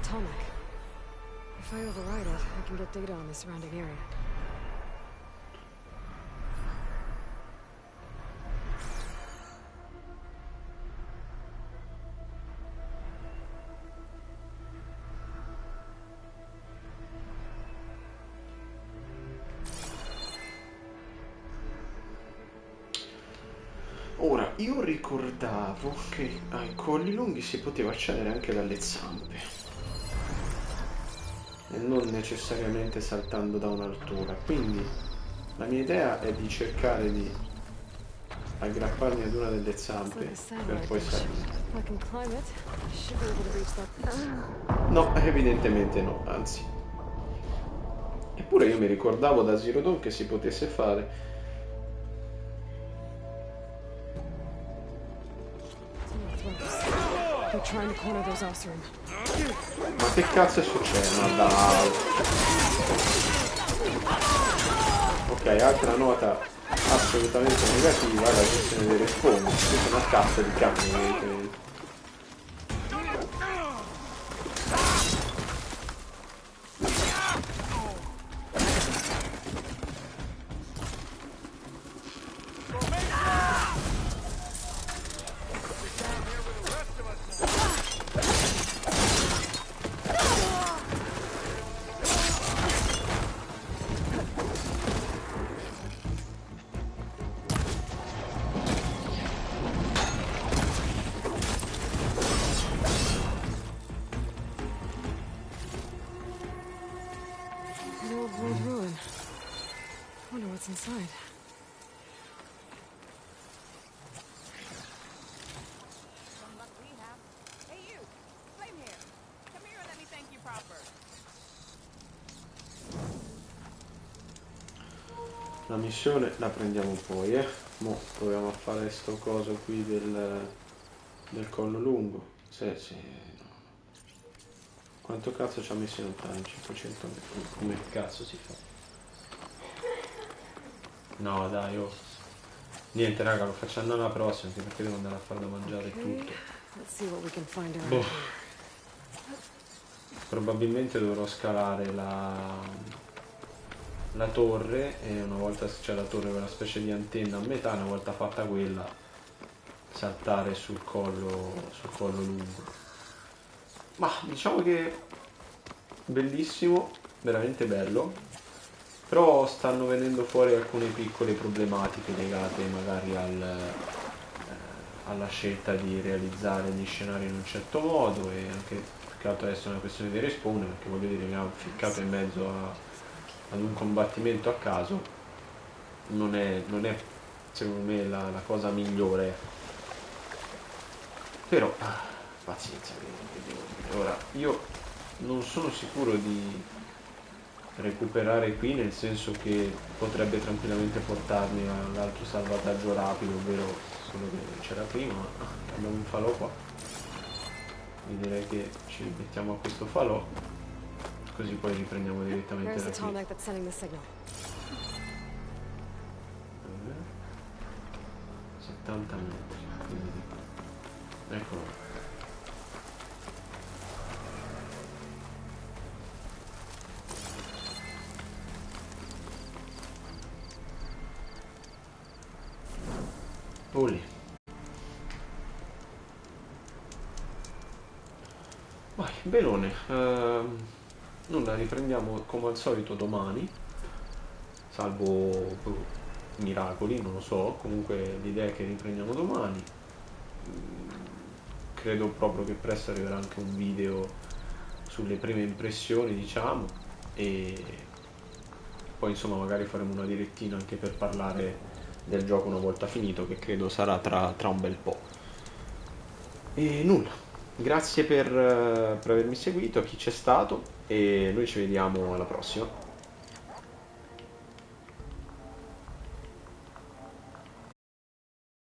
Atomic. If I override it, I can get data on the surrounding area. Ora, io ricordavo che ai colli lunghi si poteva accedere anche dalle zampe e non necessariamente saltando da un'altura, quindi la mia idea è di cercare di aggrapparmi ad una delle zampe per poi salire. No, evidentemente no, anzi. Eppure io mi ricordavo da Zero Dawn che si potesse fare. Ma che cazzo è successo? Ma dai. Ok, altra nota assolutamente negativa, la gestione dei respawn. Questa è una cazzo di cane, evidentemente. Inside. La missione la prendiamo poi, Mo proviamo a fare sto coso qui del collo lungo. Sì. No. Quanto cazzo ci ha messo in ottavo? 500 metri. Come cazzo si fa? No dai, oh. Niente raga, lo facciamo alla prossima, anche perché devo andare a fare da mangiare tutto. Boh. Probabilmente dovrò scalare la torre e una volta c'è la torre con una specie di antenna a metà, una volta fatta quella saltare sul collo lungo. Ma diciamo che bellissimo, veramente bello. Però stanno venendo fuori alcune piccole problematiche legate magari alla scelta di realizzare gli scenari in un certo modo e anche più che altro adesso è una questione di respawn, perché voglio dire mi ha ficcato in mezzo ad un combattimento a caso, non è secondo me la cosa migliore, però pazienza che devo dire. Ora io non sono sicuro di recuperare qui, nel senso che potrebbe tranquillamente portarmi all'altro salvataggio rapido, ovvero quello che c'era prima, ma abbiamo un falò qua, quindi direi che ci mettiamo a questo falò così poi riprendiamo direttamente da qui. 70 metri, quindi eccolo. Olè. Vai, benone. Nulla, riprendiamo come al solito domani, salvo miracoli, non lo so. Comunque l'idea è che riprendiamo domani. Credo proprio che presto arriverà anche un video sulle prime impressioni, diciamo, e poi insomma magari faremo una direttina anche per parlare del gioco una volta finito, che credo sarà tra un bel po'. E nulla, grazie per avermi seguito, a chi c'è stato, e noi ci vediamo alla prossima.